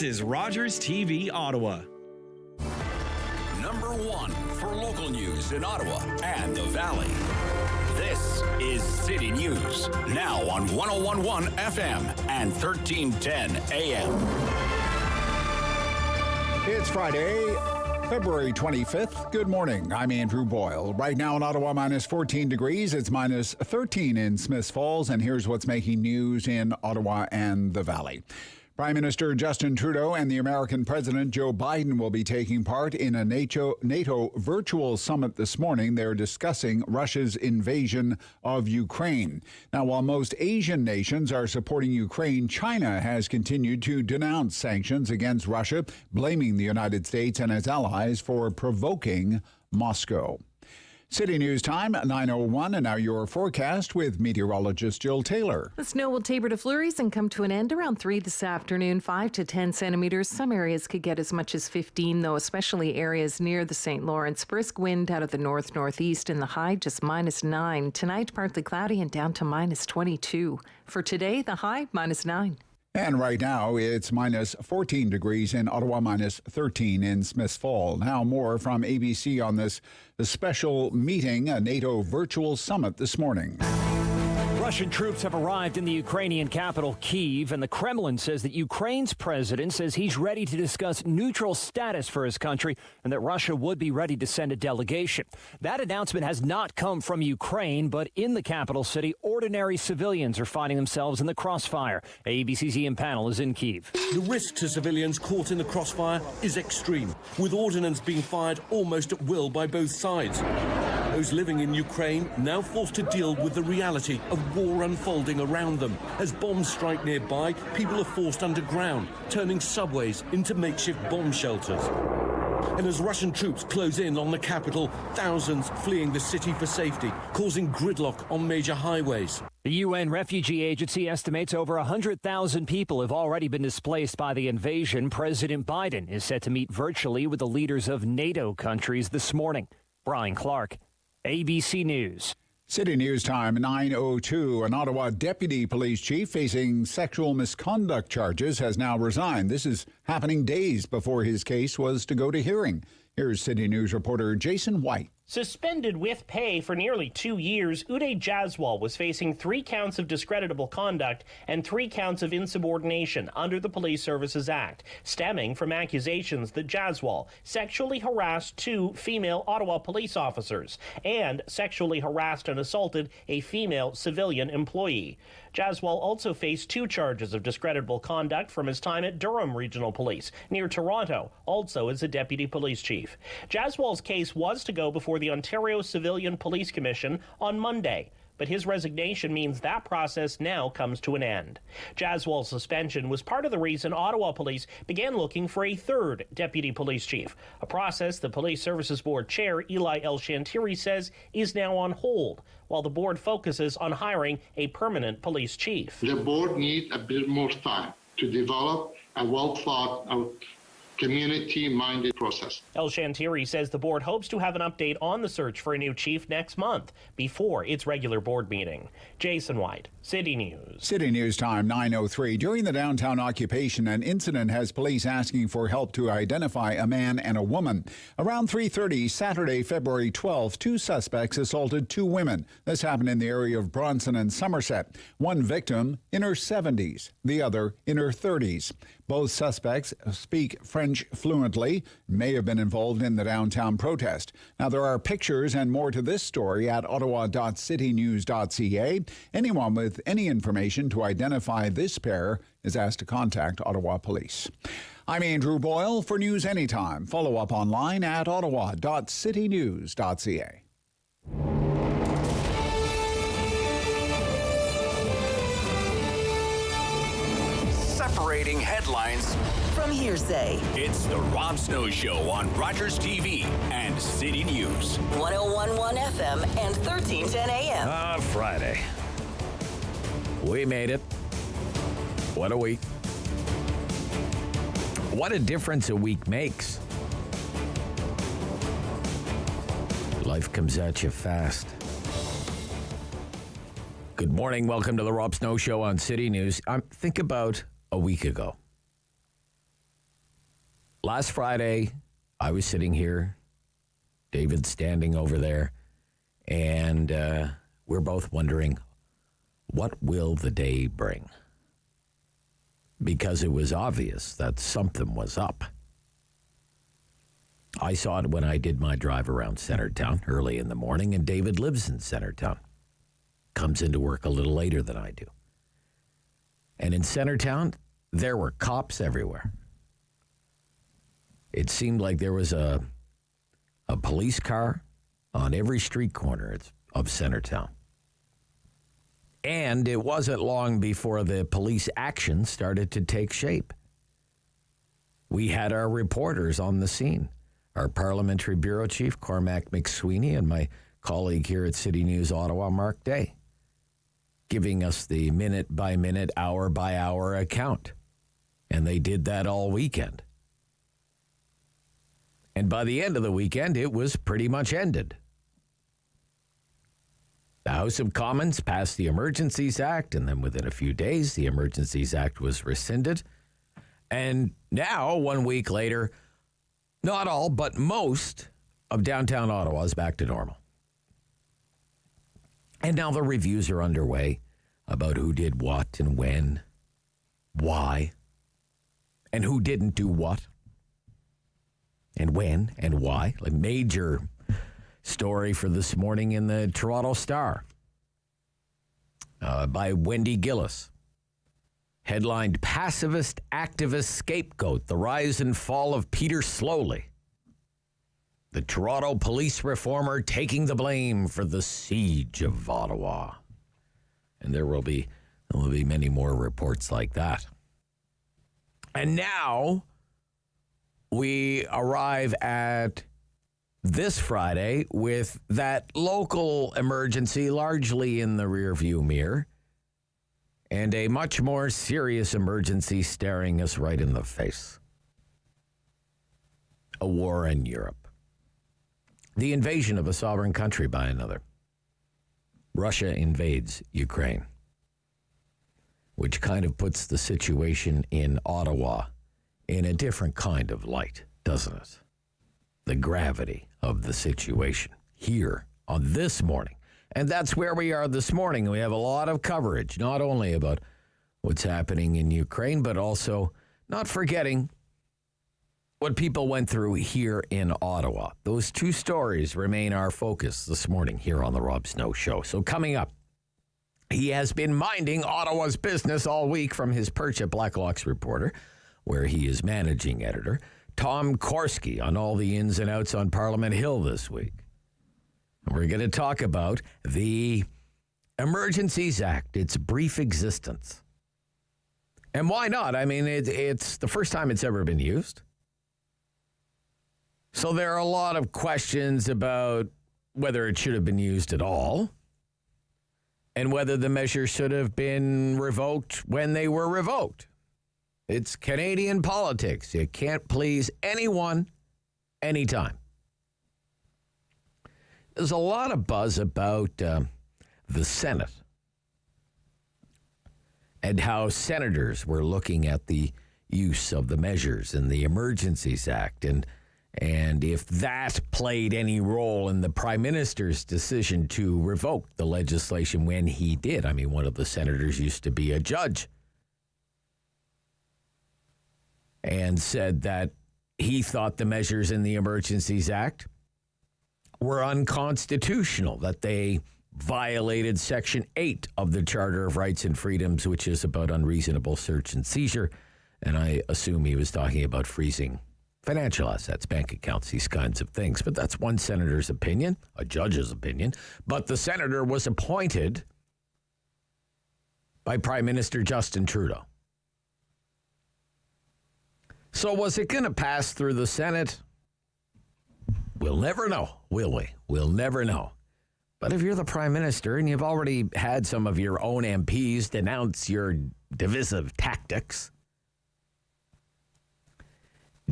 This is Rogers TV Ottawa. Number one for local news in Ottawa and the Valley. This is City News, now on 101.1 FM and 1310 AM. It's Friday, February 25th. Good morning. I'm Andrew Boyle. Right now in Ottawa, minus 14 degrees. It's minus 13 in Smiths Falls. And here's what's making news in Ottawa and the Valley. Prime Minister Justin Trudeau and the American President Joe Biden will be taking part in a NATO virtual summit this morning. They're discussing Russia's invasion of Ukraine. Now, while most Asian nations are supporting Ukraine, China has continued to denounce sanctions against Russia, blaming the United States and its allies for provoking Moscow. City News Time, 9:01, and now your forecast with meteorologist Jill Taylor. The snow will taper to flurries and come to an end around 3 this afternoon, 5 to 10 centimeters. Some areas could get as much as 15, though, especially areas near the St. Lawrence. Brisk wind out of the north-northeast, and the high just minus 9. Tonight, partly cloudy and down to minus 22. For today, the high minus 9. And right now, it's minus 14 degrees in Ottawa, minus 13 in Smiths Falls. Now more from ABC on this special meeting, a NATO virtual summit this morning. Russian troops have arrived in the Ukrainian capital, Kyiv, and the Kremlin says that Ukraine's president says he's ready to discuss neutral status for his country and that Russia would be ready to send a delegation. That announcement has not come from Ukraine, but in the capital city, ordinary civilians are finding themselves in the crossfire. ABC's Ian Panel is in Kyiv. The risk to civilians caught in the crossfire is extreme, with ordnance being fired almost at will by both sides. Those living in Ukraine now forced to deal with the reality of war unfolding around them. As bombs strike nearby, people are forced underground, turning subways into makeshift bomb shelters. And as Russian troops close in on the capital, thousands fleeing the city for safety, causing gridlock on major highways. The UN Refugee Agency estimates over 100,000 people have already been displaced by the invasion. President Biden is set to meet virtually with the leaders of NATO countries this morning. Brian Clark, ABC News. City News Time, 9:02. An Ottawa deputy police chief facing sexual misconduct charges has now resigned. This is happening days before his case was to go to hearing. Here's City News reporter Jason White. Suspended with pay for nearly 2 years, Uday Jaswal was facing 3 counts of discreditable conduct and 3 counts of insubordination under the Police Services Act, stemming from accusations that Jaswal sexually harassed 2 female Ottawa police officers and sexually harassed and assaulted a female civilian employee. Jaswal also faced 2 charges of discreditable conduct from his time at Durham Regional Police, near Toronto, also as a deputy police chief. Jaswal's case was to go before the Ontario Civilian Police Commission on Monday, but his resignation means that process now comes to an end. Jaswal's suspension was part of the reason Ottawa Police began looking for a 3rd deputy police chief, a process the Police Services Board Chair Eli El-Shantiri says is now on hold, while the board focuses on hiring a permanent police chief. The board needs a bit more time to develop a well-thought-out, community-minded process. El-Shantiri says the board hopes to have an update on the search for a new chief next month before its regular board meeting. Jason White, City News. City News Time, 9:03. During the downtown occupation, an incident has police asking for help to identify a man and a woman. Around 3:30 Saturday, February 12th, 2 suspects assaulted 2 women. This happened in the area of Bronson and Somerset. One victim in her 70s, the other in her 30s. Both suspects speak French fluently, may have been involved in the downtown protest. Now, there are pictures and more to this story at ottawa.citynews.ca. Anyone with any information to identify this pair is asked to contact Ottawa Police. I'm Andrew Boyle for News Anytime. Follow up online at ottawa.citynews.ca. Separating headlines from hearsay. It's the Rob Snow Show on Rogers TV and City News. 101.1 FM and 1310 AM. Friday. We made it. What a week. What a difference a week makes. Life comes at you fast. Good morning. Welcome to the Rob Snow Show on City News. Think about a week ago. last Friday, I was sitting here, David standing over there, and we're both wondering, what will the day bring? Because it was obvious that something was up. I saw it when I did my drive around Centertown early in the morning, and David lives in Centertown. Comes into work a little later than I do. And in Centertown, there were cops everywhere. It seemed like there was a police car on every street corner of Centertown. And it wasn't long before the police action started to take shape. We had our reporters on the scene, our Parliamentary Bureau Chief, Cormac McSweeney, and my colleague here at City News Ottawa, Mark Day, giving us the minute-by-minute, hour-by-hour account. And they did that all weekend. And by the end of the weekend, it was pretty much ended. The House of Commons passed the Emergencies Act, and then within a few days, the Emergencies Act was rescinded. And now, 1 week later, not all, but most of downtown Ottawa is back to normal. And now the reviews are underway about who did what and when, why, and who didn't do what, and when and why. A major story for this morning in the Toronto Star by Wendy Gillis. Headlined, Pacifist Activist Scapegoat, the rise and fall of Peter Slowly. The Toronto police reformer taking the blame for the siege of Ottawa. And there will be many more reports like that. And now we arrive at this Friday with that local emergency largely in the rearview mirror and a much more serious emergency staring us right in the face. A war in Europe. The invasion of a sovereign country by another. Russia invades Ukraine, which kind of puts the situation in Ottawa in a different kind of light, doesn't it? The gravity of the situation here on this morning. And that's where we are this morning. We have a lot of coverage, not only about what's happening in Ukraine, but also not forgetting what people went through here in Ottawa. Those two stories remain our focus this morning here on the Rob Snow Show. So coming up, he has been minding Ottawa's business all week from his perch at Blacklock's Reporter, where he is managing editor. Tom Korski on all the ins and outs on Parliament Hill this week. We're going to talk about the Emergencies Act, its brief existence. And why not? I mean, it's the first time it's ever been used. So there are a lot of questions about whether it should have been used at all and whether the measure should have been revoked when they were revoked. It's Canadian politics. You can't please anyone, anytime. There's a lot of buzz about the Senate and how senators were looking at the use of the measures in the Emergencies Act and if that played any role in the Prime Minister's decision to revoke the legislation when he did. I mean, one of the senators used to be a judge and said that he thought the measures in the Emergencies Act were unconstitutional, that they violated Section 8 of the Charter of Rights and Freedoms, which is about unreasonable search and seizure. And I assume he was talking about freezing financial assets, bank accounts, these kinds of things. But that's one senator's opinion, a judge's opinion. But the senator was appointed by Prime Minister Justin Trudeau. So was it going to pass through the Senate? We'll never know, will we? We'll never know. But if you're the Prime Minister and you've already had some of your own MPs denounce your divisive tactics,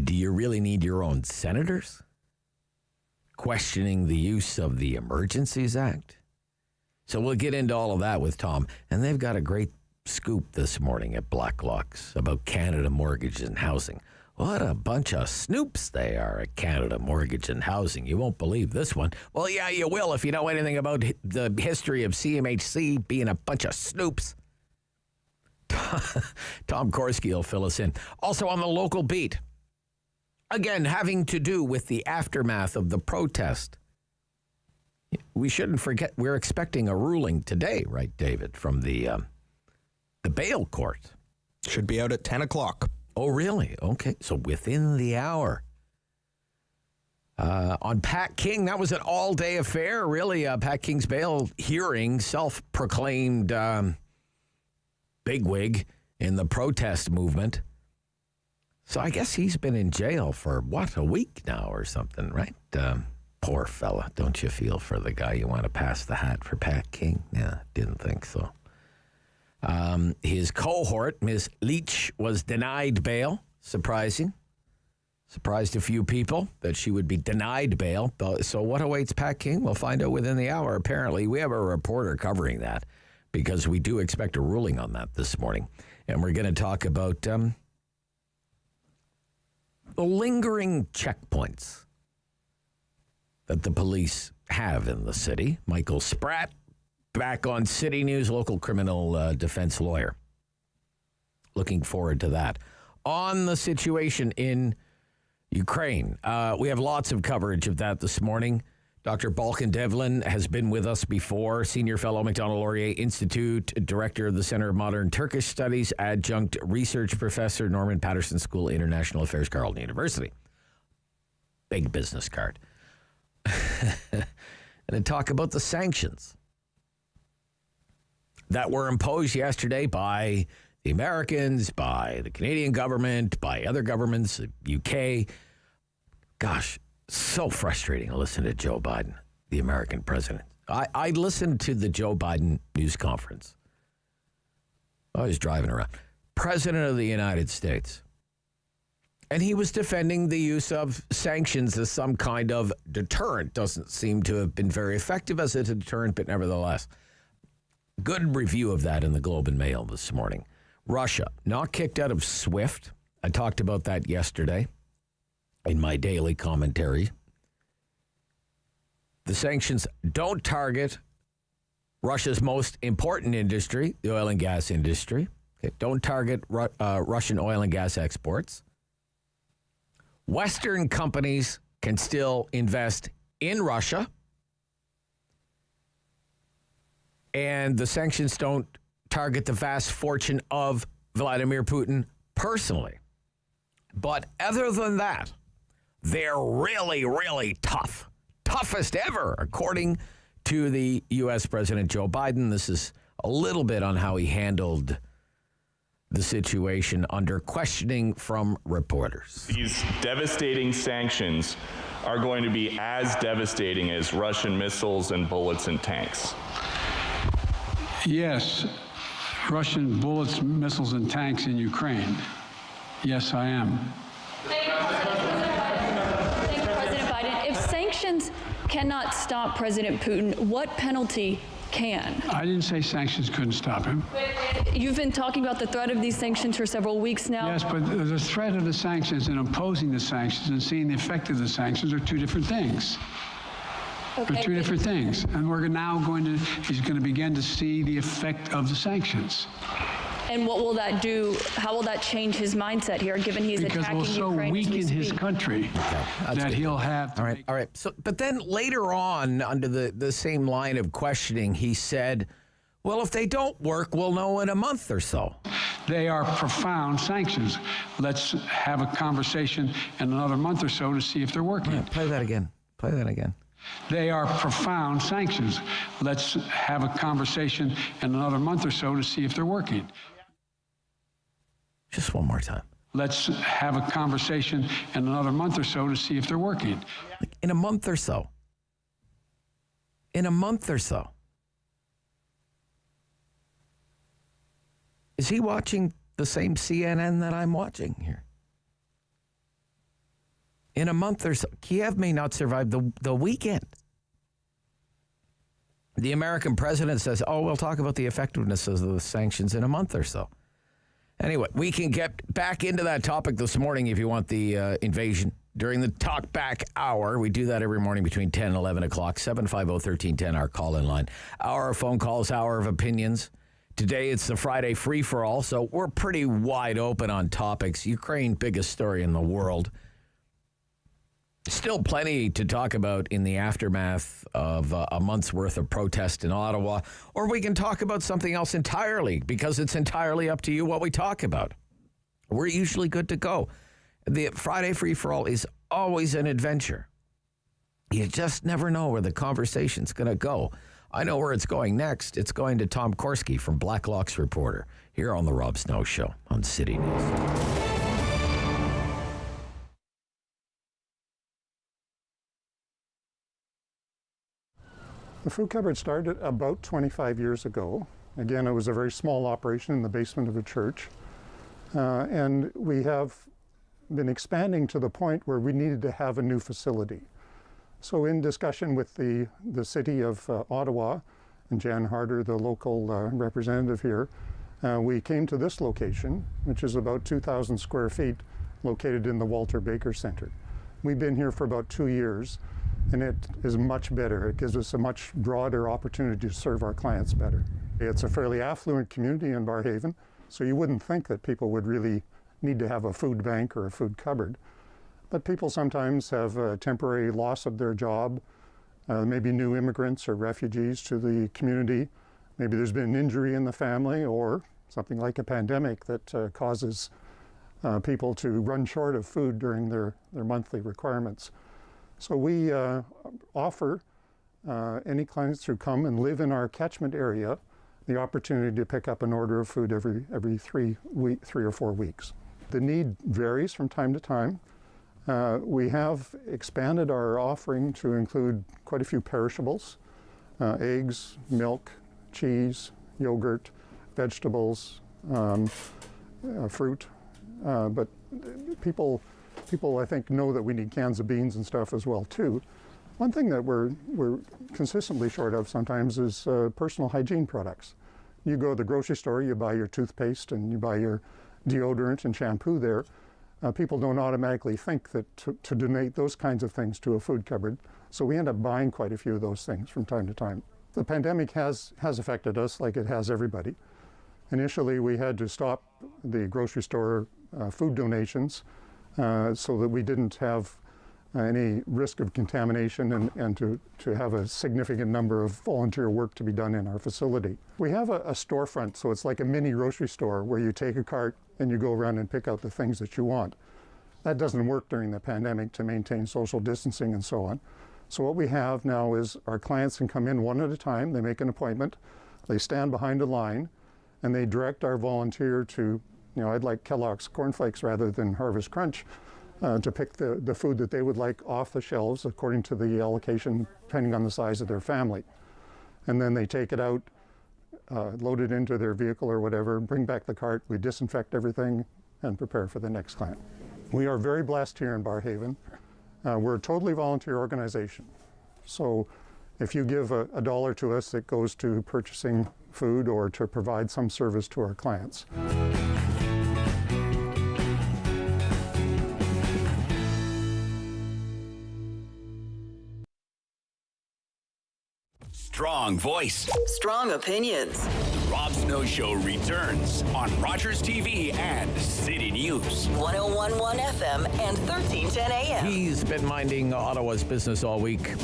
do you really need your own senators questioning the use of the Emergencies Act? So we'll get into all of that with Tom. And they've got a great scoop this morning at Blacklock's about Canada Mortgage and Housing. What a bunch of snoops they are at Canada Mortgage and Housing. You won't believe this one. Well, yeah, you will if you know anything about the history of CMHC being a bunch of snoops. Tom Korski will fill us in. Also on the local beat, again, having to do with the aftermath of the protest. We shouldn't forget we're expecting a ruling today, right, David, from the bail court. Should be out at 10 o'clock. Oh, really? Okay, so within the hour. On Pat King, that was an all-day affair, really. Pat King's bail hearing, self-proclaimed bigwig in the protest movement. So I guess he's been in jail for, a week now or something, right? Poor fella. Don't you feel for the guy? You want to pass the hat for Pat King? Yeah, didn't think so. His cohort, Ms. Leach, was denied bail. Surprising. Surprised a few people that she would be denied bail. So what awaits Pat King? We'll find out within the hour. Apparently, we have a reporter covering that because we do expect a ruling on that this morning. And we're going to talk about the lingering checkpoints that the police have in the city. Michael Spratt, back on City News, local criminal defense lawyer. Looking forward to that. On the situation in Ukraine, we have lots of coverage of that this morning. Dr. Balkan Devlin has been with us before, Senior Fellow, Macdonald-Laurier Institute, Director of the Center of Modern Turkish Studies, Adjunct Research Professor, Norman Peterson School, International Affairs, Carleton University. Big business card. And to talk about the sanctions that were imposed yesterday by the Americans, by the Canadian government, by other governments, the UK. Gosh, so frustrating to listen to Joe Biden, the American president. I listened to the Joe Biden news conference. I was driving around. President of the United States. And he was defending the use of sanctions as some kind of deterrent. Doesn't seem to have been very effective as a deterrent, but nevertheless. Good review of that in the Globe and Mail this morning. Russia, not kicked out of SWIFT. I talked about that yesterday in my daily commentary. The sanctions don't target Russia's most important industry, the oil and gas industry. Okay, don't target Russian oil and gas exports. Western companies can still invest in Russia. And the sanctions don't target the vast fortune of Vladimir Putin personally. But other than that, they're really, really tough. Toughest ever, according to the U.S. President Joe Biden. This is a little bit on how he handled the situation under questioning from reporters. These devastating sanctions are going to be as devastating as Russian missiles and bullets and tanks. Yes, Russian bullets, missiles, and tanks in Ukraine. Yes, I am. Thank you, President Biden. If sanctions cannot stop President Putin, what penalty can? I didn't say sanctions couldn't stop him. You've been talking about the threat of these sanctions for several weeks now. Yes, but the threat of the sanctions and imposing the sanctions and seeing the effect of the sanctions are two different things. Okay. They're two different things. And he's going to begin to see the effect of the sanctions. And what will that do? How will that change his mindset here, given he's attacking Ukraine? Because we'll so weaken his country that he'll have to. All right. So, but then later on, under the same line of questioning, he said, well, if they don't work, we'll know in a month or so. They are profound sanctions. Let's have a conversation in another month or so to see if they're working. Yeah, play that again. They are profound sanctions. Let's have a conversation in another month or so to see if they're working. Just one more time. Let's have a conversation in another month or so to see if they're working. In a month or so. Is he watching the same CNN that I'm watching here? In a month or so. Kiev may not survive the weekend. The American president says, we'll talk about the effectiveness of the sanctions in a month or so. Anyway, we can get back into that topic this morning if you want the invasion. During the Talk Back Hour, we do that every morning between 10 and 11 o'clock, 750-1310, our call-in line. Hour of phone calls, hour of opinions. Today, it's the Friday free-for-all, so we're pretty wide open on topics. Ukraine, biggest story in the world. Still plenty to talk about in the aftermath of a month's worth of protest in Ottawa, or we can talk about something else entirely, because it's entirely up to you what we talk about. We're usually good to go. The Friday free-for-all is always an adventure. You just never know where the conversation's going to go. I know where it's going next. It's going to Tom Korski from Blacklock's Reporter here on The Rob Snow Show on City News. The food cupboard started about 25 years ago. Again, it was a very small operation in the basement of a church. And we have been expanding to the point where we needed to have a new facility. So in discussion with the city of Ottawa and Jan Harder, the local representative here, we came to this location, which is about 2,000 square feet, located in the Walter Baker Center. We've been here for about 2 years, and it is much better. It gives us a much broader opportunity to serve our clients better. It's a fairly affluent community in Barrhaven, so you wouldn't think that people would really need to have a food bank or a food cupboard. But people sometimes have a temporary loss of their job, maybe new immigrants or refugees to the community. Maybe there's been an injury in the family or something like a pandemic that causes people to run short of food during their monthly requirements. So we offer any clients who come and live in our catchment area the opportunity to pick up an order of food every 3 or 4 weeks. The need varies from time to time. We have expanded our offering to include quite a few perishables, eggs, milk, cheese, yogurt, vegetables, fruit. But people, I think, know that we need cans of beans and stuff as well, too. One thing that we're consistently short of sometimes is personal hygiene products. You go to the grocery store, you buy your toothpaste and you buy your deodorant and shampoo there. People don't automatically think that to donate those kinds of things to a food cupboard. So we end up buying quite a few of those things from time to time. The pandemic has affected us like it has everybody. Initially, we had to stop the grocery store food donations so that we didn't have any risk of contamination and to have a significant number of volunteer work to be done in our facility. We have a storefront, so it's like a mini grocery store where you take a cart and you go around and pick out the things that you want. That doesn't work during the pandemic to maintain social distancing and so on. So what we have now is our clients can come in one at a time, they make an appointment, they stand behind a line, and they direct our volunteer to, I'd like Kellogg's cornflakes rather than Harvest Crunch, to pick the food that they would like off the shelves according to the allocation, depending on the size of their family. And then they take it out, load it into their vehicle or whatever, bring back the cart, we disinfect everything, and prepare for the next client. We are very blessed here in Barrhaven. We're a totally volunteer organization. So if you give a dollar to us, it goes to purchasing food or to provide some service to our clients. Strong voice. Strong opinions. The Rob Snow Show returns on Rogers TV and City News. 101.1 FM and 1310 AM. He's been minding Ottawa's business all week.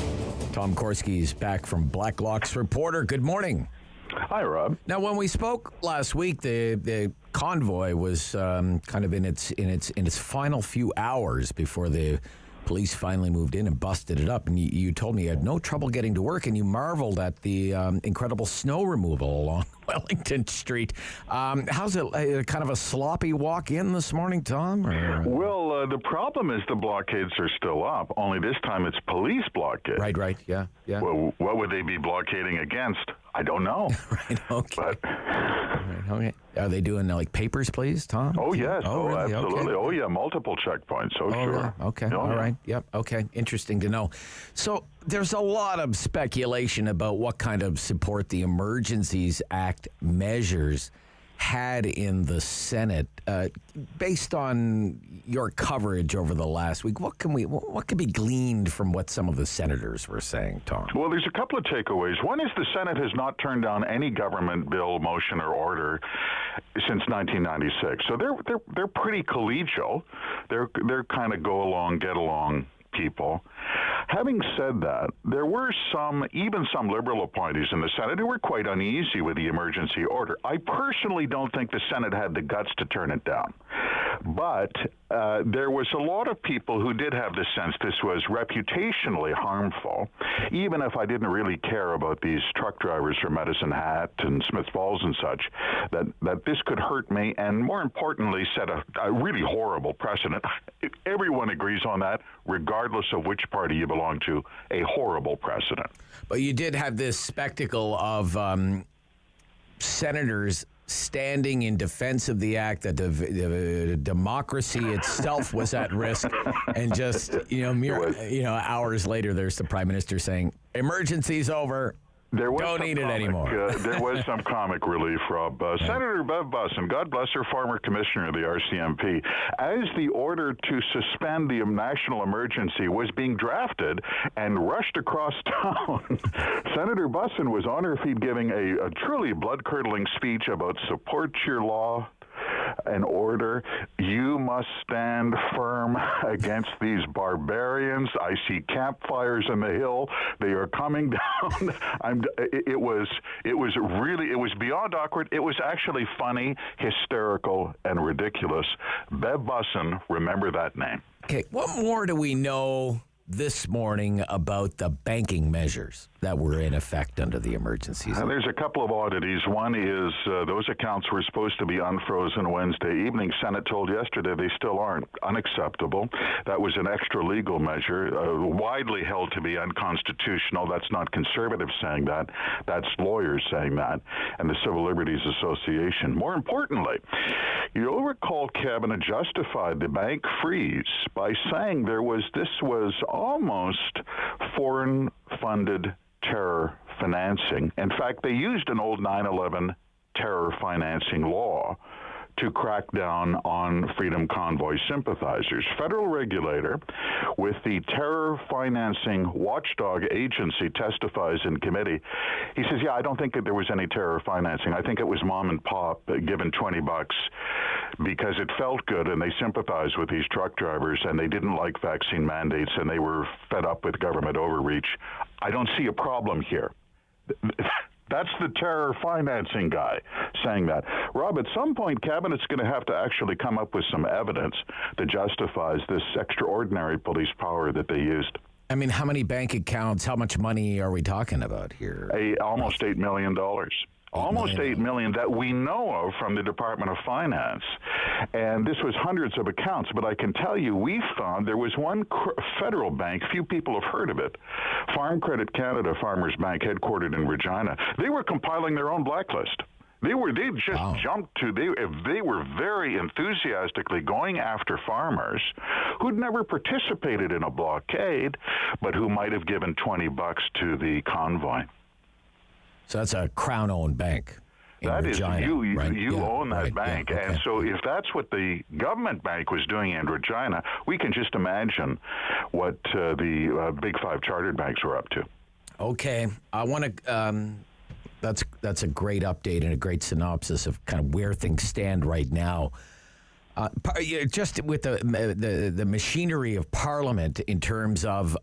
Tom Korski's back from Blacklock's Reporter. Good morning. Hi, Rob. Now, when we spoke last week, the convoy was kind of in its final few hours before the police finally moved in and busted it up. And you told me you had no trouble getting to work, and you marveled at the incredible snow removal along Wellington Street. How's it? Kind of a sloppy walk in this morning, Tom? Or? Well, the problem is the blockades are still up, only this time it's police blockade. Right, yeah. Well, what would they be blockading against? I don't know. Right, okay. But, okay. Are they doing like papers, please, Tom? Oh, yes. Oh, really? Absolutely. Okay. Oh, yeah, multiple checkpoints. Oh, sure. Really? Okay, all right. Yep, okay. Interesting to know. So there's a lot of speculation about what kind of support the Emergencies Act measures had in the Senate, based on your coverage over the last week, what can be gleaned from what some of the senators were saying, Tom? Well, there's a couple of takeaways. One is the Senate has not turned down any government bill, motion, or order since 1996. So they're pretty collegial. They're kind of go along, get along people. Having said that, there were even some liberal appointees in the Senate who were quite uneasy with the emergency order. I personally don't think the Senate had the guts to turn it down. But there was a lot of people who did have the sense this was reputationally harmful, even if I didn't really care about these truck drivers from Medicine Hat and Smith Falls and such, that this could hurt me and, more importantly, set a really horrible precedent. Everyone agrees on that, regardless of which party you belong to, a horrible precedent. But you did have this spectacle of senators standing in defense of the act, that the democracy itself was at risk, and just hours later, there's the Prime Minister saying, "Emergency's over. Don't need it anymore." There was some comic relief, Rob. Senator Bev Bussin, God bless her, former commissioner of the RCMP, as the order to suspend the national emergency was being drafted and rushed across town, Senator Bussin was on her feet giving a truly blood-curdling speech about support your law and order. You must stand firm against these barbarians. I see campfires on the hill. They are coming down. It was beyond awkward. It was actually funny, hysterical, and ridiculous. Bev Bussin, remember that name. Okay, what more do we know this morning about the banking measures that were in effect under the emergency? There's a couple of oddities. One is those accounts were supposed to be unfrozen Wednesday evening. Senate told yesterday they still aren't. Unacceptable. That was an extra legal measure, widely held to be unconstitutional. That's not conservatives saying that. That's lawyers saying that, and the Civil Liberties Association. More importantly, you'll recall Cabinet justified the bank freeze by saying this was almost foreign-funded terror financing. In fact, they used an old 9/11 terror financing law to crack down on Freedom Convoy sympathizers. Federal regulator with the terror financing watchdog agency testifies in committee. He says, I don't think that there was any terror financing. I think it was mom and pop given $20 because it felt good and they sympathized with these truck drivers and they didn't like vaccine mandates and they were fed up with government overreach. I don't see a problem here. That's the terror financing guy saying that. Rob, at some point, Cabinet's going to have to actually come up with some evidence that justifies this extraordinary police power that they used. I mean, how many bank accounts, how much money are we talking about here? Almost $8 million. Almost $8 million that we know of from the Department of Finance. And this was hundreds of accounts, but I can tell you we found there was one federal bank, few people have heard of it, Farm Credit Canada Farmers Bank, headquartered in Regina. They were compiling their own blacklist. They jumped to, they were very enthusiastically going after farmers who'd never participated in a blockade, but who might have given $20 to the convoy. So that's a Crown-owned bank in Regina. You own that bank. Yeah, okay. And so if that's what the government bank was doing in Regina, we can just imagine what the big five chartered banks were up to. Okay. I want to... That's a great update and a great synopsis of kind of where things stand right now. Just with the machinery of Parliament in terms of...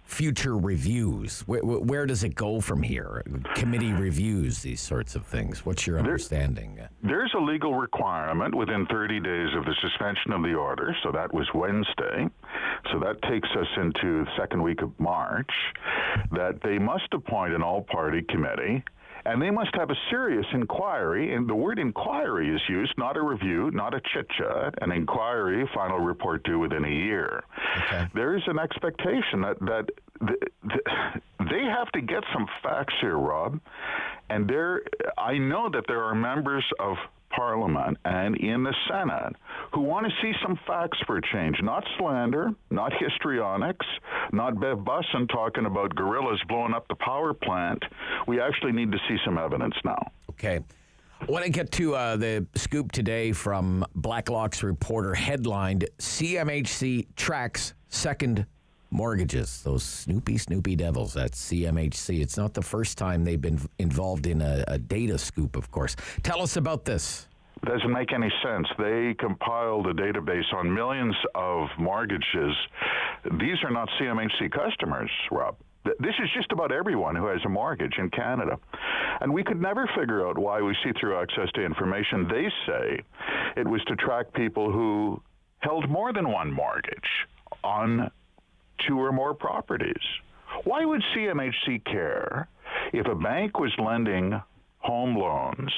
future reviews. Where does it go from here? Committee reviews, these sorts of things. What's your understanding? There's a legal requirement within 30 days of the suspension of the order, so that was Wednesday. So that takes us into the second week of March, that they must appoint an all-party committee, and they must have a serious inquiry, and the word inquiry is used, not a review, not a chit-chat, an inquiry, final report due within a year. Okay. There is an expectation that they have to get some facts here, Rob, and I know that there are members of Parliament and in the Senate who want to see some facts for a change, not slander, not histrionics, not Bev Bussin talking about guerrillas blowing up the power plant. We actually need to see some evidence now. Okay. I want to get to the scoop today from Blacklock's reporter headlined, CMHC tracks second mortgages. Those snoopy devils, that's CMHC. It's not the first time they've been involved in a data scoop, of course. Tell us about this. Doesn't make any sense. They compiled a database on millions of mortgages. These are not CMHC customers, Rob. This is just about everyone who has a mortgage in Canada. And we could never figure out why we see through access to information. They say it was to track people who held more than one mortgage on 2 or more properties. Why would CMHC care if a bank was lending home loans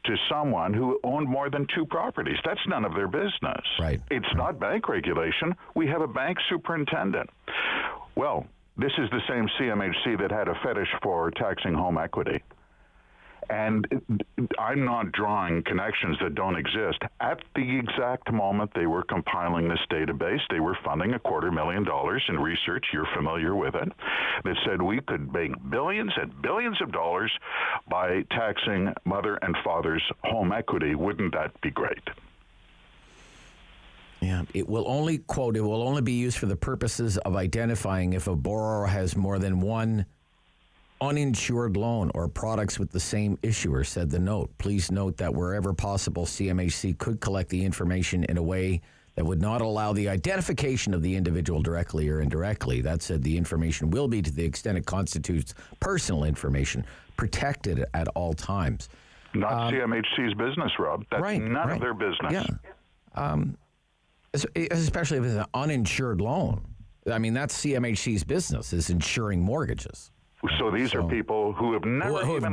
to someone who owned more than 2 properties? That's none of their business. Right. It's not bank regulation. We have a bank superintendent. Well, this is the same CMHC that had a fetish for taxing home equity. And I'm not drawing connections that don't exist. At the exact moment they were compiling this database, they were funding $250,000 in research, you're familiar with it, that said we could make billions and billions of dollars by taxing mother and father's home equity. Wouldn't that be great? Yeah, it will only, quote, it will only be used for the purposes of identifying if a borrower has more than one uninsured loan or products with the same issuer, said the note. Please note that wherever possible, CMHC could collect the information in a way that would not allow the identification of the individual directly or indirectly. That said, the information will be, to the extent it constitutes personal information, protected at all times. Not CMHC's business, Rob. That's none of their business. Yeah. Especially if it's an uninsured loan. I mean, that's CMHC's business, is insuring mortgages. So these are people who have never have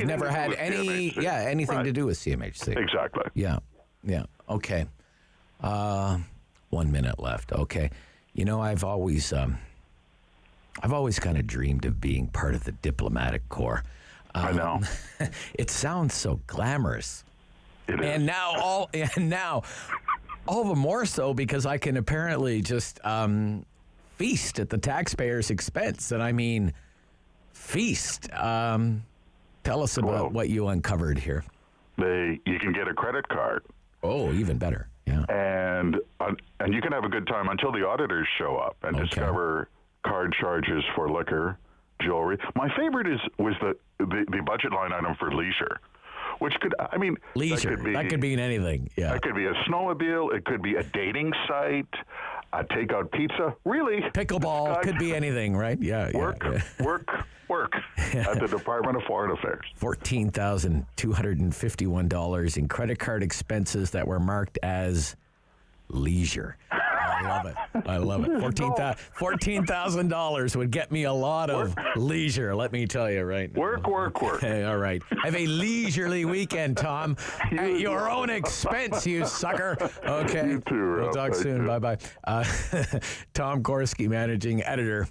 never had anything to do with CMHC. Exactly. Yeah. Okay. 1 minute left. Okay. You know, I've always kind of dreamed of being part of the diplomatic corps. I know. It sounds so glamorous. It is. And now all the more so because I can apparently just feast at the taxpayer's expense. And I mean, feast. Tell us about what you uncovered here. You can get a credit card. Oh, even better. Yeah. And you can have a good time until the auditors show up and discover card charges for liquor, jewelry. My favorite was the budget line item for leisure. Which could, I mean... Leisure. That could mean anything. Yeah. That could be a snowmobile. It could be a dating site, a takeout pizza. Really? Pickleball. Could be anything, right? Yeah. Work at the Department of Foreign Affairs. $14,251 in credit card expenses that were marked as leisure. I love it. $14,000 would get me a lot of leisure, let me tell you right now. Work. Hey, all right. Have a leisurely weekend, Tom. At your own expense, you sucker. Okay. You too, Rob. We'll talk soon. Bye-bye. Tom Korski, managing editor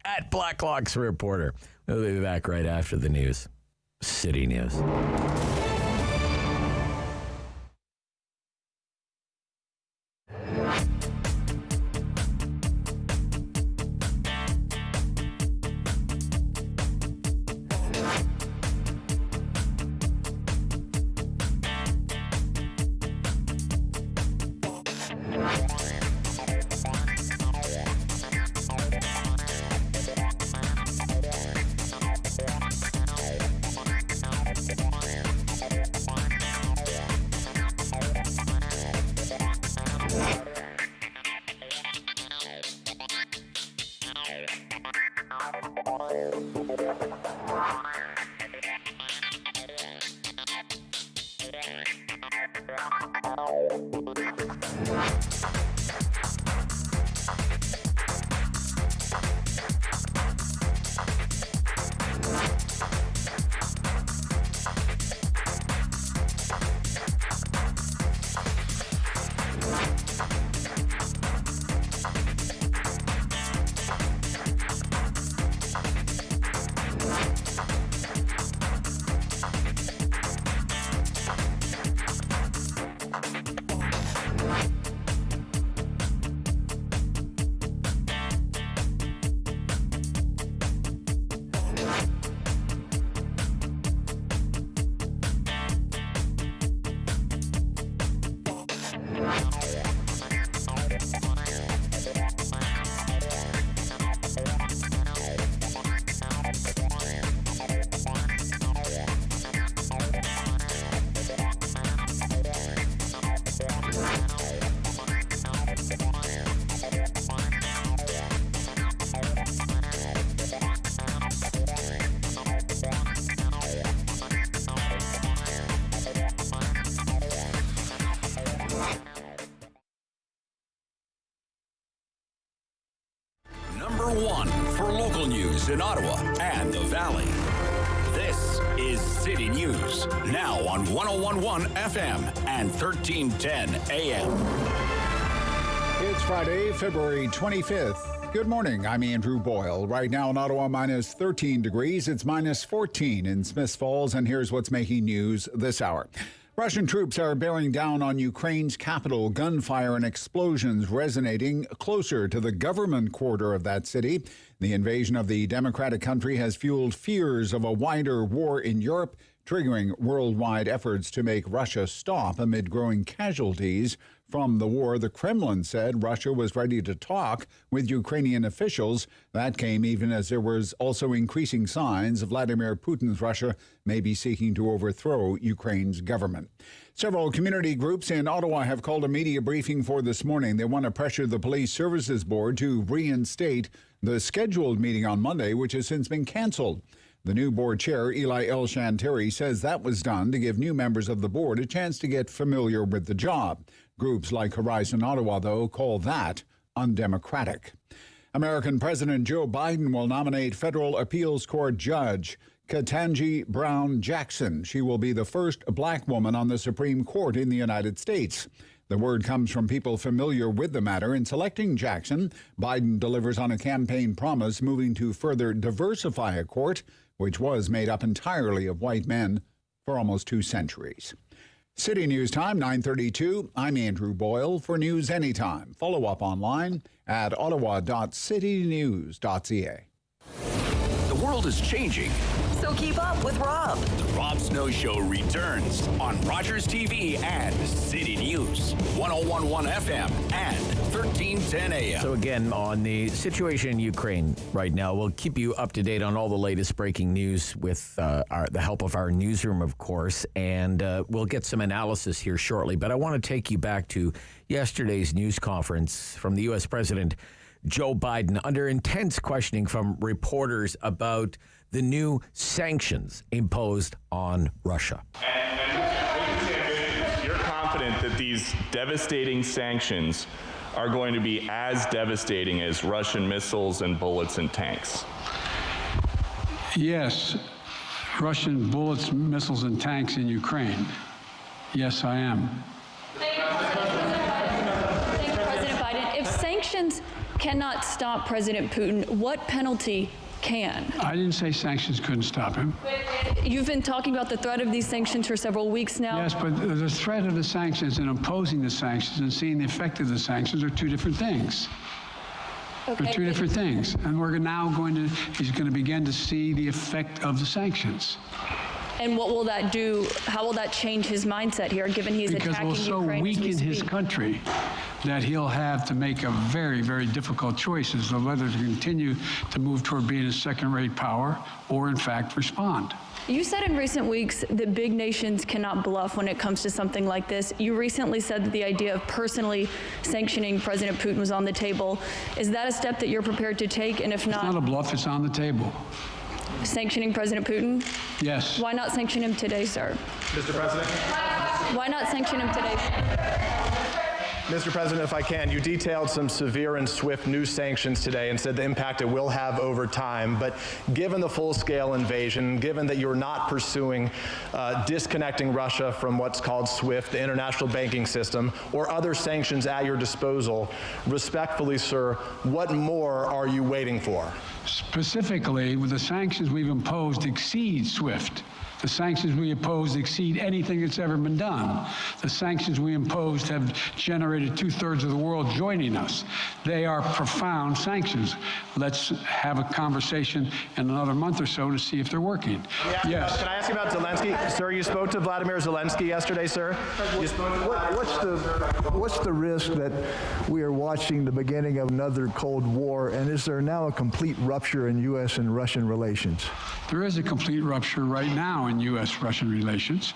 at Blacklock's reporter. We'll be back right after the news. City News. #1 for local news in Ottawa and the Valley. This is City News, now on 101.1 FM and 1310 AM. It's Friday, February 25th. Good morning. I'm Andrew Boyle. Right now in Ottawa, minus 13 degrees. It's minus 14 in Smiths Falls, and here's what's making news this hour. Russian troops are bearing down on Ukraine's capital, gunfire and explosions resonating closer to the government quarter of that city. The invasion of the democratic country has fueled fears of a wider war in Europe, triggering worldwide efforts to make Russia stop amid growing casualties from the war. The Kremlin said Russia was ready to talk with Ukrainian officials. That came even as there was also increasing signs Vladimir Putin's Russia may be seeking to overthrow Ukraine's government. Several community groups in Ottawa have called a media briefing for this morning. They want to pressure the Police Services Board to reinstate the scheduled meeting on Monday, which has since been canceled. The new board chair, Eli L. Shanteri, says that was done to give new members of the board a chance to get familiar with the job. Groups like Horizon Ottawa, though, call that undemocratic. American President Joe Biden will nominate federal appeals court judge Ketanji Brown Jackson. She will be the first black woman on the Supreme Court in the United States. The word comes from people familiar with the matter. In selecting Jackson, Biden delivers on a campaign promise moving to further diversify a court which was made up entirely of white men for almost 2 centuries. City News Time, 9:32. I'm Andrew Boyle. For news anytime, follow up online at ottawa.citynews.ca. The world is changing. So keep up with Rob. The Rob Snow Show returns on Rogers TV and City News, 101.1 FM and 1310 AM. So again, on the situation in Ukraine right now, we'll keep you up to date on all the latest breaking news with the help of our newsroom, of course, and we'll get some analysis here shortly. But I want to take you back to yesterday's news conference from the U.S. President Joe Biden under intense questioning from reporters about the new sanctions imposed on Russia. You're confident that these devastating sanctions are going to be as devastating as Russian missiles and bullets and tanks? Yes, Russian bullets, missiles, and tanks in Ukraine. Yes, I am. Thank you, President Biden. If sanctions cannot stop President Putin, what penalty can? I didn't say sanctions couldn't stop him. You've been talking about the threat of these sanctions for several weeks now. Yes, but the threat of the sanctions and imposing the sanctions and seeing the effect of the sanctions are two different things. Okay. They're two different things. And he's going to begin to see the effect of the sanctions. And what will that do? How will that change his mindset here, given he's attacking Ukraine? Because we'll so weaken his country that he'll have to make a very, very difficult choice as to whether to continue to move toward being a second-rate power or, in fact, respond. You said in recent weeks that big nations cannot bluff when it comes to something like this. You recently said that the idea of personally sanctioning President Putin was on the table. Is that a step that you're prepared to take? And if not... It's not a bluff, it's on the table. Sanctioning President Putin? Yes. Why not sanction him today, sir? Mr. President? Why not sanction him today? Mr. President, if I can, you detailed some severe and swift new sanctions today and said the impact it will have over time. But given the full-scale invasion, given that you're not pursuing disconnecting Russia from what's called SWIFT, the international banking system, or other sanctions at your disposal, respectfully, sir, what more are you waiting for? Specifically, the sanctions we've imposed exceed SWIFT. The sanctions we imposed exceed anything that's ever been done. The sanctions we imposed have generated 2/3 of the world joining us. They are profound sanctions. Let's have a conversation in another month or so to see if they're working. Yes. Can I ask you about Zelensky? Sir, you spoke to Vladimir Zelensky yesterday, sir. What's the risk that we are watching the beginning of another Cold War, and is there now a complete rupture in U.S. and Russian relations? There is a complete rupture right now in U.S.-Russian relations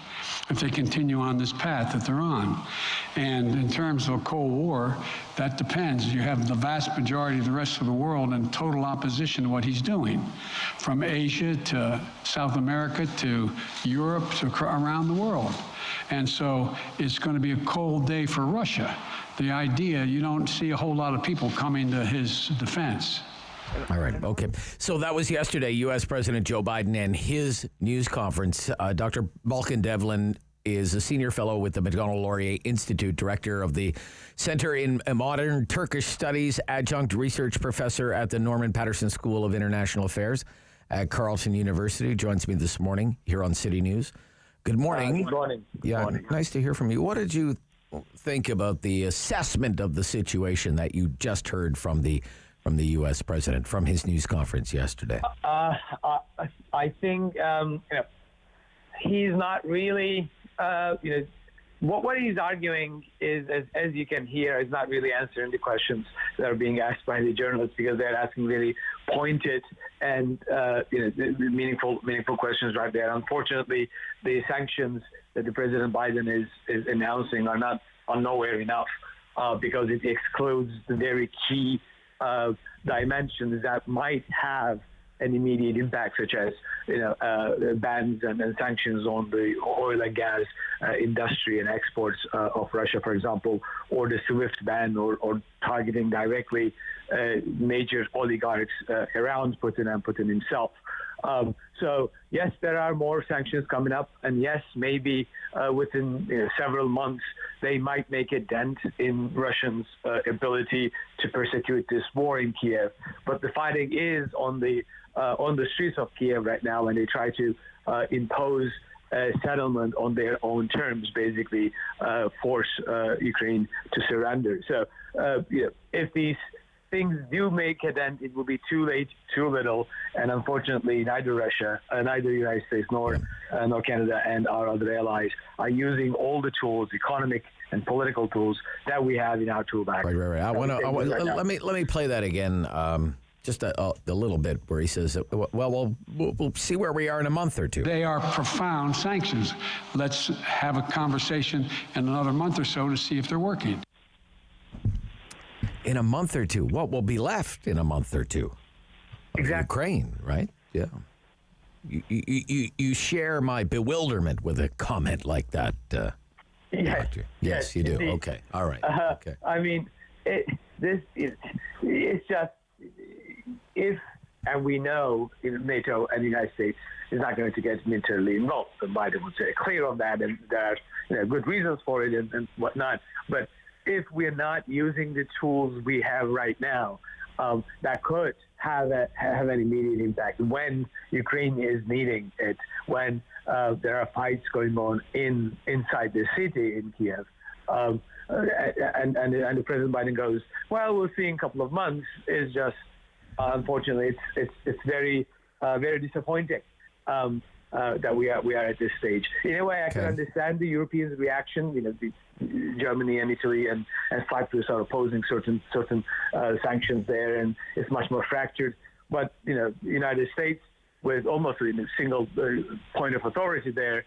if they continue on this path that they're on. And in terms of a Cold War, that depends. You have the vast majority of the rest of the world in total opposition to what he's doing, from Asia to South America to Europe to around the world. And so it's going to be a cold day for Russia. The idea, you don't see a whole lot of people coming to his defense. All right. Okay. So that was yesterday, U.S. President Joe Biden and his news conference. Dr. Balkan Devlin is a senior fellow with the Macdonald-Laurier Institute, director of the Center in Modern Turkish Studies, adjunct research professor at the Norman Peterson School of International Affairs at Carleton University. Joins me this morning here on City News. Good morning. Good morning. Good morning. Nice to hear from you. What did you think about the assessment of the situation that you just heard from the U.S. president from his news conference yesterday? I think he's not really. What he's arguing is, as you can hear, is not really answering the questions that are being asked by the journalists, because they're asking really pointed and meaningful questions right there. Unfortunately, the sanctions that the President Biden is announcing are nowhere enough because it excludes the very key dimensions that might have an immediate impact, such as bans and sanctions on the oil and gas industry and exports of Russia, for example, or the SWIFT ban, or targeting directly major oligarchs around Putin and Putin himself. So yes, there are more sanctions coming up, and yes, maybe within several months they might make a dent in Russians' ability to persecute this war in Kiev. But the fighting is on the streets of Kiev right now, and they try to impose a settlement on their own terms, basically force Ukraine to surrender. So if these things do make a dent, it will be too late, too little, and unfortunately neither Russia, neither the United States nor Canada and our other allies are using all the tools, economic and political tools, that we have in our toolbox. Right. Let me play that again. Just a little bit, where he says, well, we'll see where we are in a month or two. They are profound sanctions. Let's have a conversation in another month or so to see if they're working. In a month or two? What will be left in a month or two? Exactly. Ukraine, right? Yeah. You share my bewilderment with a comment like that. Yes, you do. Indeed. Okay. All right. Okay. I mean, it's just, and we know NATO and the United States is not going to get militarily involved. And Biden would say clear on that, and there are good reasons for it and whatnot. But if we're not using the tools we have right now, that could have an immediate impact when Ukraine is needing it, when there are fights going on inside the city in Kiev. And the President Biden goes, well, we'll see in a couple of months, is just, unfortunately, it's very, very disappointing that we are at this stage. In a way, I can understand the Europeans' reaction. Germany and Italy and Cyprus are opposing certain sanctions there, and it's much more fractured. But the United States, with almost a single point of authority there,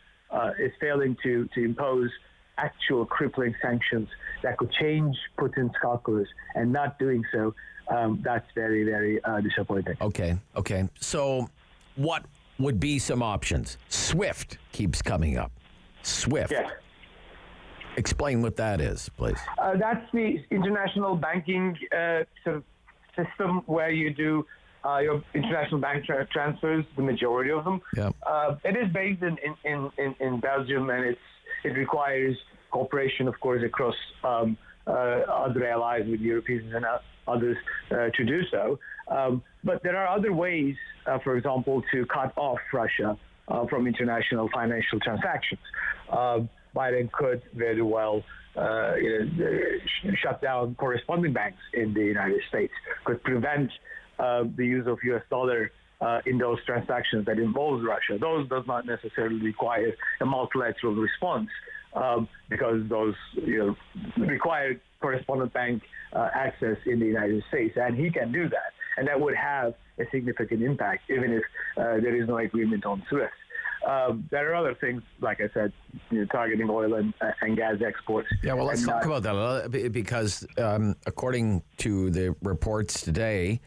is failing to impose actual crippling sanctions that could change Putin's calculus, and not doing so. That's very, very disappointing. Okay. So what would be some options? SWIFT keeps coming up. SWIFT. Yes. Explain what that is, please. That's the international banking sort of system where you do your international bank transfers, the majority of them. Yeah. It is based in Belgium, and it requires cooperation, of course, across other allies with Europeans and others to do so. But there are other ways, for example, to cut off Russia from international financial transactions. Biden could very well shut down corresponding banks in the United States, could prevent the use of U.S. dollar in those transactions that involve Russia. Those does not necessarily require a multilateral response because those require correspondent bank access in the United States, and he can do that. And that would have a significant impact, even if there is no agreement on SWIFT. There are other things, like I said, targeting oil and gas exports. Yeah, well, let's talk about that because according to the reports today,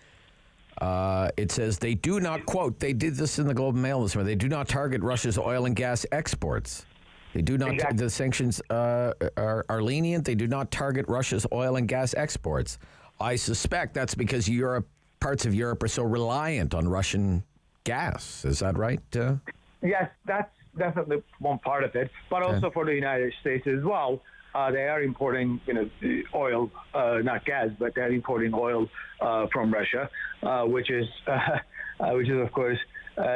it says they do not, quote, they did this in the Globe and Mail this morning, they do not target Russia's oil and gas exports. They do not, the sanctions are lenient. They do not target Russia's oil and gas exports. I suspect that's because Europe parts of Europe are so reliant on Russian gas. Is that right? Yes, that's definitely one part of it, but also for the United States as well. They are importing, oil, not gas, but they're importing oil from Russia, which is of course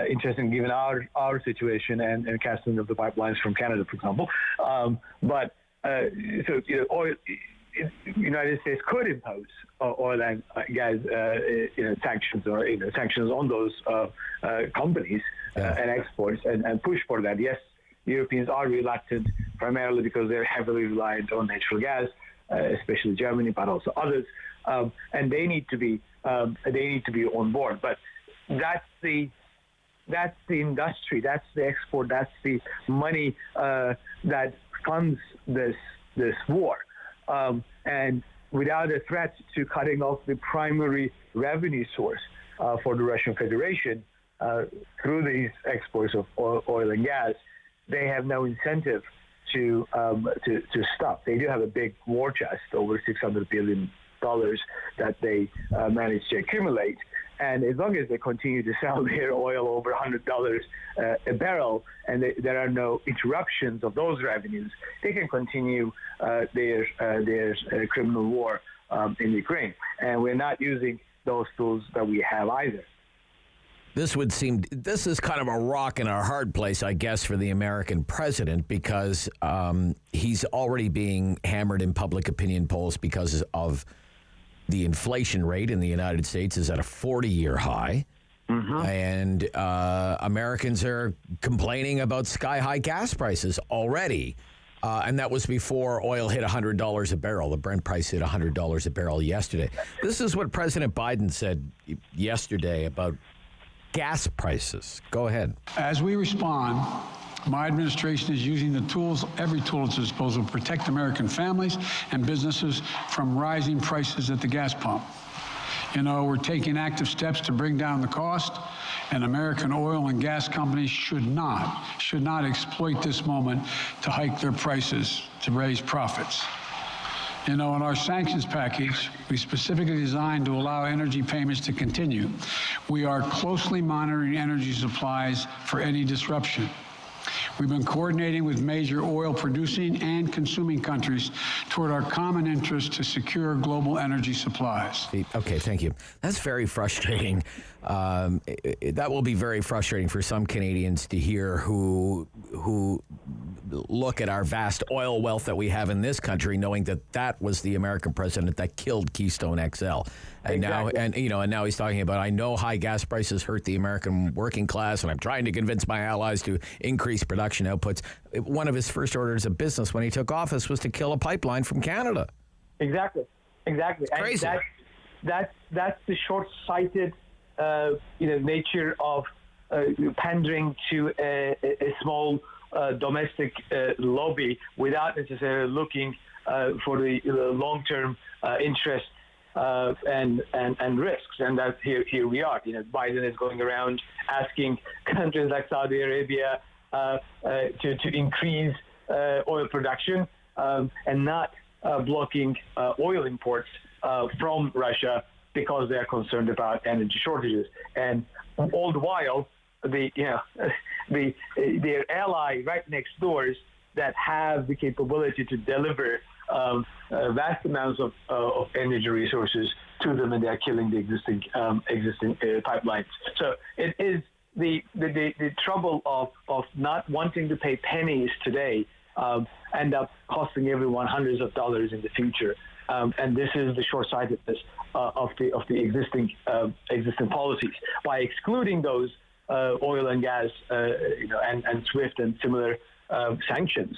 interesting given our situation and casting of the pipelines from Canada, for example. Oil. United States could impose oil and gas sanctions or sanctions on those companies and exports and push for that. Yes, Europeans are reluctant primarily because they're heavily reliant on natural gas, especially Germany, but also others, and they need to be on board. But that's the industry, that's the export, that's the money that funds this war. And without a threat to cutting off the primary revenue source for the Russian Federation through these exports of oil and gas, they have no incentive to stop. They do have a big war chest, over $600 billion that they managed to accumulate. And as long as they continue to sell their oil over $100 a barrel, and there are no interruptions of those revenues, they can continue their criminal war in Ukraine. And we're not using those tools that we have either. This is kind of a rock and a hard place, I guess, for the American president, because he's already being hammered in public opinion polls because of the inflation rate in the United States is at a 40-year high. Mm-hmm. And Americans are complaining about sky-high gas prices already. And that was before oil hit $100 a barrel. The Brent price hit $100 a barrel yesterday. This is what President Biden said yesterday about gas prices. Go ahead. As we respond, my administration is using every tool at its disposal to protect American families and businesses from rising prices at the gas pump. We're taking active steps to bring down the cost, and American oil and gas companies should not exploit this moment to hike their prices to raise profits. In our sanctions package, we specifically designed to allow energy payments to continue. We are closely monitoring energy supplies for any disruption. We've been coordinating with major oil producing and consuming countries toward our common interest to secure global energy supplies. Okay, thank you. That's very frustrating. That will be very frustrating for some Canadians to hear who look at our vast oil wealth that we have in this country, knowing that was the American president that killed Keystone XL. And exactly. now he's talking about, I know high gas prices hurt the American working class, and I'm trying to convince my allies to increase production outputs. One of his first orders of business when he took office was to kill a pipeline from Canada. Exactly. It's crazy. And that's the short-sighted nature of pandering to a small domestic lobby without necessarily looking for the long-term interest and risks. And that's here we are. Biden is going around asking countries like Saudi Arabia to increase oil production and not blocking oil imports from Russia because they are concerned about energy shortages. And all the while, their ally right next doors that have the capability to deliver vast amounts of energy resources to them, and they are killing the existing pipelines. So it is the trouble of not wanting to pay pennies today end up costing everyone hundreds of dollars in the future. And this is the short-sightedness of the existing policies. By excluding those oil and gas, and SWIFT and similar sanctions,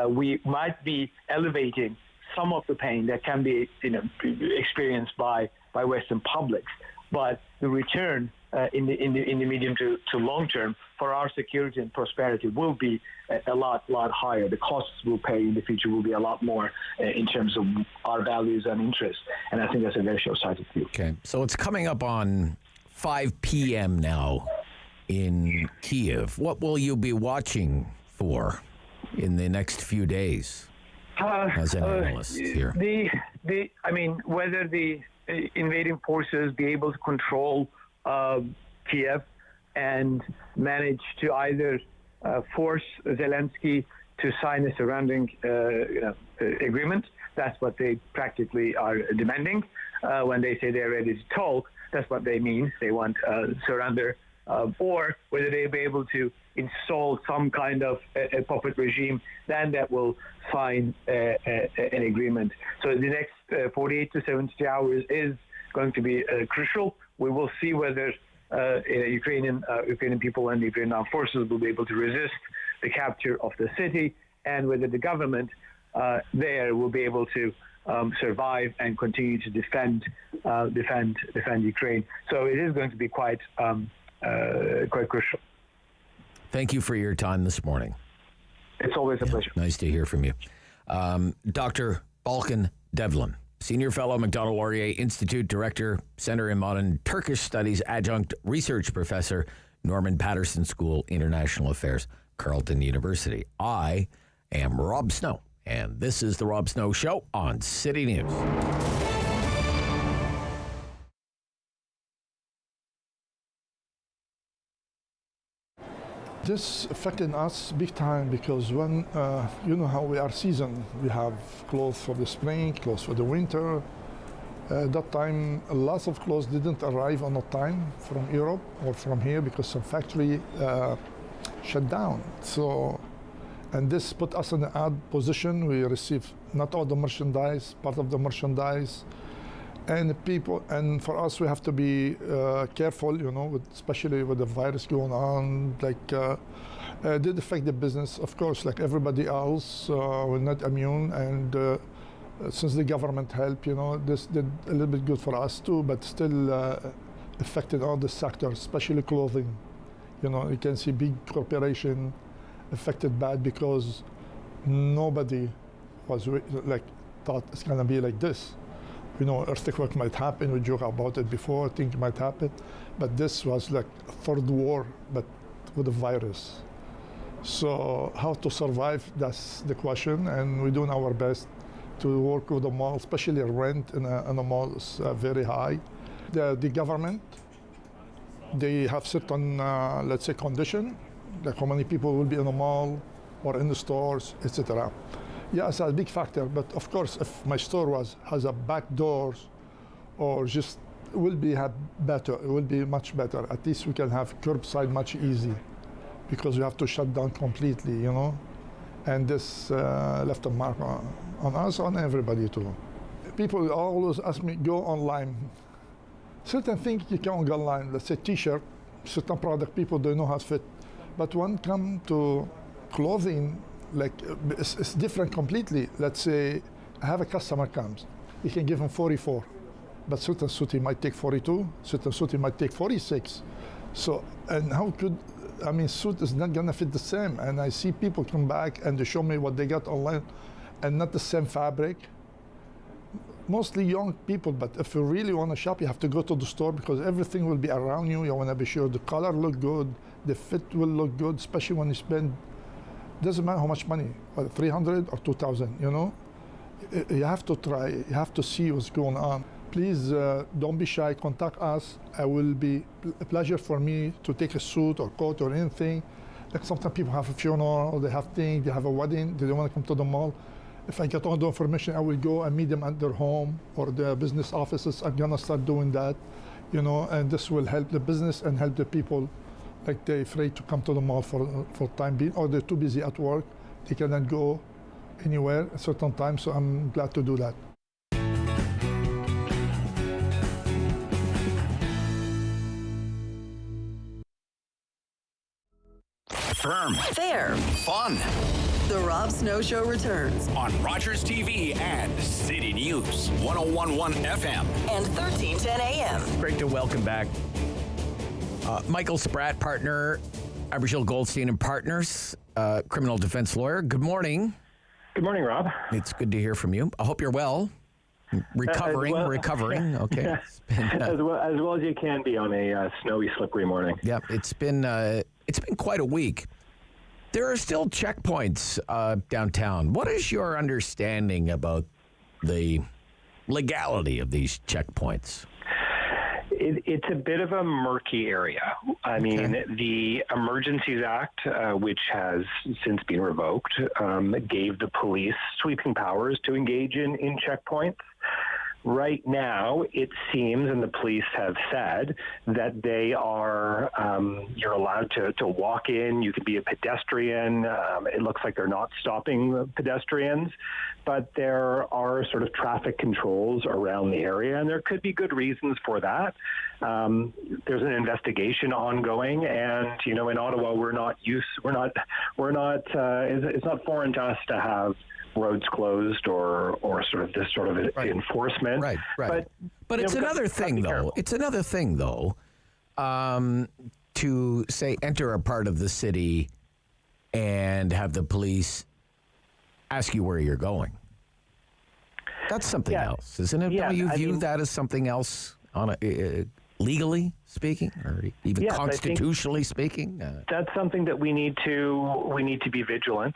we might be elevating some of the pain that can be experienced by Western publics, but the return in the medium to long term for our security and prosperity will be a lot higher. The costs we'll pay in the future will be a lot more in terms of our values and interests, and I think that's a very short-sighted view. Okay, so it's coming up on 5 p.m. now in Kiev. What will you be watching for in the next few days as an analyst here? whether the invading forces be able to control Kiev and manage to either force Zelensky to sign a surrendering agreement. That's what they practically are demanding. When they say they're ready to talk, that's what they mean. They want surrender. Or whether they'll be able to install some kind of a puppet regime, then that will sign an agreement. So the next 48 to 72 hours is going to be crucial. We will see whether Ukrainian people and the Ukrainian armed forces will be able to resist the capture of the city, and whether the government there will be able to survive and continue to defend Ukraine. So it is going to be quite crucial. Thank you for your time this morning. It's always a pleasure. Nice to hear from you. Dr. Balkan Devlin, Senior Fellow, Macdonald Laurier Institute Director, Center in Modern Turkish Studies, Adjunct Research Professor, Norman Patterson School, International Affairs, Carleton University. I am Rob Snow, and this is The Rob Snow Show on City News. This affected us big time because when, you know how we are seasoned. We have clothes for the spring, clothes for the winter. At that time, lots of clothes didn't arrive on time from Europe or from here because some factory shut down. So, and this put us in an odd position. We received not all the merchandise, part of the merchandise. And people, and for us, we have to be careful, you know, especially with the virus going on. Did affect the business, of course, like everybody else. We're not immune, and since the government helped, you know, this did a little bit good for us too, but still affected all the sectors, especially clothing. You know, you can see big corporation affected bad because nobody was thought it's gonna be like this. You know, earthquake might happen, we joke about it before, things might happen, but this was like a third war, but with a virus. So how to survive, that's the question, and we're doing our best to work with the mall, especially rent in a mall is very high. The government, they have certain, let's say, condition, like how many people will be in the mall or in the stores, etc. Yeah, it's a big factor, but of course, if my store has a back doors, or just will be better, it will be much better. At least we can have curbside much easy, because we have to shut down completely, you know. And this left a mark on us, on everybody too. People always ask me, go online. Certain things you can go online. Let's say T-shirt, certain product people don't know how to fit, but when it comes to clothing. Like it's different completely. Let's say I have a customer comes, he can give him 44, but certain suit he might take 42, certain suit he might take 46. So, and how could, I mean, suit is not gonna fit the same. And I see people come back and they show me what they got online and not the same fabric. Mostly young people, but if you really want to shop, you have to go to the store because everything will be around you. You want to be sure the color look good, the fit will look good, especially when you spend, doesn't matter how much money, whether 300 or 2,000, you know? You have to try, you have to see what's going on. Please don't be shy, contact us. It will be a pleasure for me to take a suit or coat or anything. Like sometimes people have a funeral, they have things, they have a wedding, they don't want to come to the mall. If I get all the information, I will go and meet them at their home or their business offices. I'm gonna start doing that, you know, and this will help the business and help the people. Like they're afraid to come to the mall for time being, or they're too busy at work. They cannot go anywhere at a certain time, so I'm glad to do that. Firm. Fair. Fun. The Rob Snow Show returns on Rogers TV and City News 101.1 FM and 1310 AM. Great to welcome back Michael Spratt, partner, Abergil Goldstein and Partners, criminal defense lawyer. Good morning. Good morning, Rob. It's good to hear from you. I hope you're well. Recovering. Okay. Yeah. As well as you can be on a snowy, slippery morning. Yeah, it's been quite a week. There are still checkpoints downtown. What is your understanding about the legality of these checkpoints? It's a bit of a murky area. I mean, the Emergencies Act, which has since been revoked, gave the police sweeping powers to engage in checkpoints. Right now, it seems, and the police have said, that they are, you're allowed to walk in, you can be a pedestrian. It looks like they're not stopping pedestrians, but there are sort of traffic controls around the area, and there could be good reasons for that. There's an investigation ongoing, and, you know, in Ottawa, it's not foreign to us to have roads closed or sort of this sort of enforcement. Right. But it's another thing, though. It's another thing, though, to say enter a part of the city and have the police ask you where you're going. That's something else, isn't it? Yeah, Don't you view that as something else on legally speaking, or even constitutionally speaking? That's something that we need to be vigilant,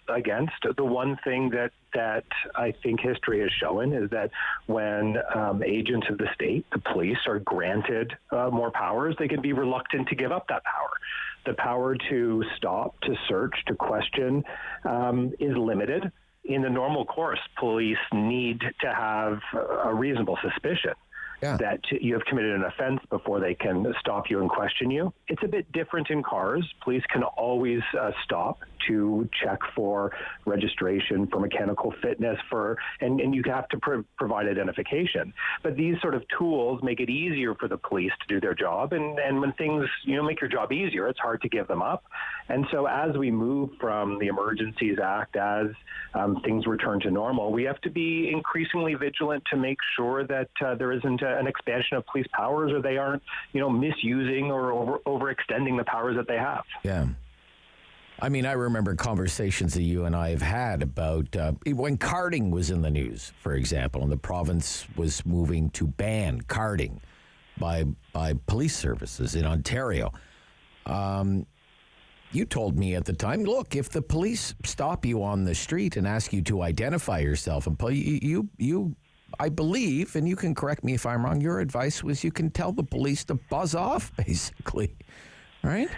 against. The one thing that I think history has shown is that when agents of the state, the police, are granted more powers, they can be reluctant to give up that power. The power to stop, to search, to question is limited. In the normal course, police need to have a reasonable suspicion that you have committed an offense before they can stop you and question you. It's a bit different in cars. Police can always stop to check for registration, for mechanical fitness, and you have to provide identification. But these sort of tools make it easier for the police to do their job, and when things make your job easier, it's hard to give them up. And so as we move from the Emergencies Act, as things return to normal, we have to be increasingly vigilant to make sure that there isn't an expansion of police powers, or they aren't, misusing or overextending the powers that they have. Yeah. I mean, I remember conversations that you and I have had about when carding was in the news, for example, and the province was moving to ban carding by police services in Ontario. You told me at the time, look, if the police stop you on the street and ask you to identify yourself, and I believe, and you can correct me if I'm wrong, your advice was you can tell the police to buzz off, basically, right?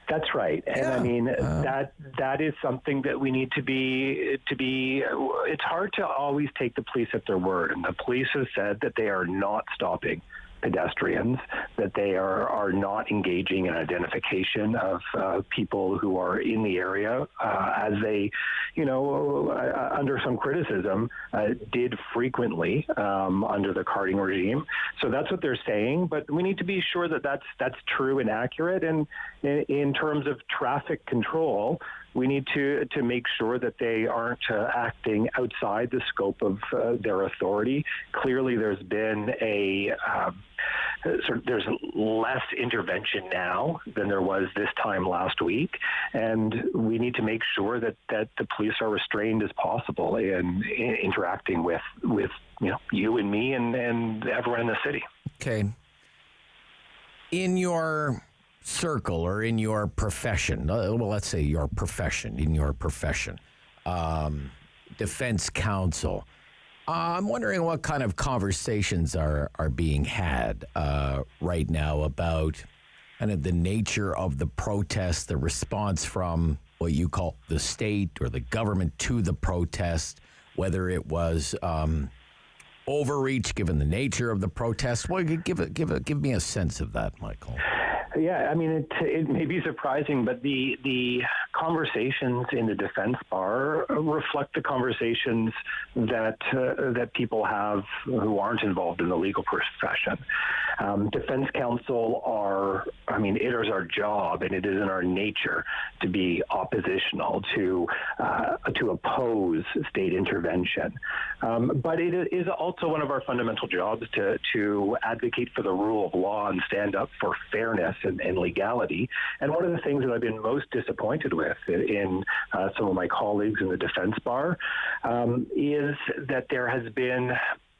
That's right. And I mean, that is something that we need to be, it's hard to always take the police at their word. And the police have said that they are not stopping pedestrians, that they are not engaging in identification of people who are in the area, as they, under some criticism, did frequently under the carding regime. So that's what they're saying, but we need to be sure that that's true and accurate. And in terms of traffic control, we need to make sure that they aren't acting outside the scope of their authority. Clearly, there's been there's less intervention now than there was this time last week, and we need to make sure that the police are restrained as possible in interacting with you and me and everyone in the city. Okay. In your circle or in your profession, let's say in your profession, defense counsel, I'm wondering what kind of conversations are being had right now about kind of the nature of the protest, the response from what you call the state or the government to the protest, whether it was overreach given the nature of the protest. Well, give me a sense of that, Michael. Yeah, I mean, it may be surprising, but the conversations in the defense bar reflect the conversations that people have who aren't involved in the legal profession. Defense counsel it is our job, and it is in our nature to be oppositional, to oppose state intervention. But it is also one of our fundamental jobs to advocate for the rule of law and stand up for fairness and legality. And one of the things that I've been most disappointed with in some of my colleagues in the defense bar is that there has been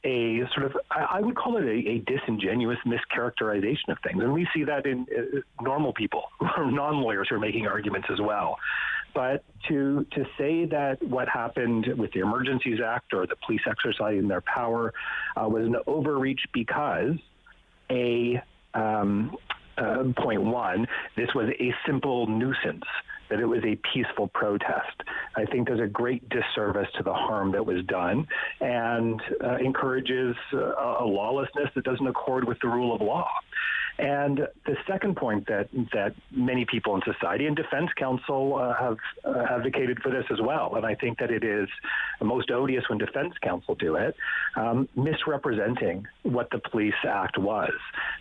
a sort of, I would call it a disingenuous mischaracterization of things. And we see that in normal people, or non-lawyers who are making arguments as well. But to say that what happened with the Emergencies Act or the police exercising their power was an overreach because point one, this was a simple nuisance, that it was a peaceful protest, I think does a great disservice to the harm that was done and encourages a lawlessness that doesn't accord with the rule of law. And the second point that many people in society and defense counsel have advocated for this as well, and I think that it is most odious when defense counsel do it, misrepresenting what the Police Act was,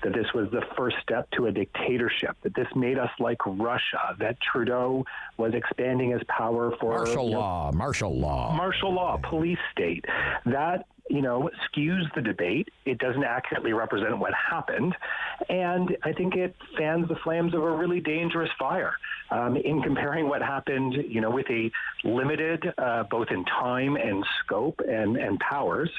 that this was the first step to a dictatorship, that this made us like Russia, that Trudeau was expanding his power for martial law, police state. That skews the debate. It doesn't accurately represent what happened. And I think it fans the flames of a really dangerous fire in comparing what happened, with a limited, both in time and scope and powers,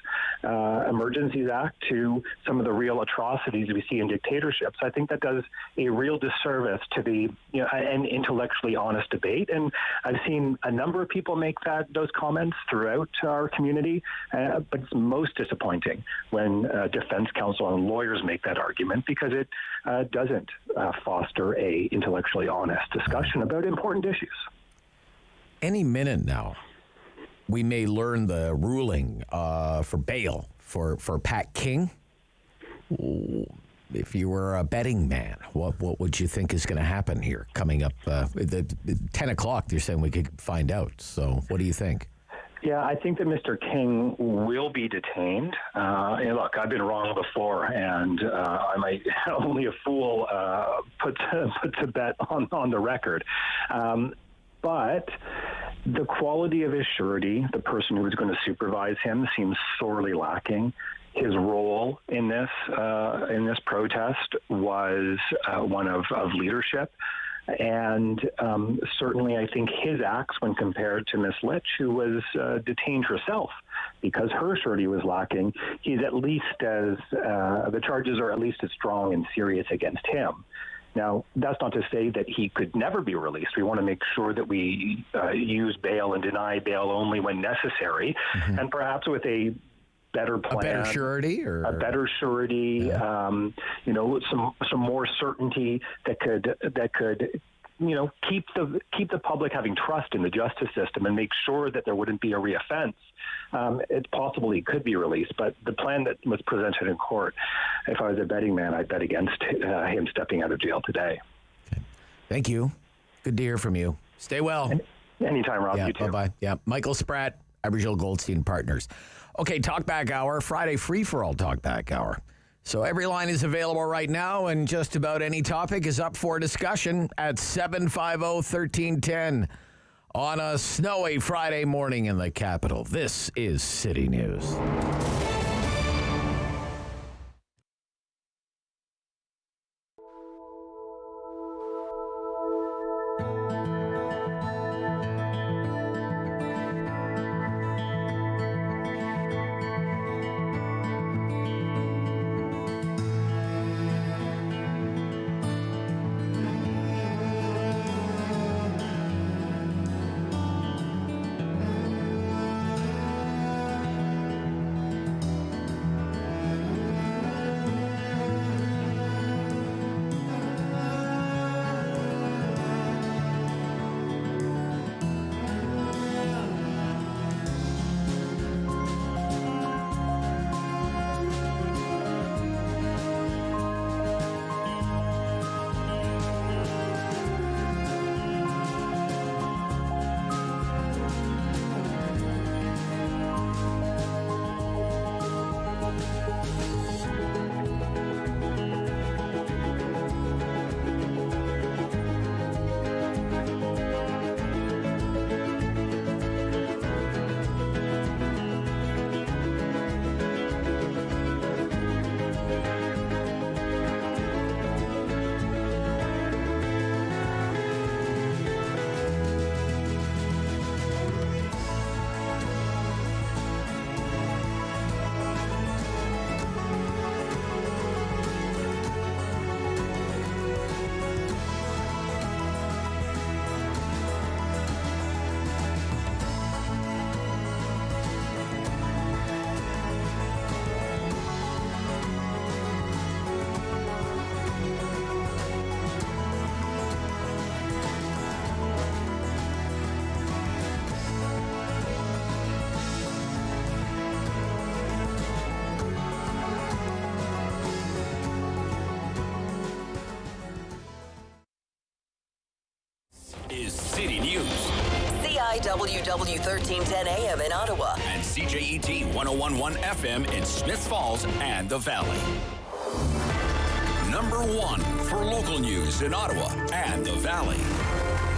Emergencies Act to some of the real atrocities we see in dictatorships. I think that does a real disservice to the, an intellectually honest debate. And I've seen a number of people make those comments throughout our community, but it's most disappointing when defense counsel and lawyers make that argument because it doesn't foster a intellectually honest discussion about important issues. Any minute now, we may learn the ruling for bail for Pat King. If you were a betting man, what would you think is going to happen here coming up? At 10 o'clock, they're saying we could find out. So what do you think? Yeah, I think that Mr. King will be detained. And look, I've been wrong before, and I might only a fool put to bet on the record. But the quality of his surety, the person who was going to supervise him, seems sorely lacking. His role in this protest was one of leadership. And certainly I think his acts, when compared to Ms. Litch, who was detained herself because her surety was lacking, he's at least the charges are at least as strong and serious against him. Now, that's not to say that he could never be released. We want to make sure that we use bail and deny bail only when necessary, and perhaps with a better plan, a better surety, some more certainty that could keep the public having trust in the justice system and make sure that there wouldn't be a reoffense. It's possible he could be released, but the plan that was presented in court, if I was a betting man, I'd bet against him stepping out of jail today. Okay. Thank you. Good to hear from you. Stay well. Anytime, Rob. You too. Bye-bye. Yeah, Michael Spratt, Aboriginal Goldstein Partners. Okay, Talkback Hour, Friday free-for-all Talkback Hour. So every line is available right now, and just about any topic is up for discussion at 750-1310 on a snowy Friday morning in the capital. This is City News. IWW 1310 AM in Ottawa. And CJET 101.1 FM in Smiths Falls and the Valley. Number one for local news in Ottawa and the Valley.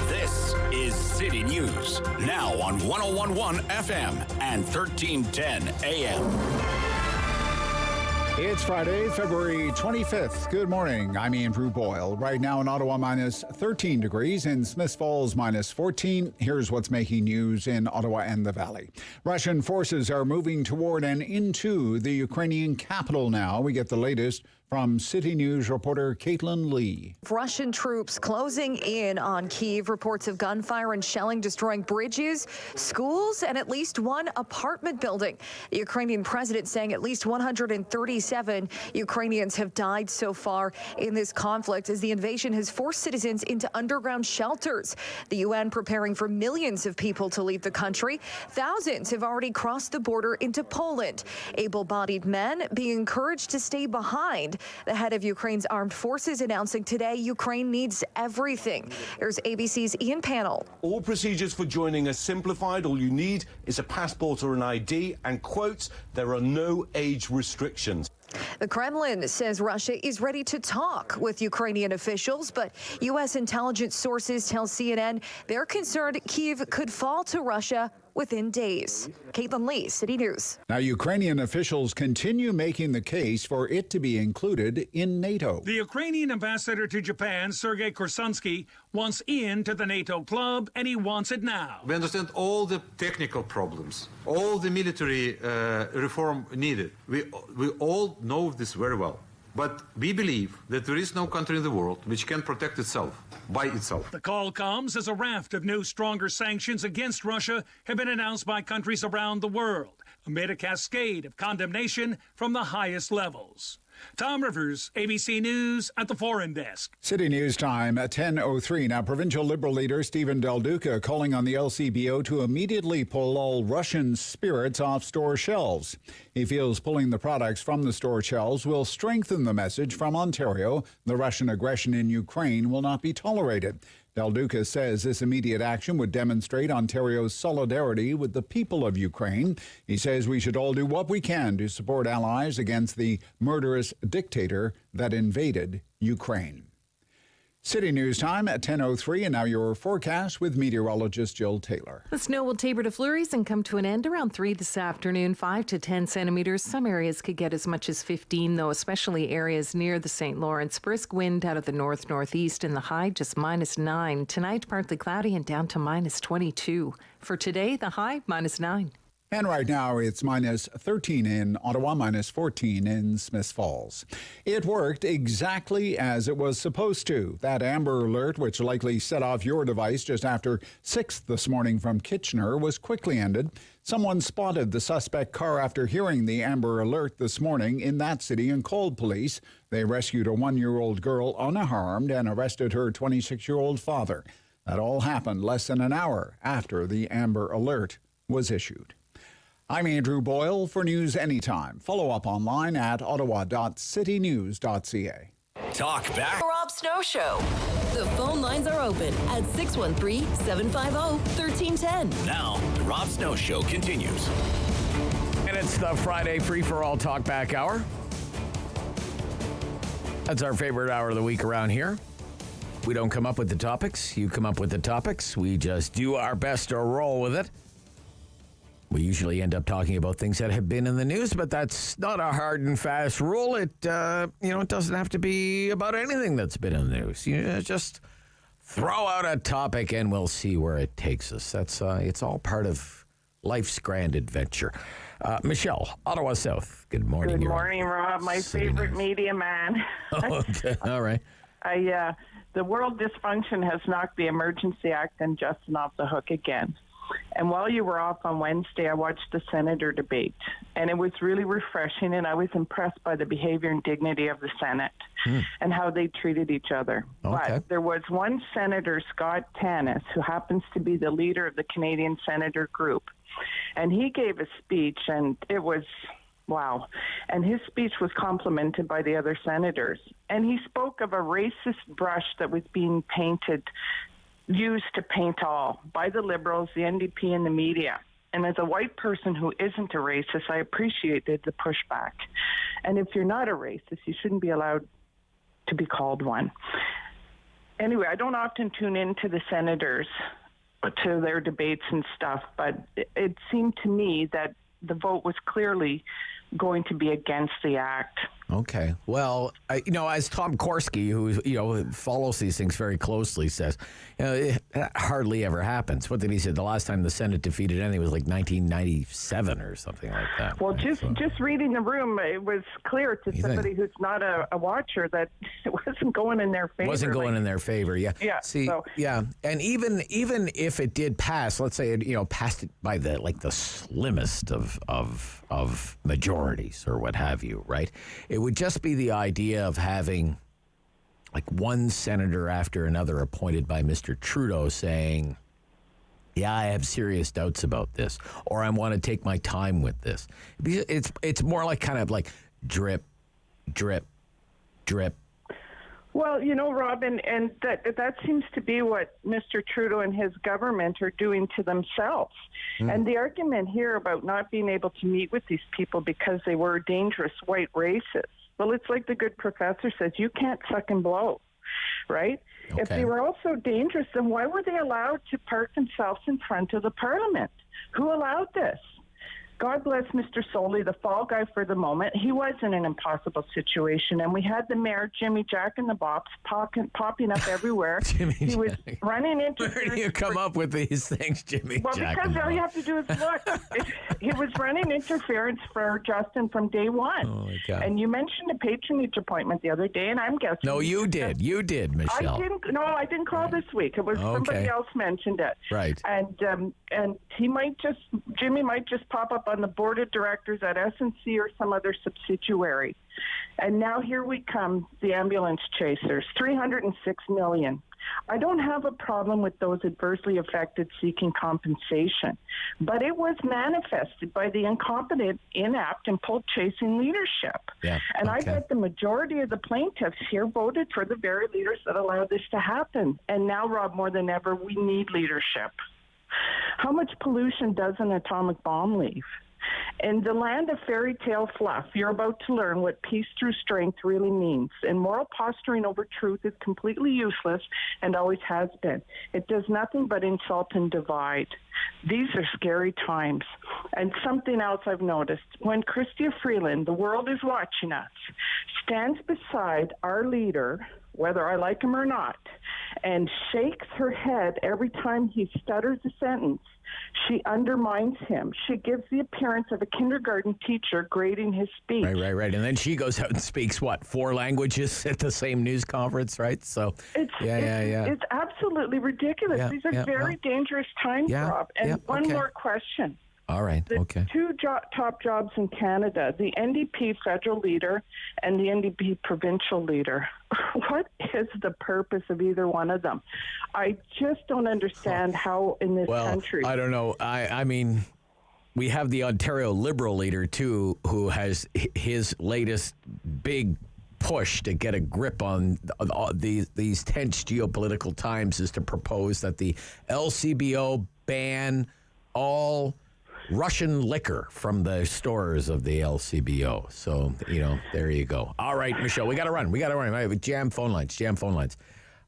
This is City News, now on 101.1 FM and 1310 AM. It's Friday, February 25th. Good morning. I'm Andrew Boyle. Right now in Ottawa, minus 13 degrees. In Smiths Falls, minus 14. Here's what's making news in Ottawa and the Valley. Russian forces are moving toward and into the Ukrainian capital now. We get the latest from City News reporter Caitlin Lee. Russian troops closing in on Kyiv. Reports of gunfire and shelling destroying bridges, schools, and at least one apartment building. The Ukrainian president saying at least 137 Ukrainians have died so far in this conflict as the invasion has forced citizens into underground shelters. The UN preparing for millions of people to leave the country. Thousands have already crossed the border into Poland. Able-bodied men being encouraged to stay behind. The head of Ukraine's armed forces announcing today Ukraine needs everything. Here's ABC's Ian Pannell. All procedures for joining are simplified. All you need is a passport or an ID, and quotes, there are no age restrictions. The Kremlin says Russia is ready to talk with Ukrainian officials, but U.S. intelligence sources tell CNN they're concerned Kyiv could fall to Russia within days. Caitlin Lee, City News. Now, Ukrainian officials continue making the case for it to be included in NATO. The Ukrainian ambassador to Japan, Sergei Korsunsky, wants into the NATO club, and he wants it now. We understand all the technical problems, all the military reform needed. We all know this very well. But we believe that there is no country in the world which can protect itself by itself. The call comes as a raft of new, stronger sanctions against Russia have been announced by countries around the world, amid a cascade of condemnation from the highest levels. Tom Rivers, ABC News at the Foreign Desk. City News time at 10:03. Now, provincial Liberal leader Stephen Del Duca calling on the LCBO to immediately pull all Russian spirits off store shelves. He feels pulling the products from the store shelves will strengthen the message from Ontario. The Russian aggression in Ukraine will not be tolerated. Del Duca says this immediate action would demonstrate Ontario's solidarity with the people of Ukraine. He says we should all do what we can to support allies against the murderous dictator that invaded Ukraine. City News time at 10:03, and now your forecast with meteorologist Jill Taylor. The snow will taper to flurries and come to an end around 3 this afternoon, 5 to 10 centimeters. Some areas could get as much as 15, though, especially areas near the St. Lawrence. Brisk wind out of the north-northeast, and the high just -9. Tonight, partly cloudy and down to -22. For today, the high -9. And right now, it's -13 in Ottawa, -14 in Smiths Falls. It worked exactly as it was supposed to. That Amber Alert, which likely set off your device just after 6 this morning from Kitchener, was quickly ended. Someone spotted the suspect car after hearing the Amber Alert this morning in that city and called police. They rescued a 1-year-old girl unharmed and arrested her 26-year-old father. That all happened less than an hour after the Amber Alert was issued. I'm Andrew Boyle for News Anytime. Follow up online at ottawa.citynews.ca. Talk back. Rob Snow Show. The phone lines are open at 613-750-1310. Now, the Rob Snow Show continues. And it's the Friday free-for-all talk back hour. That's our favorite hour of the week around here. We don't come up with the topics. You come up with the topics. We just do our best to roll with it. We usually end up talking about things that have been in the news, but that's not a hard and fast rule. It doesn't have to be about anything that's been in the news. You just throw out a topic and we'll see where it takes us. That's it's all part of life's grand adventure. Michelle, Ottawa South. Good morning. Good morning, Rob. My favorite media man. Okay, all right. The world dysfunction has knocked the Emergency Act and Justin off the hook again. And while you were off on Wednesday, I watched the senator debate, and it was really refreshing, and I was impressed by the behavior and dignity of the Senate and how they treated each other. Okay. But there was one senator, Scott Tanis, who happens to be the leader of the Canadian Senator Group, and he gave a speech, and it was wow. And his speech was complimented by the other senators, and he spoke of a racist brush that was being painted used to paint all by the Liberals, the NDP, and the media. And as a white person who isn't a racist, I appreciated the pushback. And if you're not a racist, you shouldn't be allowed to be called one. Anyway, I don't often tune into the senators, to their debates and stuff, but it seemed to me that the vote was clearly going to be against the act. Okay. Well, as Tom Korski, who follows these things very closely, says, it hardly ever happens. What did he say? The last time the Senate defeated anything was like 1997 or something like that. Well, just reading the room, it was clear to somebody who's not a watcher that it wasn't going in their favor. Wasn't going in their favor. Yeah. Yeah. See. So. Yeah. And even if it did pass, let's say it passed it by the slimmest of majorities or what have you, right? It would just be the idea of having one senator after another appointed by Mr. Trudeau saying, yeah, I have serious doubts about this, or I want to take my time with this. It's more like kind of like drip, drip, drip. Well, Rob, and that seems to be what Mr. Trudeau and his government are doing to themselves. And the argument here about not being able to meet with these people because they were dangerous white racists, well, it's like the good professor says, you can't suck and blow, right? Okay. If they were all so dangerous, then why were they allowed to park themselves in front of the Parliament? Who allowed this? God bless Mr. Soley, the fall guy for the moment. He was in an impossible situation, and we had the mayor, Jimmy Jack in the Box, popping up everywhere. He was running into... Where do you come up with these things, Jimmy Jack? Well, because all you have to do is look. He was running interference for Justin from day one. Oh, my God. And you mentioned a patronage appointment the other day, and I'm guessing... No, you did. You did, Michelle. I didn't call this week. It was somebody else mentioned it. Right. And Jimmy might just pop up on the board of directors at SNC or some other subsidiary. And now here we come, the ambulance chasers, $306 million. I don't have a problem with those adversely affected seeking compensation, but it was manifested by the incompetent, inept, and pull-chasing leadership. Yeah, and I bet the majority of the plaintiffs here voted for the very leaders that allowed this to happen. And now, Rob, more than ever, we need leadership. How much pollution does an atomic bomb leave? In the land of fairy tale fluff, you're about to learn what peace through strength really means. And moral posturing over truth is completely useless and always has been. It does nothing but insult and divide. These are scary times. And something else I've noticed, when Chrystia Freeland, the world is watching us, stands beside our leader, whether I like him or not, and shakes her head every time he stutters a sentence, she undermines him. She gives the appearance of a kindergarten teacher grading his speech. Right. And then she goes out and speaks, 4 languages at the same news conference, right? So, It's absolutely ridiculous. Yeah, These are very dangerous times, Rob. And one more question. All right, The two top jobs in Canada, the NDP federal leader and the NDP provincial leader. What is the purpose of either one of them? I just don't understand how in this country. I don't know. I mean, we have the Ontario Liberal leader, too, who has his latest big push to get a grip on these tense geopolitical times is to propose that the LCBO ban all Russian liquor from the stores of the LCBO. So, there you go. All right, Michelle, we got to run. Jam phone lines.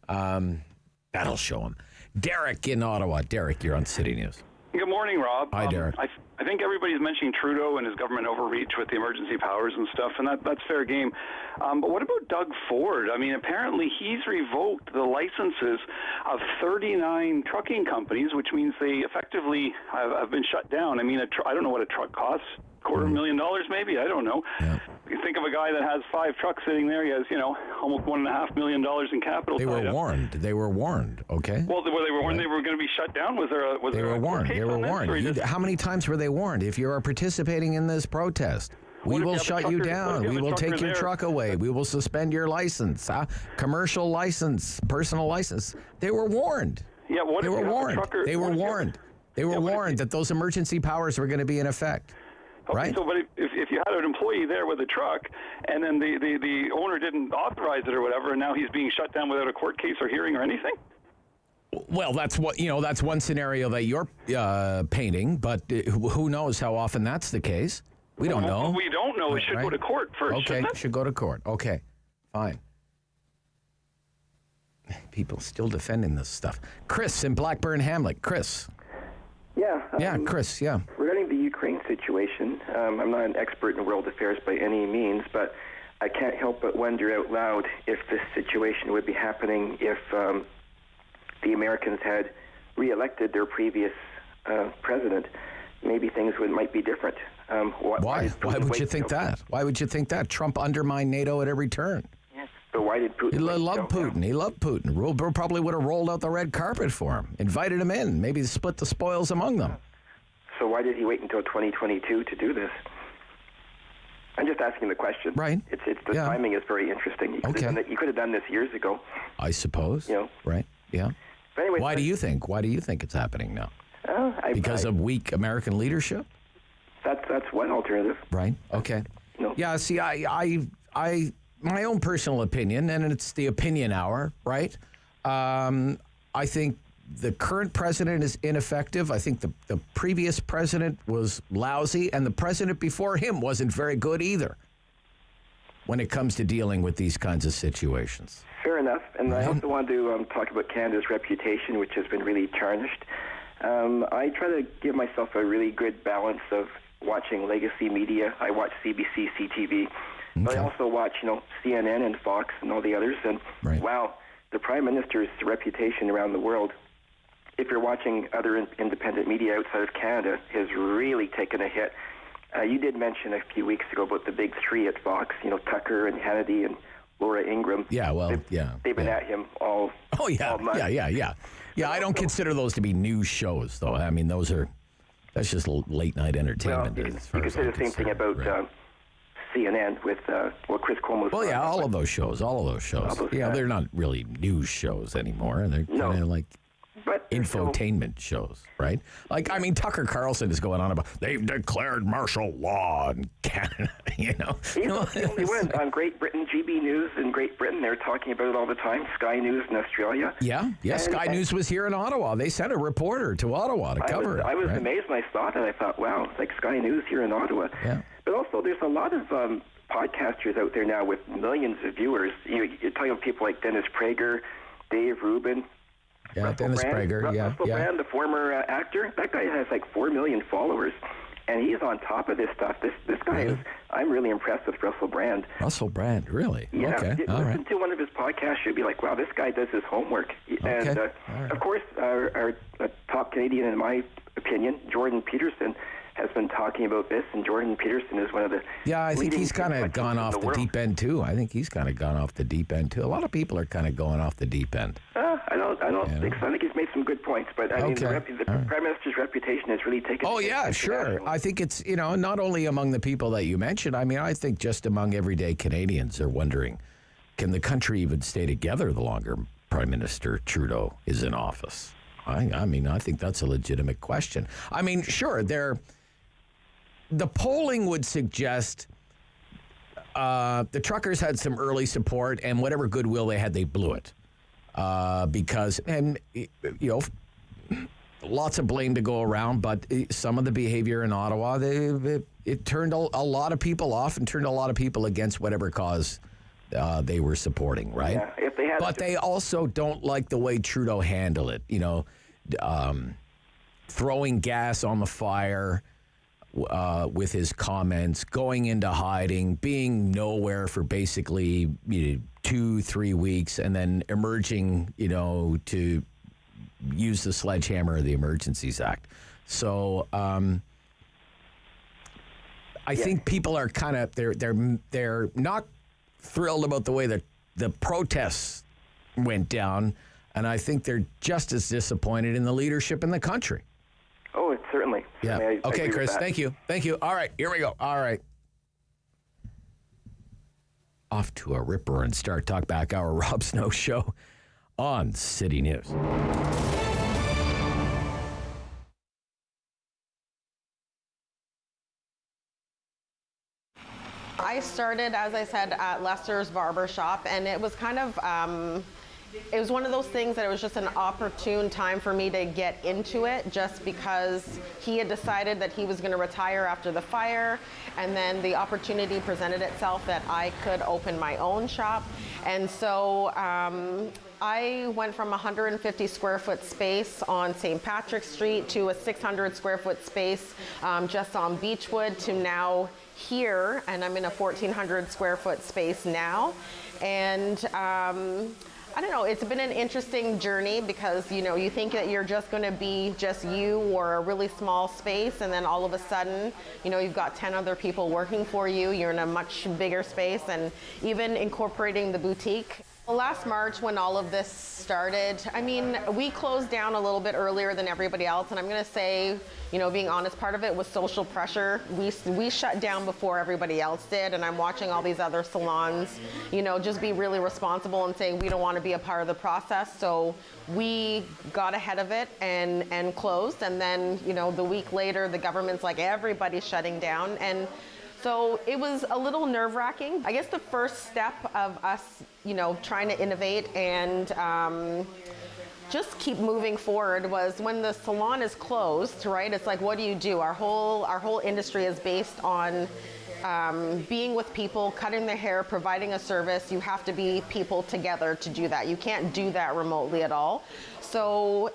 That'll show them. Derek in Ottawa. Derek, you're on City News. Good morning, Rob. Hi, Derek. I think everybody's mentioning Trudeau and his government overreach with the emergency powers and stuff, and that's fair game. But what about Doug Ford? I mean, apparently he's revoked the licenses of 39 trucking companies, which means they effectively have been shut down. I mean, I don't know what a truck costs. $250,000 maybe, I don't know. Yeah. You think of a guy that has 5 trucks sitting there, he has, almost $1.5 million in capital. They were warned, okay? Well, they were warned they were going to be shut down. They were warned. How many times were they warned? If you are participating in this protest, we will shut you down. We will take your truck away. We will suspend your license, commercial license, personal license. They were warned. Yeah, They were warned. They were warned that those emergency powers were going to be in effect. Okay, right. So, but if you had an employee there with a truck, and then the owner didn't authorize it or whatever, and now he's being shut down without a court case or hearing or anything? Well, that's one scenario that you're painting, but who knows how often that's the case? We don't know. We don't know. It should go to court first. Okay, shouldn't it? should go to court. Okay, fine. People still defending this stuff. Chris in Blackburn Hamlet. Chris. Yeah. Chris, yeah. Regarding the Ukraine situation, I'm not an expert in world affairs by any means, but I can't help but wonder out loud if this situation would be happening if the Americans had reelected their previous president. Maybe things might be different. Why? Why would you think that? Why would you think that? Trump undermined NATO at every turn. Yes. But why did Putin? He loved Putin. He loved Putin. Probably would have rolled out the red carpet for him, invited him in, maybe split the spoils among them. So why did he wait until 2022 to do this? I'm just asking the question. Right. It's the timing is very interesting. You could have done this years ago. I suppose. Right. Yeah. But anyway, Why do you think it's happening now? Because of weak American leadership? That's one alternative. Right. Okay. Yeah. See, I my own personal opinion, and it's the opinion hour, right? I think the current president is ineffective. I think the previous president was lousy, and the president before him wasn't very good either when it comes to dealing with these kinds of situations. Fair enough. And I also want to talk about Canada's reputation, which has been really tarnished. I try to give myself a really good balance of watching legacy media. I watch CBC, CTV, but I also watch, CNN and Fox and all the others. And wow, the Prime Minister's reputation around the world, if you're watching other independent media outside of Canada, has really taken a hit. You did mention a few weeks ago about the big three at Fox, Tucker and Hannity and Laura Ingraham. Yeah, well, They've been at him all month. Yeah, I don't consider those to be news shows, though. I mean, that's just late night entertainment. Well, you could say the same thing about CNN with Chris Cuomo's. Well, yeah, all of those shows. They're not really news shows anymore. They're kind of like infotainment shows, right? Like, I mean, Tucker Carlson is going on about they've declared martial law in Canada, He's the only one. On Great Britain, GB News in Great Britain, they're talking about it all the time. Sky News in Australia. Yeah, Sky News was here in Ottawa. They sent a reporter to Ottawa to cover it. I was amazed when I saw that. I thought, wow, it's like Sky News here in Ottawa. Yeah. But also, there's a lot of podcasters out there now with millions of viewers. You're talking about people like Dennis Prager, Dave Rubin. Yeah, Dennis Prager, Russell Brand, the former actor, that guy has like 4 million followers, and he's on top of this stuff. This guy is, I'm really impressed with Russell Brand. Russell Brand, really? Yeah. Okay, Listen to one of his podcasts, you'll be like, wow, this guy does his homework. Okay. And, of course, our top Canadian, in my opinion, Jordan Peterson, has been talking about this, and Jordan Peterson is one of the I think he's kind of gone off the deep end, too. I think he's kind of gone off the deep end, too. A lot of people are kind of going off the deep end. I don't think so. I think he's made some good points, but I mean, the Prime Minister's reputation has really taken... Oh, yeah, sure. I think it's, not only among the people that you mentioned. I mean, I think just among everyday Canadians are wondering, can the country even stay together the longer Prime Minister Trudeau is in office? I mean, I think that's a legitimate question. I mean, sure, the polling would suggest the truckers had some early support, and whatever goodwill they had, they blew it. Because lots of blame to go around, but some of the behavior in Ottawa, it turned a lot of people off and turned a lot of people against whatever cause they were supporting, right? Yeah, if they had they also don't like the way Trudeau handled it, throwing gas on the fire, with his comments, going into hiding, being nowhere for basically 2-3 weeks, and then emerging, to use the sledgehammer of the Emergencies Act. So I think people are kind of they're not thrilled about the way that the protests went down, and I think they're just as disappointed in the leadership in the country. Oh, certainly. Yeah. Okay, Chris. Thank you. All right, here we go. All right. Off to a ripper and start Talk Back Hour Rob Snow Show on City News. I started, as I said, at Lester's Barber Shop, and it was kind of it was one of those things that it was just an opportune time for me to get into it, just because he had decided that he was going to retire after the fire, and then the opportunity presented itself that I could open my own shop. And so I went from 150 square foot space on St. Patrick's Street to a 600 square foot space just on Beechwood to now here, and I'm in a 1,400 square foot space now. And I don't know, it's been an interesting journey because, you know, you think that you're just going to be just you or a really small space, and then all of a sudden, you know, you've got 10 other people working for you, you're in a much bigger space, and even incorporating the boutique. Last March, when all of this started, I mean, we closed down a little bit earlier than everybody else, and I'm going to say, you know, being honest, part of it was social pressure. We shut down before everybody else did, and I'm watching all these other salons, you know, just be really responsible and say we don't want to be a part of the process. So we got ahead of it and closed, and then, you know, the week later, the government's like, everybody's shutting down. And so it was a little nerve-wracking. I guess the first step of us, you know, trying to innovate and just keep moving forward was when the salon is closed, right? It's like, what do you do? Our whole industry is based on being with people, cutting their hair, providing a service. You have to be people together to do that. You can't do that remotely at all. So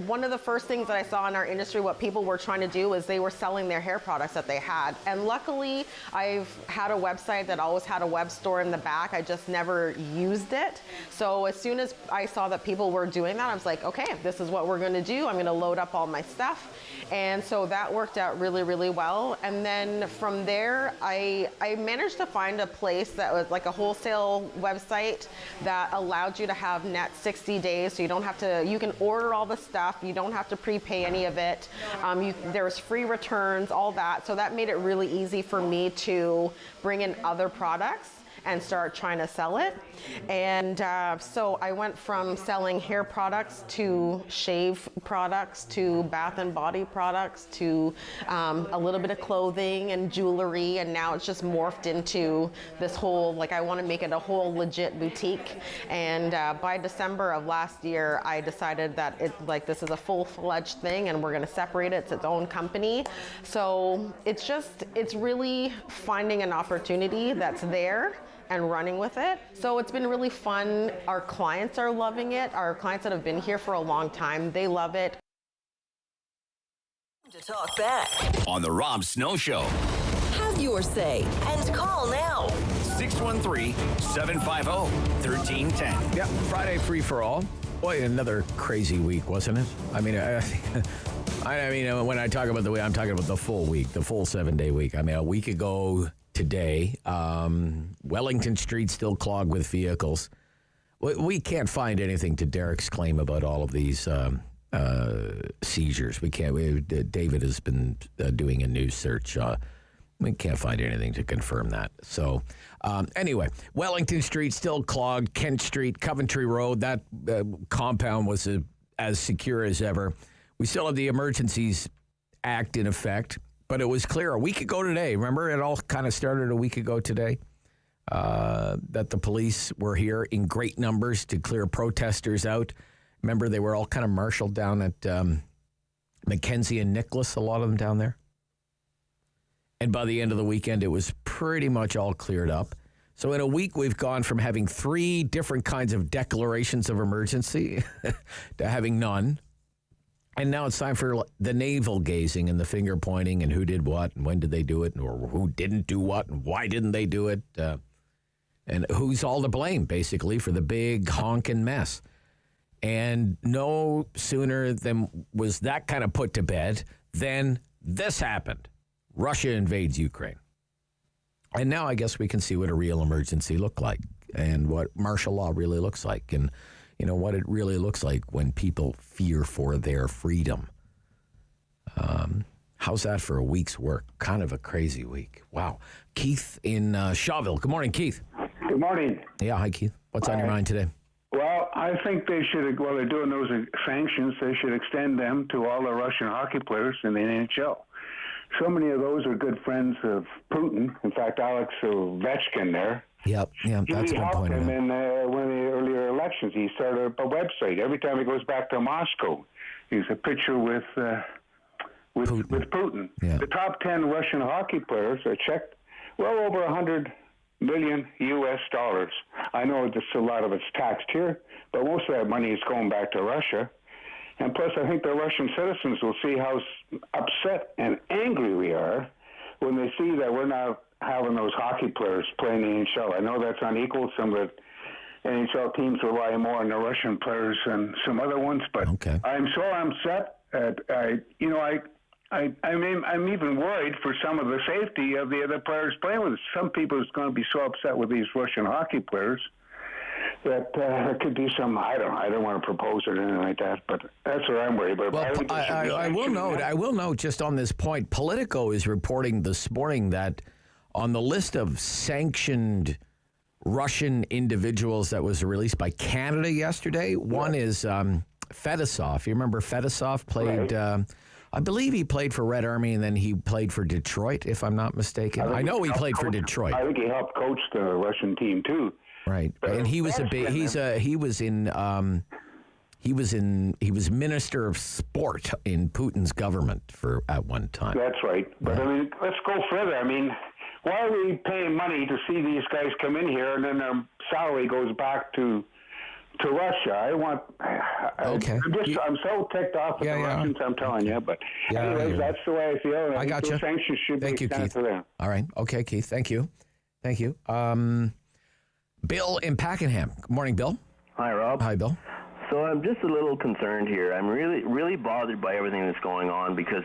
one of the first things that I saw in our industry, what people were trying to do is they were selling their hair products that they had. And luckily, I've had a website that always had a web store in the back. I just never used it. So as soon as I saw that people were doing that, I was like, okay, this is what we're going to do. I'm going to load up all my stuff. And so that worked out really, really well. And then from there, I managed to find a place that was like a wholesale website that allowed you to have net 60 days. So you don't have to, you can order all the stuff. You don't have to prepay any of it. There's free returns, all that. So that made it really easy for me to bring in other products and start trying to sell it. And so I went from selling hair products to shave products to bath and body products to a little bit of clothing and jewelry, and now it's just morphed into this whole, like, I want to make it a whole legit boutique. And by December of last year, I decided that this is a full-fledged thing and we're going to separate it. It's its own company. So it's really finding an opportunity that's there and running with it. So it's been really fun. Our clients are loving it. Our clients that have been here for a long time, they love it. To talk back on the Rob Snow Show. Have your say and call now. 613-750-1310. Yeah, Friday free for all. Boy, another crazy week, wasn't it? I mean, when I talk about the week, I'm talking about the full week, the full 7-day week. I mean, a week ago today, Wellington Street still clogged with vehicles. We can't find anything to Derek's claim about all of these seizures. We can't. David has been doing a news search. We can't find anything to confirm that. So anyway, Wellington Street still clogged. Kent Street, Coventry Road, that compound was as secure as ever. We still have the Emergencies Act in effect. But it was clear a week ago today. Remember, it all kind of started a week ago today, that the police were here in great numbers to clear protesters out. Remember, they were all kind of marshaled down at Mackenzie and Nicholas, a lot of them down there. And by the end of the weekend, it was pretty much all cleared up. So in a week, we've gone from having 3 different kinds of declarations of emergency to having none. And now it's time for the navel gazing and the finger pointing and who did what and when did they do it, or who didn't do what and why didn't they do it, and who's all to blame, basically, for the big honking mess. And no sooner than was that kind of put to bed than this happened. Russia invades Ukraine. And now I guess we can see what a real emergency looked like and what martial law really looks like, and you know, what it really looks like when people fear for their freedom. How's that for a week's work? Kind of a crazy week. Wow. Keith in Shawville. Good morning, Keith. Good morning. Yeah, hi, Keith. What's on your mind today? Well, I think they should, while they're doing those sanctions, they should extend them to all the Russian hockey players in the NHL. So many of those are good friends of Putin. In fact, Alex Ovechkin there. Yep, that's been pointed out. In one of the earlier elections. actions. He started up a website. Every time he goes back to Moscow, he's a picture with Putin. Yeah. The top 10 Russian hockey players are checked well over $100 million US. I know just a lot of it's taxed here, but most of that money is going back to Russia. And plus, I think the Russian citizens will see how upset and angry we are when they see that we're not having those hockey players playing the NHL. I know that's unequal. Some of the NHL teams rely more on the Russian players than some other ones, but I'm so upset. I'm even worried for some of the safety of the other players playing with us. Some people are going to be so upset with these Russian hockey players that there could be some, I don't want to propose or anything like that, but that's what I'm worried about. Well, I will note just on this point, Politico is reporting this morning that on the list of sanctioned Russian individuals that was released by Canada yesterday, one is Fedosov. You remember Fedosov played, I believe he played for Red Army and then he played for Detroit, if I'm not mistaken. I know he played for Detroit. I think he helped coach the Russian team too. Right, and he was Minister of Sport in Putin's government at one time. That's right. But I mean, let's go further. I mean, why are we paying money to see these guys come in here and then their salary goes back to Russia? I'm so ticked off with the Russians, I'm telling you. But anyways, that's the way I feel. I got you. Sanctions should be extended to them. All right. Okay, Keith. Thank you. Bill in Pakenham. Good morning, Bill. Hi, Rob. Hi, Bill. So I'm just a little concerned here. I'm really, really bothered by everything that's going on because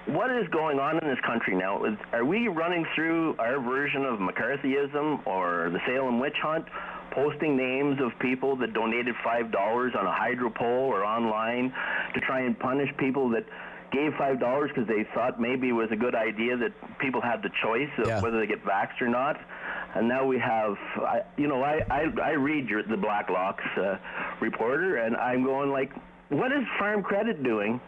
what is going on in this country now? Are we running through our version of McCarthyism or the Salem witch hunt, posting names of people that donated $5 on a hydro poll or online to try and punish people that gave $5 because they thought maybe it was a good idea that people had the choice of whether they get vaxxed or not? And now we have, I read the Blacklocks reporter, and I'm going like, what is Farm Credit doing?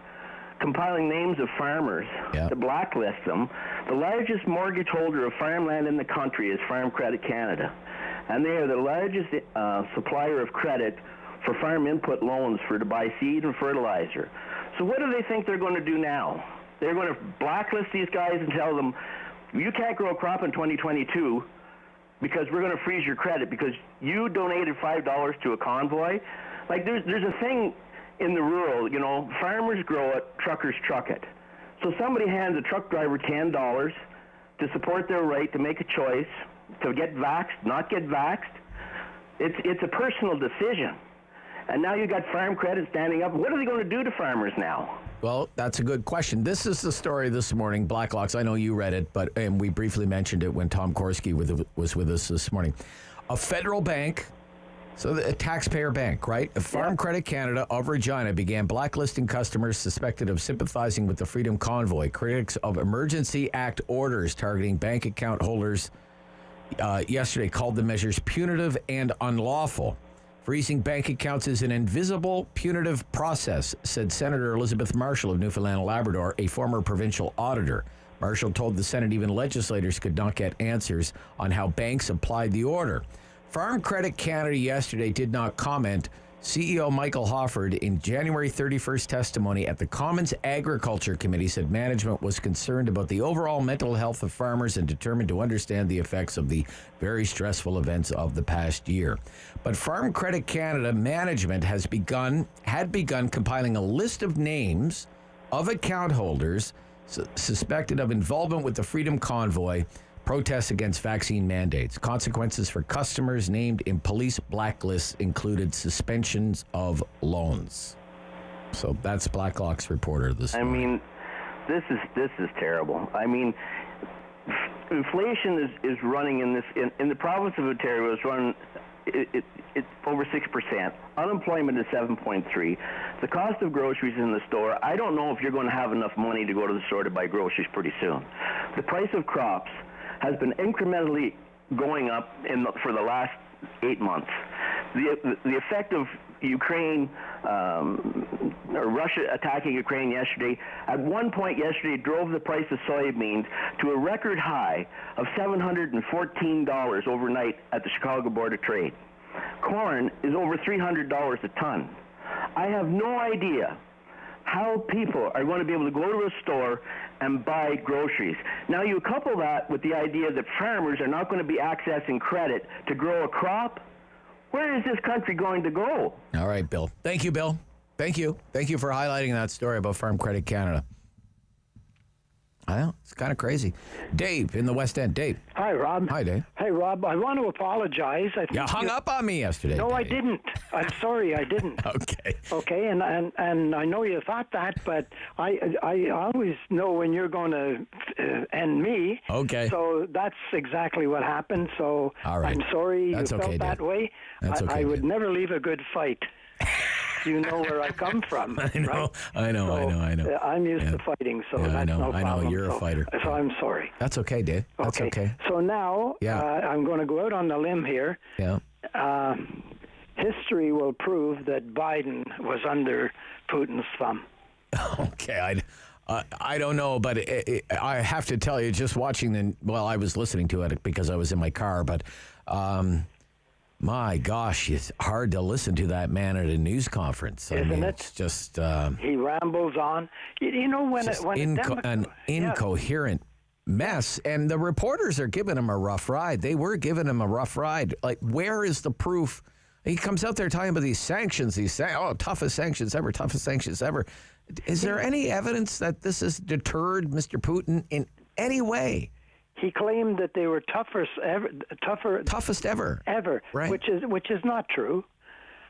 Compiling names of farmers to blacklist them. The largest mortgage holder of farmland in the country is Farm Credit Canada, and they are the largest supplier of credit for farm input loans to buy seed and fertilizer. So what do they think they're going to do now? They're going to blacklist these guys and tell them, you can't grow a crop in 2022 because we're going to freeze your credit because you donated $5 to a convoy. Like there's a thing in the rural, farmers grow it, truckers truck it. So somebody hands a truck driver $10 to support their right to make a choice, to get vaxxed, not get vaxxed. It's a personal decision. And now you got Farm Credit standing up. What are they going to do to farmers now? Well, that's a good question. This is the story this morning, Blacklocks. I know you read it, and we briefly mentioned it when Tom Korski was with us this morning. A federal bank, so a taxpayer bank, right? Farm Credit Canada of Regina began blacklisting customers suspected of sympathizing with the Freedom Convoy. Critics of Emergency Act orders targeting bank account holders yesterday called the measures punitive and unlawful. Freezing bank accounts is an invisible, punitive process, said Senator Elizabeth Marshall of Newfoundland and Labrador, a former provincial auditor. Marshall told the Senate even legislators could not get answers on how banks applied the order. Farm Credit Canada yesterday did not comment. CEO Michael Hofford, in January 31st testimony at the Commons Agriculture Committee, said management was concerned about the overall mental health of farmers and determined to understand the effects of the very stressful events of the past year. But Farm Credit Canada management had begun compiling a list of names of account holders suspected of involvement with the Freedom Convoy protests against vaccine mandates. Consequences for customers named in police blacklists included suspensions of loans. So that's Blacklock's reporter this morning. I mean, this is terrible. I mean, inflation is running in the province of Ontario is running it's over 6%. Unemployment is 7.3%. The cost of groceries in the store, I don't know if you're going to have enough money to go to the store to buy groceries pretty soon. The price of crops has been incrementally going up for the last 8 months. The effect of Ukraine or Russia attacking Ukraine yesterday, at one point yesterday, drove the price of soybeans to a record high of $714 overnight at the Chicago Board of Trade. corn is over $300 a ton. I have no idea how people are going to be able to go to a store and buy groceries. Now you couple that with the idea that farmers are not going to be accessing credit to grow a crop. Where is this country going to go? All right, Bill. Thank you, Bill. Thank you. Thank you for highlighting that story about Farm Credit Canada. I know, it's kind of crazy. Dave in the West End. Dave. Hi, Rob. Hi, Dave. Hey, Rob, I want to apologize. I think you hung up on me yesterday. No, Dave. I didn't. I'm sorry, I didn't. Okay. Okay, and I know you thought that, but I always know when you're going to end me. Okay. So that's exactly what happened. So all right. I'm sorry that's you okay, felt that Dave. way. That's okay, I would Dave. never leave a good fight. You know where I come from. I know, right? I know. I'm used to fighting, so that's no problem. I know, you're a fighter. So I'm sorry. That's okay, Dave. That's okay. So now I'm going to go out on the limb here. Yeah. History will prove that Biden was under Putin's thumb. Okay, I don't know, but I have to tell you, just watching I was listening to it because I was in my car, but my gosh, it's hard to listen to that man at a news conference. Isn't it? It's just he rambles on. You know when an incoherent mess, and the reporters are giving him a rough ride. They were giving him a rough ride. Like, where is the proof? He comes out there talking about these sanctions. Toughest sanctions ever. Is there any evidence that this has deterred Mr. Putin in any way? He claimed that they were toughest ever. Right. Which is not true.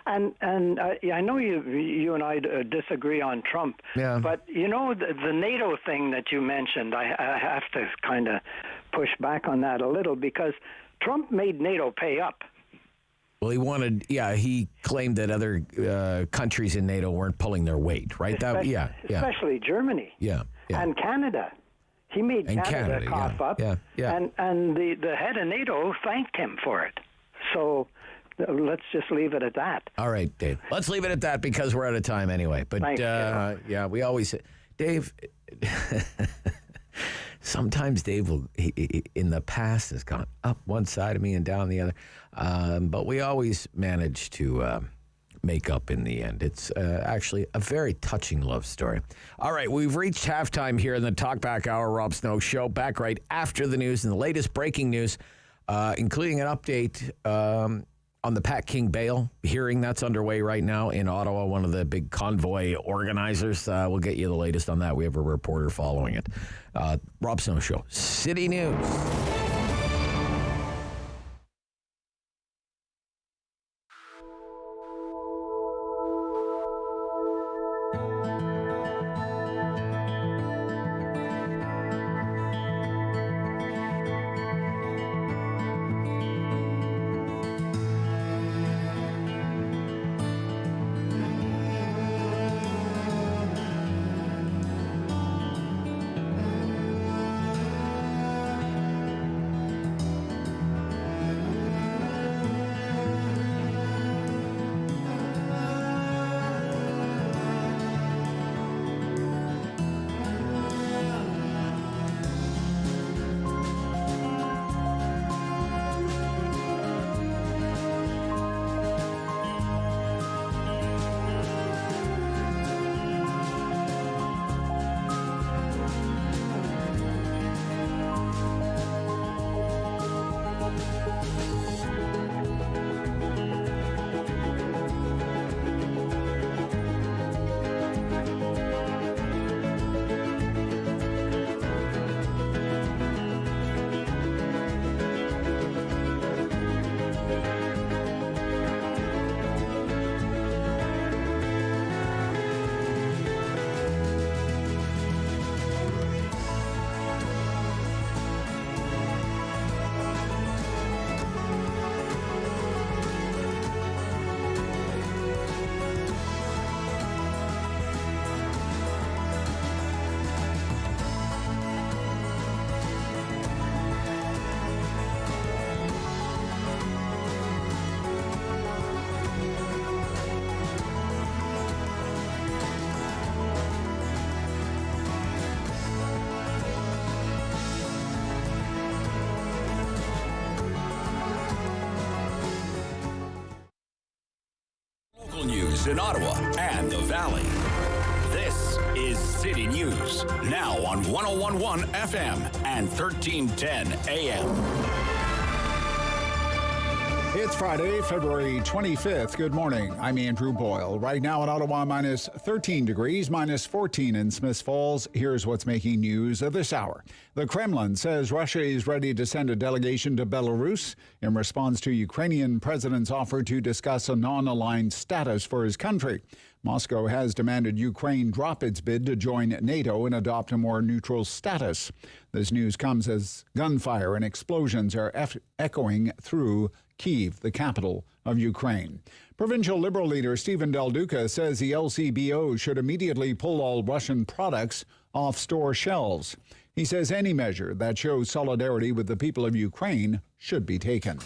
And I know you and I disagree on Trump. Yeah. But you know the NATO thing that you mentioned, I have to kind of push back on that a little because Trump made NATO pay up. Well, he claimed that other countries in NATO weren't pulling their weight, right? Especially Germany. Yeah. And Canada. He made Canada cough up. Yeah. And the head of NATO thanked him for it. So let's just leave it at that. All right, Dave. Let's leave it at that because we're out of time anyway. But we always Dave. Sometimes Dave will, in the past, has gone up one side of me and down the other. But we always manage to make up in the end. It's actually a very touching love story. All right, we've reached halftime here in the Talkback Hour Rob Snow Show. Back right after the news and the latest breaking news, including an update on the Pat King bail hearing that's underway right now in Ottawa, one of the big convoy organizers. We'll get you the latest on that. We have a reporter following it. Rob Snow Show, City News. news in Ottawa and the Valley. This is City News, now on 101.1 FM and 1310 AM. It's Friday, February 25th. Good morning. I'm Andrew Boyle. Right now in Ottawa, minus 13 degrees, minus 14 in Smiths Falls. Here's what's making news this hour. The Kremlin says Russia is ready to send a delegation to Belarus in response to Ukrainian president's offer to discuss a non-aligned status for his country. Moscow has demanded Ukraine drop its bid to join NATO and adopt a more neutral status. This news comes as gunfire and explosions are echoing through Kyiv, the capital of Ukraine. Provincial Liberal leader Stephen Del Duca says the LCBO should immediately pull all Russian products off store shelves. He says any measure that shows solidarity with the people of Ukraine should be taken.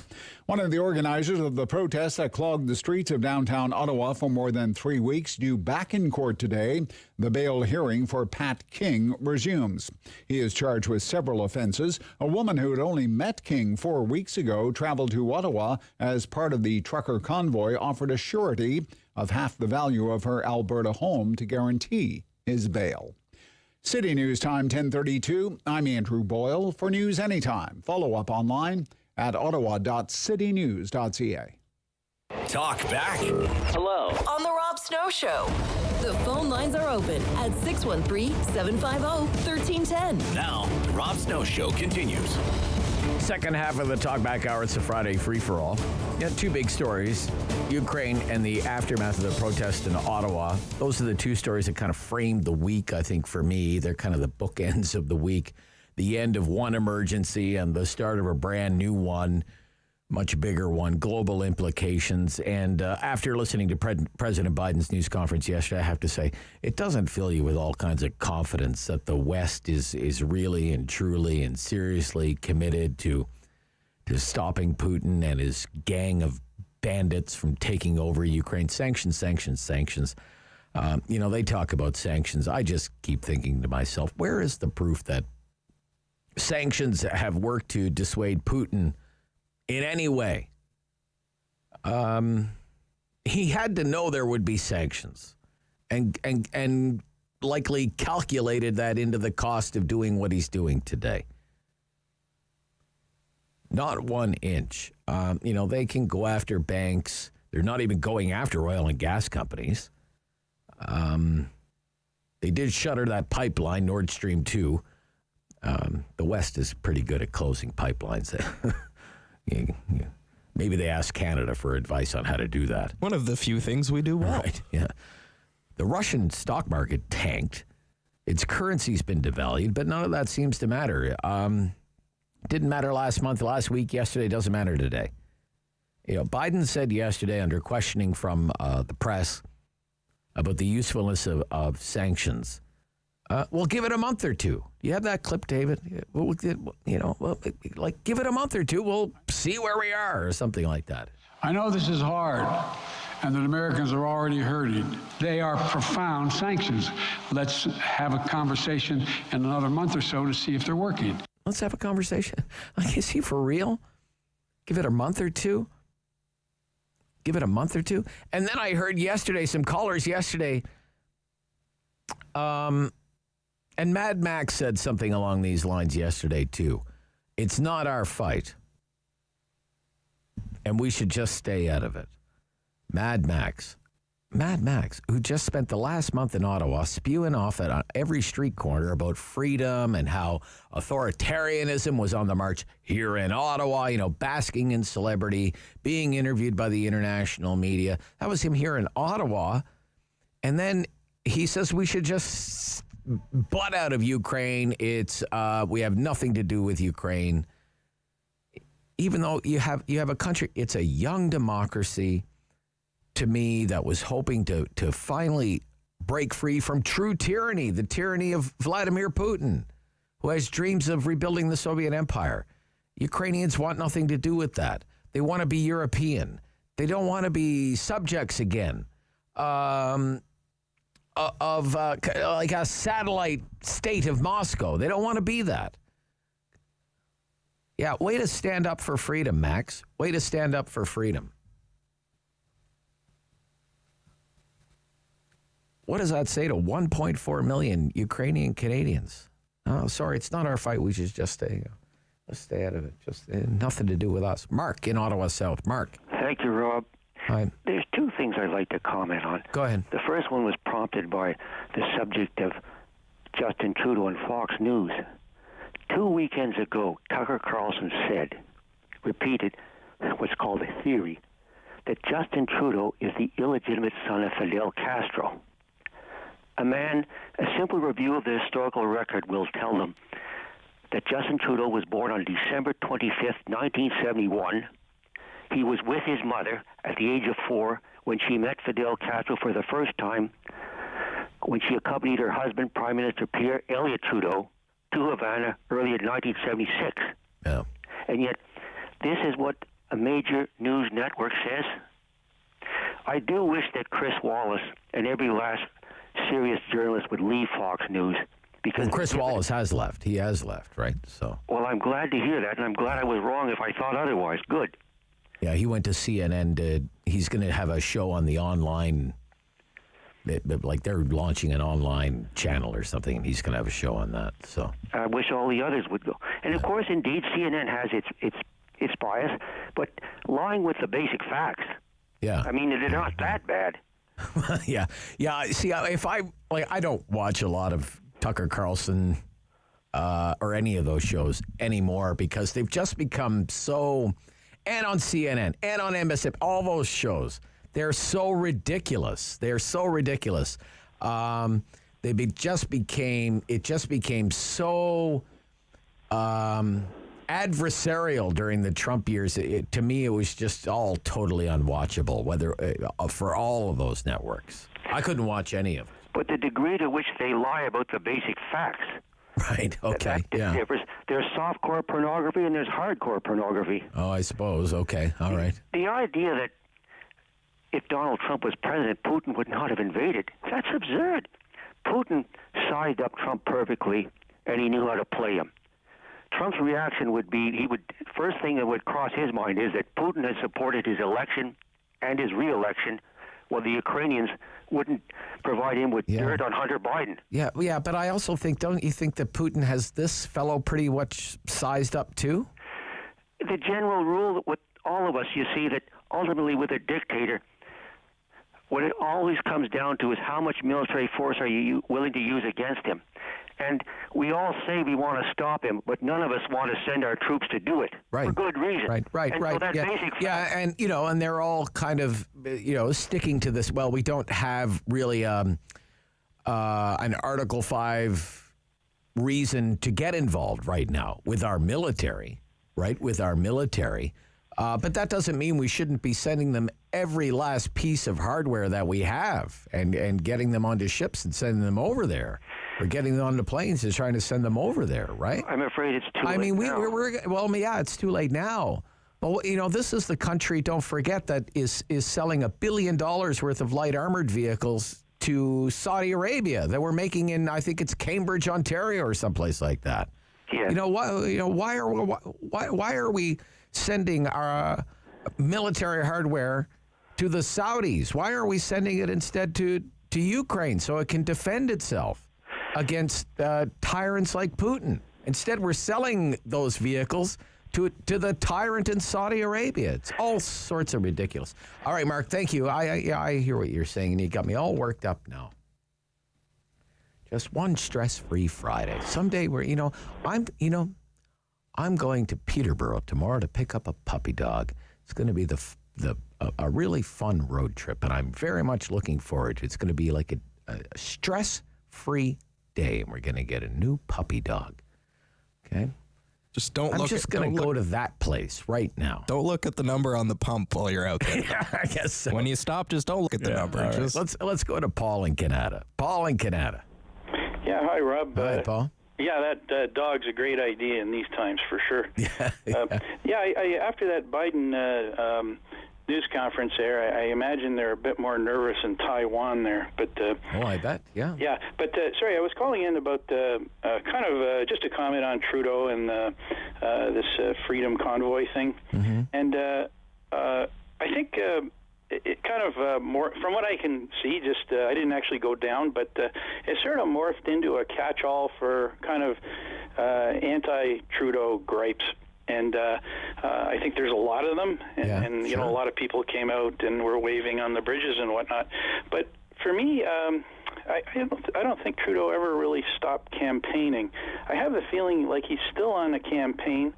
One of the organizers of the protests that clogged the streets of downtown Ottawa for more than 3 weeks due back in court today. The bail hearing for Pat King resumes. He is charged with several offenses. A woman who had only met King 4 weeks ago traveled to Ottawa as part of the trucker convoy, offered a surety of half the value of her Alberta home to guarantee his bail. City News Time 10:32. I'm Andrew Boyle. For news anytime, follow up online at ottawa.citynews.ca. Talk back. Hello. On the Rob Snow Show. The phone lines are open at 613-750-1310. Now, the Rob Snow Show continues. Second half of the Talkback Hour, it's a Friday free-for-all. Two big stories, Ukraine and the aftermath of the protest in Ottawa. Those are the two stories that kind of framed the week, I think, for me. They're kind of the bookends of the week. The end of one emergency and the start of a brand new one, much bigger one, global implications. And after listening to President Biden's news conference yesterday, I have to say, it doesn't fill you with all kinds of confidence that the West is really and truly and seriously committed to stopping Putin and his gang of bandits from taking over Ukraine. Sanctions. They talk about sanctions. I just keep thinking to myself, where is the proof that sanctions have worked to dissuade Putin in any way? He had to know there would be sanctions and likely calculated that into the cost of doing what he's doing today. Not 1 inch. They can go after banks. They're not even going after oil and gas companies. They did shutter that pipeline, Nord Stream 2. The West is pretty good at closing pipelines. Maybe they ask Canada for advice on how to do that. One of the few things we do well. Right, yeah. The Russian stock market tanked. Its currency's been devalued, but none of that seems to matter. Didn't matter last month, last week, yesterday, doesn't matter today. Biden said yesterday under questioning from the press about the usefulness of sanctions. We'll give it a month or two. You have that clip, David? Give it a month or two. We'll see where we are or something like that. I know this is hard and that Americans are already hurting. They are profound sanctions. Let's have a conversation in another month or so to see if they're working. Let's have a conversation. Is he for real? Give it a month or two? Give it a month or two? And then I heard some callers yesterday, and Mad Max said something along these lines yesterday, too. It's not our fight, and we should just stay out of it. Mad Max, who just spent the last month in Ottawa spewing off at every street corner about freedom and how authoritarianism was on the march here in Ottawa, basking in celebrity, being interviewed by the international media. That was him here in Ottawa. And then he says we should just butt out of Ukraine. We have nothing to do with Ukraine. Even though you have a country, it's a young democracy, to me, that was hoping to finally break free from true tyranny, the tyranny of Vladimir Putin, who has dreams of rebuilding the Soviet Empire. Ukrainians want nothing to do with that. They want to be European. They don't want to be subjects again of like a satellite state of Moscow. They don't want to be that. Yeah, way to stand up for freedom, Max. Way to stand up for freedom. What does that say to 1.4 million Ukrainian Canadians? Oh, sorry, it's not our fight. We should just stay. Let's stay out of it. Just nothing to do with us. Mark in Ottawa South. Mark. Thank you, Rob. Hi. There's two things I'd like to comment on. Go ahead. The first one was prompted by the subject of Justin Trudeau and Fox News. 2 weekends ago, Tucker Carlson repeated what's called a theory, that Justin Trudeau is the illegitimate son of Fidel Castro. A simple review of the historical record will tell them that Justin Trudeau was born on December 25th, 1971. He was with his mother at the age of 4 when she met Fidel Castro for the first time, when she accompanied her husband, Prime Minister Pierre Elliott Trudeau, to Havana early in 1976. Yeah. And yet, this is what a major news network says. I do wish that Chris Wallace and every last serious journalist would leave Fox News. Because Chris Wallace has left. He has left, right? So. Well, I'm glad to hear that, and I'm glad I was wrong if I thought otherwise. Good. Yeah, he went to CNN. He's going to have a show on the online, like they're launching an online channel or something, and he's going to have a show on that. So I wish all the others would go. And of course, indeed, CNN has its bias, but lying with the basic facts. Yeah. I mean, they're not that bad. Yeah. See, if I don't watch a lot of Tucker Carlson or any of those shows anymore because they've just become so, and on CNN and on MSNBC, all those shows, they're so ridiculous. It just became so adversarial during the Trump years. To me, it was just all totally unwatchable, whether for all of those networks. I couldn't watch any of it. But the degree to which they lie about the basic facts. Right, okay, that differs. There's softcore pornography and there's hardcore pornography. Oh, I suppose. Okay, all right. The idea that if Donald Trump was president, Putin would not have invaded, that's absurd. Putin sized up Trump perfectly, and he knew how to play him. Trump's reaction would be, first thing that would cross his mind is that Putin has supported his election and his re-election, while the Ukrainians wouldn't provide him with dirt on Hunter Biden. Yeah, but I also think, don't you think that Putin has this fellow pretty much sized up too? The general rule with all of us, you see, that ultimately with a dictator, what it always comes down to is how much military force are you willing to use against him. And we all say we want to stop him, but none of us want to send our troops to do it for good reason. Right. So that basic and and they're all kind of sticking to this. Well, we don't have really an Article 5 reason to get involved right now with our military, right? But that doesn't mean we shouldn't be sending them every last piece of hardware that we have and getting them onto ships and sending them over there. Or getting them onto planes and trying to send them over there, right? I'm afraid it's too late. I mean, now. It's too late now. But this is the country, don't forget, that is selling $1 billion worth of light armored vehicles to Saudi Arabia that we're making in, I think it's Cambridge, Ontario, or someplace like that. Yeah. Why are we sending our military hardware to the Saudis? Why are we sending it instead to Ukraine so it can defend itself against tyrants like Putin? Instead, we're selling those vehicles to the tyrant in Saudi Arabia. It's all sorts of ridiculous. All right, Mark, thank you. I hear what you're saying, and you got me all worked up now. Just one stress-free Friday. Someday I'm going to Peterborough tomorrow to pick up a puppy dog. It's going to be a really fun road trip, and I'm very much looking forward to it. It's going to be like a stress-free day, and we're going to get a new puppy dog. Okay? Just don't I'm look just going to go to that place right now. Don't look at the number on the pump while you're out there. Yeah, I guess so. When you stop, just don't look at the number. Right. Just Let's go to Paul in Canada. Yeah, hi, Rob. Hi, Paul. Yeah, that dog's a great idea in these times for sure. Yeah. After that Biden news conference there, I imagine they're a bit more nervous in Taiwan there. But I bet. Yeah. Yeah, but sorry, I was calling in about just a comment on Trudeau and this Freedom Convoy thing, and I think it kind of more, from what I can see, just I didn't actually go down, but it sort of morphed into a catch-all for kind of anti-Trudeau gripes. And I think there's a lot of them, and you know, a lot of people came out and were waving on the bridges and whatnot. But for me, I don't think Trudeau ever really stopped campaigning. I have the feeling like he's still on a campaign,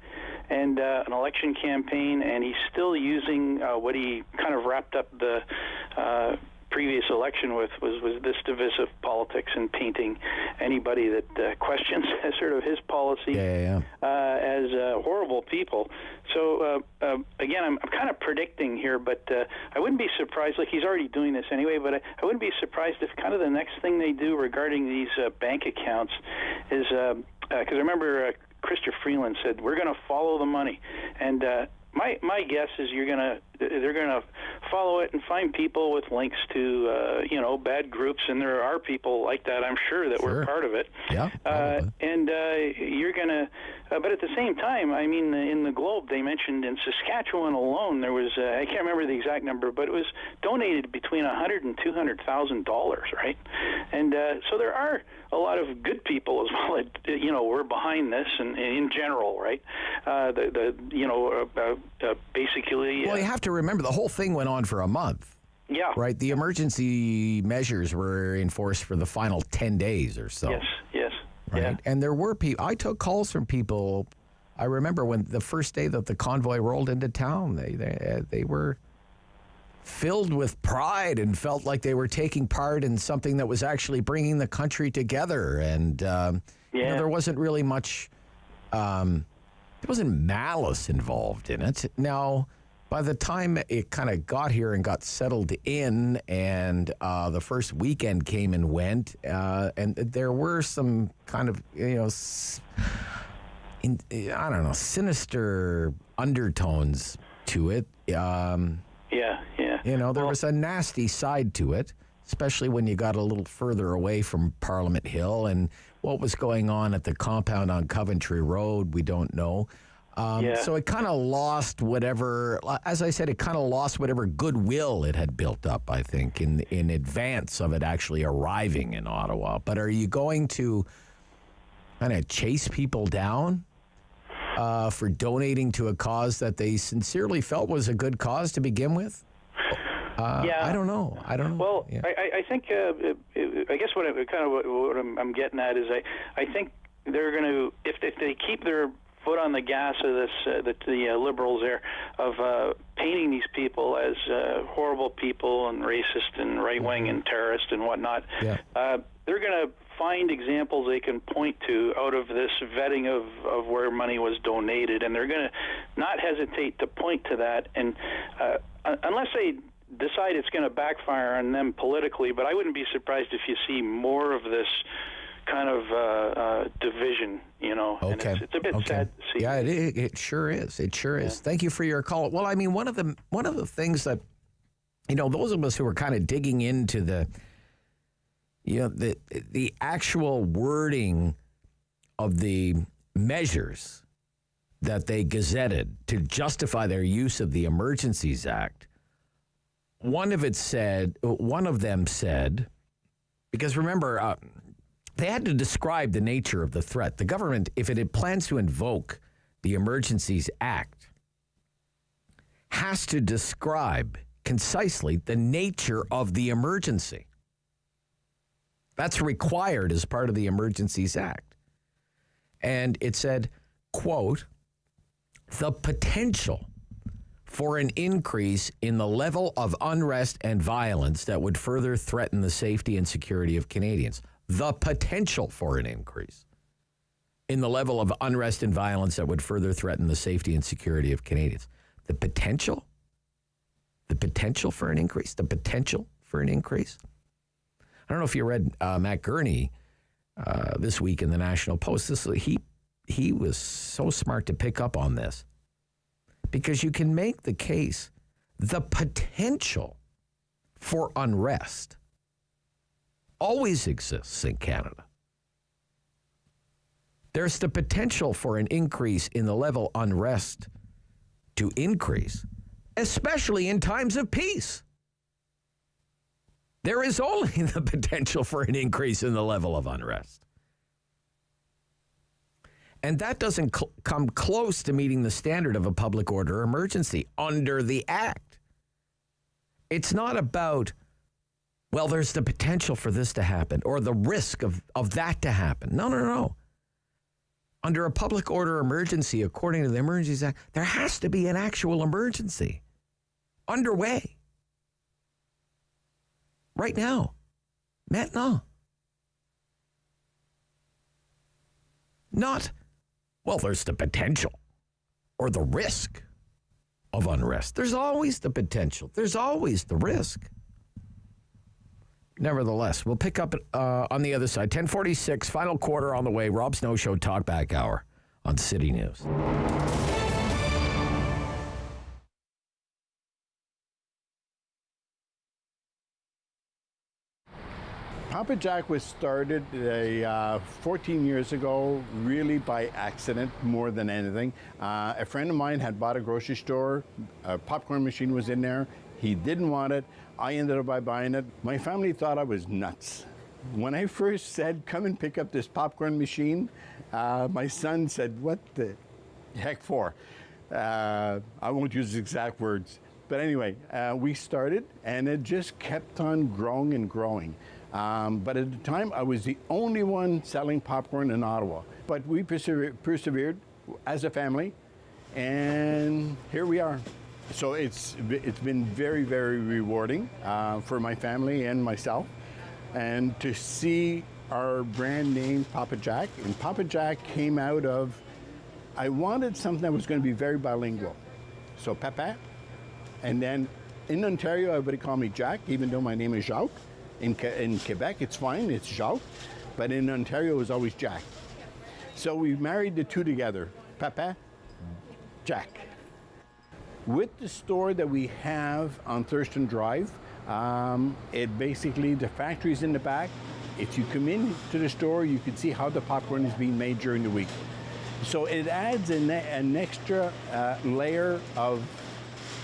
and an election campaign, and he's still using what he kind of wrapped up the previous election with was this divisive politics and painting anybody that questions sort of his policy as horrible people. So again, I'm kind of predicting here, but I wouldn't be surprised. Like, he's already doing this anyway, but I wouldn't be surprised if kind of the next thing they do regarding these bank accounts is because I remember Chrysler Freeland said, we're going to follow the money, and my guess is they're gonna follow it and find people with links to bad groups, and there are people like that, I'm sure, that were part of it. Yeah. And you're gonna, but at the same time, I mean, in the Globe they mentioned in Saskatchewan alone there was I can't remember the exact number, but it was donated between $100,000 and $200,000, right? And so there are a lot of good people as well that were behind this, and in general, right? Basically. Well, you have to remember the whole thing went on for a month. Yeah. Right. The emergency measures were enforced for the final 10 days or so. Yes. Right. Yeah. And there were people. I took calls from people. I remember when the first day that the convoy rolled into town, they were filled with pride and felt like they were taking part in something that was actually bringing the country together. And there wasn't really much. There wasn't malice involved in it. Now, by the time it kind of got here and got settled in, and the first weekend came and went, and there were some kind of, sinister undertones to it. There was a nasty side to it, especially when you got a little further away from Parliament Hill, and what was going on at the compound on Coventry Road, we don't know. So it kind of lost whatever, as I said, it kind of lost whatever goodwill it had built up, I think, in advance of it actually arriving in Ottawa. But are you going to kind of chase people down for donating to a cause that they sincerely felt was a good cause to begin with? I don't know. Well, I think I guess what I'm getting at is I think they're going to, if they keep their foot on the gas of this the Liberals there of painting these people as horrible people and racist and right wing and terrorist and whatnot, they're going to find examples they can point to out of this vetting of where money was donated, and they're going to not hesitate to point to that, and unless they decide it's going to backfire on them politically, but I wouldn't be surprised if you see more of this kind of division, Okay. And it's a bit sad to see. Yeah, it sure is. It sure is. Thank you for your call. Well, I mean, one of the things that, those of us who are kind of digging into the actual wording of the measures that they gazetted to justify their use of the Emergencies Act, one of them said, because remember, they had to describe the nature of the threat. The government, if it had plans to invoke the Emergencies Act, has to describe concisely the nature of the emergency. That's required as part of the Emergencies Act. And it said, quote, the potential for an increase in the level of unrest and violence that would further threaten the safety and security of Canadians. The potential for an increase in the level of unrest and violence that would further threaten the safety and security of Canadians. The potential? The potential for an increase? The potential for an increase? I don't know if you read Matt Gurney this week in the National Post. He was so smart to pick up on this, because you can make the case the potential for unrest always exists in Canada. There's the potential for an increase in the level of unrest to increase, especially in times of peace. there is only the potential for an increase in the level of unrest. And that doesn't come close to meeting the standard of a public order emergency under the Act. It's not about, well, there's the potential for this to happen or the risk of that to happen. No. Under a public order emergency, according to the Emergencies Act, there has to be an actual emergency underway. Right now. Maintenant. Not, well, there's the potential or the risk of unrest. There's always the potential. There's always the risk. Nevertheless, we'll pick up on the other side. 10:46, final quarter on the way. Rob Snow Show Talkback Hour on City News. Papa Jack was started 14 years ago, really by accident more than anything. A friend of mine had bought a grocery store. A popcorn machine was in there. He didn't want it. I ended up by buying it. My family thought I was nuts. When I first said, come and pick up this popcorn machine, my son said, what the heck for? I won't use exact words. But anyway, we started, and it just kept on growing and growing. But at the time, I was the only one selling popcorn in Ottawa. But we persevered as a family, and here we are. So it's been very, very rewarding for my family and myself. And to see our brand name, Papa Jack, and Papa Jack came out of, I wanted something that was going to be very bilingual. So Papa, and then in Ontario, everybody called me Jack, even though my name is Jacques. In Quebec, it's fine, it's Jacques, but in Ontario, it was always Jack. So we married the two together, Papa, Jack. With the store that we have on Thurston Drive, it basically, the factory's in the back. If you come into the store, you can see how the popcorn is being made during the week. So it adds an extra layer of,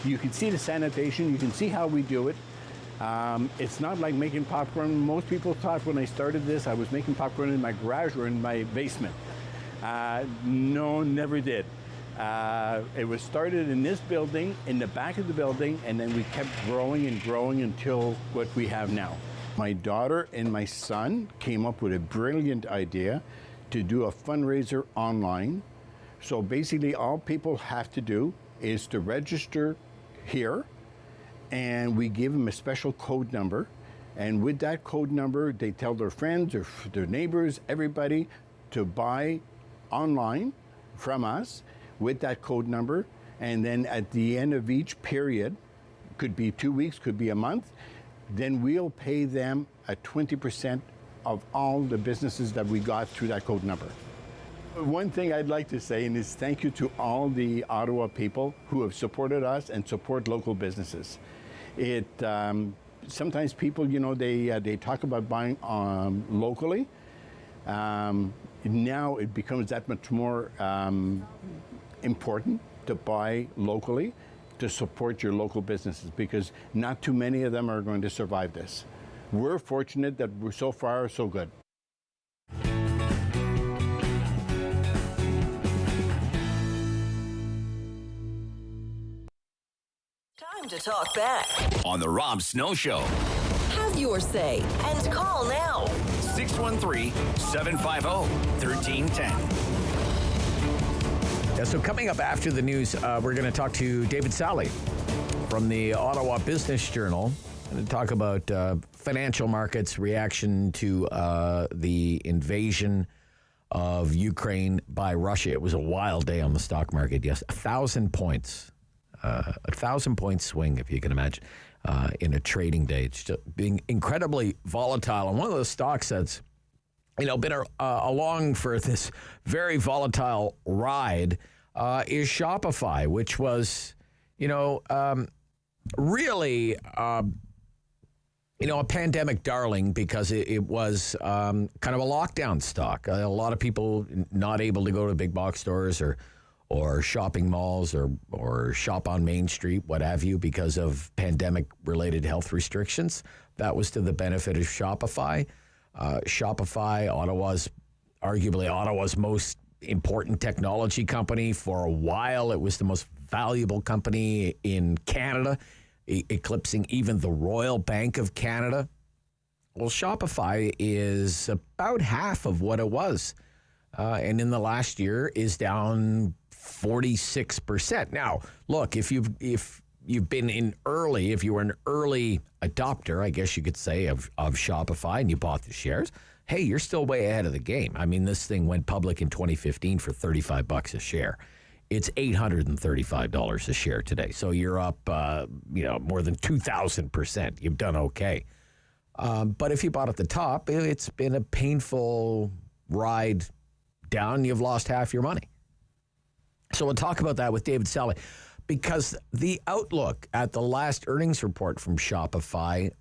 you can see the sanitation, you can see how we do it. It's not like making popcorn. Most people thought when I started this, I was making popcorn in my garage or in my basement. No, never did. It was started in this building, in the back of the building, and then we kept growing and growing until what we have now. My daughter and my son came up with a brilliant idea to do a fundraiser online. So basically all people have to do is to register here, and we give them a special code number. And with that code number, they tell their friends or their neighbors, everybody, to buy online from us with that code number. And then at the end of each period, could be 2 weeks, could be a month, then we'll pay them a 20% of all the businesses that we got through that code number. One thing I'd like to say is thank you to all the Ottawa people who have supported us and support local businesses. It sometimes people, they talk about buying locally. Now it becomes that much more important to buy locally, to support your local businesses, because not too many of them are going to survive this. We're fortunate that we're so far so good. Time to talk back. On the Rob Snow Show. Have your say and call now. 613-750-1310. Yeah, so coming up after the news, we're going to talk to David Sally from the Ottawa Business Journal. We're going to talk about financial markets' reaction to the invasion of Ukraine by Russia. It was a wild day on the stock market. Yes, 1,000 points. A 1,000-point swing, if you can imagine, in a trading day. It's just being incredibly volatile. And one of the stocks that's, been along for this very volatile ride is Shopify, which was, really, a pandemic darling because it was kind of a lockdown stock. A lot of people not able to go to big box stores or shopping malls or shop on Main Street, what have you, because of pandemic-related health restrictions. That was to the benefit of Shopify. Shopify, arguably Ottawa's most important technology company. For a while, it was the most valuable company in Canada, eclipsing even the Royal Bank of Canada. Well, Shopify is about half of what it was, and in the last year is down 46%. Now, look, if you were an early adopter, I guess you could say, of Shopify, and you bought the shares, hey, you're still way ahead of the game. I mean, this thing went public in 2015 for $35 a share. It's $835 a share today. So you're up, more than 2,000%. You've done okay. But if you bought at the top, it's been a painful ride down. You've lost half your money. So we'll talk about that with David Sally, because the outlook at the last earnings report from Shopify,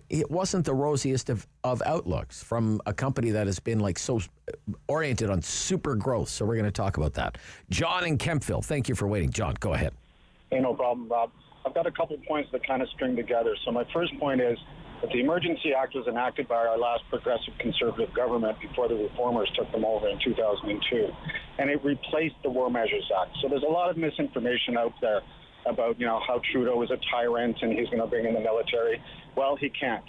it wasn't the rosiest of outlooks from a company that has been so oriented on super growth. So we're going to talk about that. John in Kemptville, thank you for waiting. John, go ahead. Hey, no problem, Bob. I've got a couple points that kind of string together. So my first point is that the Emergency Act was enacted by our last progressive conservative government before the reformers took them over in 2002. And it replaced the War Measures Act. So there's a lot of misinformation out there about, how Trudeau is a tyrant and he's going to bring in the military. Well, he can't.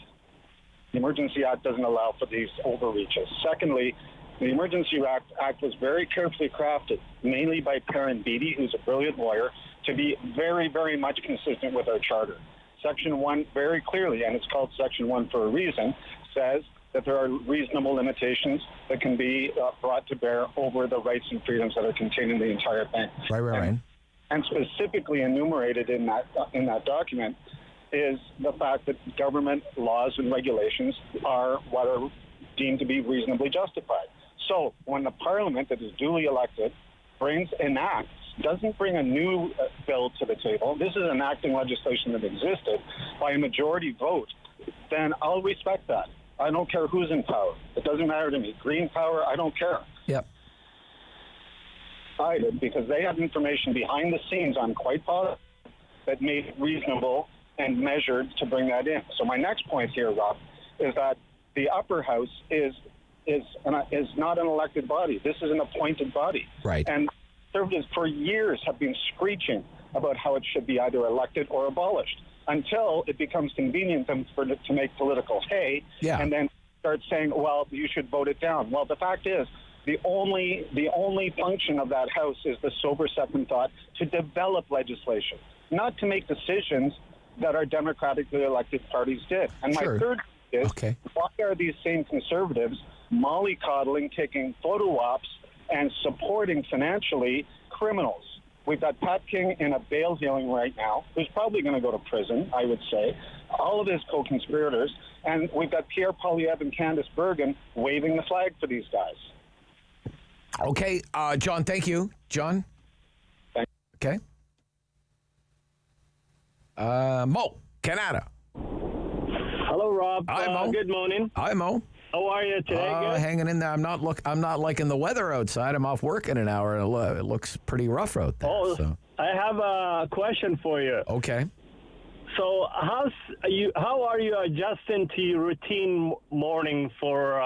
The Emergency Act doesn't allow for these overreaches. Secondly, the Emergency Act was very carefully crafted, mainly by Perrin Beatty, who's a brilliant lawyer, to be very, very much consistent with our charter. Section 1 very clearly, and it's called Section 1 for a reason, says that there are reasonable limitations that can be brought to bear over the rights and freedoms that are contained in the entire thing. Right. And specifically enumerated in that document is the fact that government laws and regulations are what are deemed to be reasonably justified. So when the Parliament that is duly elected enacts, doesn't bring a new bill to the table, this is enacting legislation that existed by a majority vote, then I'll respect that. I don't care who's in power. It doesn't matter to me. Green power, I don't care. Yep. Because they have information behind the scenes, I'm quite positive, that made it reasonable and measured to bring that in. So my next point here, Rob, is that the upper house is not an elected body. This is an appointed body. Right. And Conservatives for years have been screeching about how it should be either elected or abolished until it becomes convenient to make political hay, and then start saying, well, you should vote it down. Well, the fact is, the only function of that house is the sober second thought to develop legislation, not to make decisions that our democratically elected parties did. And my third is, why are these same Conservatives mollycoddling, taking photo ops, and supporting financially criminals? We've got Pat King in a bail hearing right now, who's probably going to go to prison, I would say, all of his co-conspirators, and we've got Pierre Poilievre and Candice Bergen waving the flag for these guys. Okay, John, thank you. John? Thanks. Okay. Mo, Canada. Hello, Rob. Hi, Mo. Good morning. Hi, Mo. How are you today? Good? Hanging in there. I'm not liking the weather outside. I'm off work in an hour, and it looks pretty rough out there. So. I have a question for you. Okay. So how are you adjusting to your routine morning for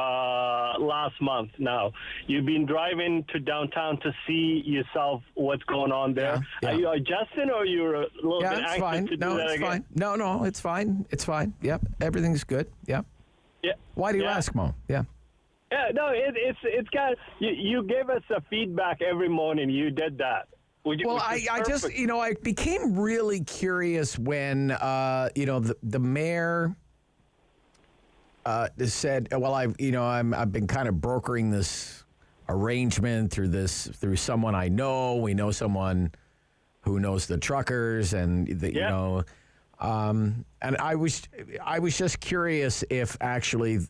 last month now? You've been driving to downtown to see yourself what's going on there. Yeah. Are you adjusting, or you're a little bit anxious fine. to do that again? No, it's fine. It's fine. Yep, everything's good. Yep. Yeah. Why do you ask, Mo? Yeah. Yeah, no, it's got you give us a feedback every morning. You did that. I became really curious when the mayor said, well, I've been kind of brokering this arrangement through someone I know. We know someone who knows the truckers, and and I was just curious if actually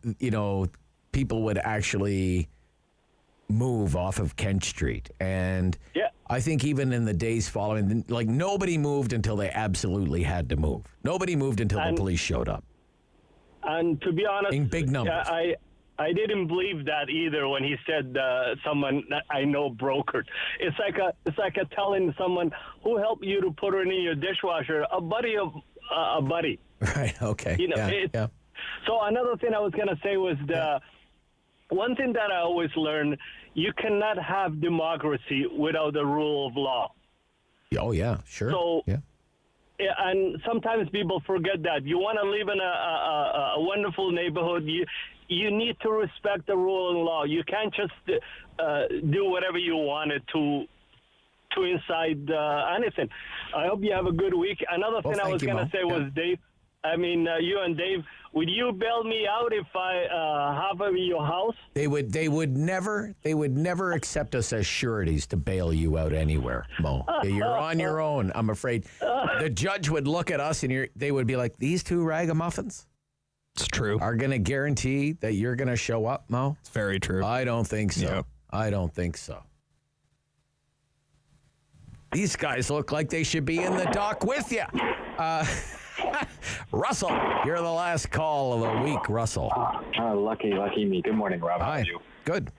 people would actually move off of Kent Street. And I think even in the days following, nobody moved until they absolutely had to move. Nobody moved until the police showed up. And to be honest, in big numbers. I didn't believe that either when he said someone I know brokered. It's like a telling someone who helped you to put it in your dishwasher, a buddy of a buddy. Right. Okay. You know. So another thing I was going to say was one thing that I always learned: you cannot have democracy without the rule of law. Oh yeah, sure. So. Yeah. Yeah, and sometimes people forget that. You want to live in a wonderful neighborhood. You need to respect the rule of law. You can't just do whatever you wanted to incite anything. I hope you have a good week. Another thing I was going to say was, Dave, you and Dave, would you bail me out if I have your house? They would never accept us as sureties to bail you out anywhere, Mo. You're on your own, I'm afraid. The judge would look at us and they would be like, these two ragamuffins? It's true. Are going to guarantee that you're going to show up, Mo? It's very true. I don't think so. Yep. I don't think so. These guys look like they should be in the dock with you. Russell, you're the last call of the week, Russell. Lucky me. Good morning, Rob. How are you? Good.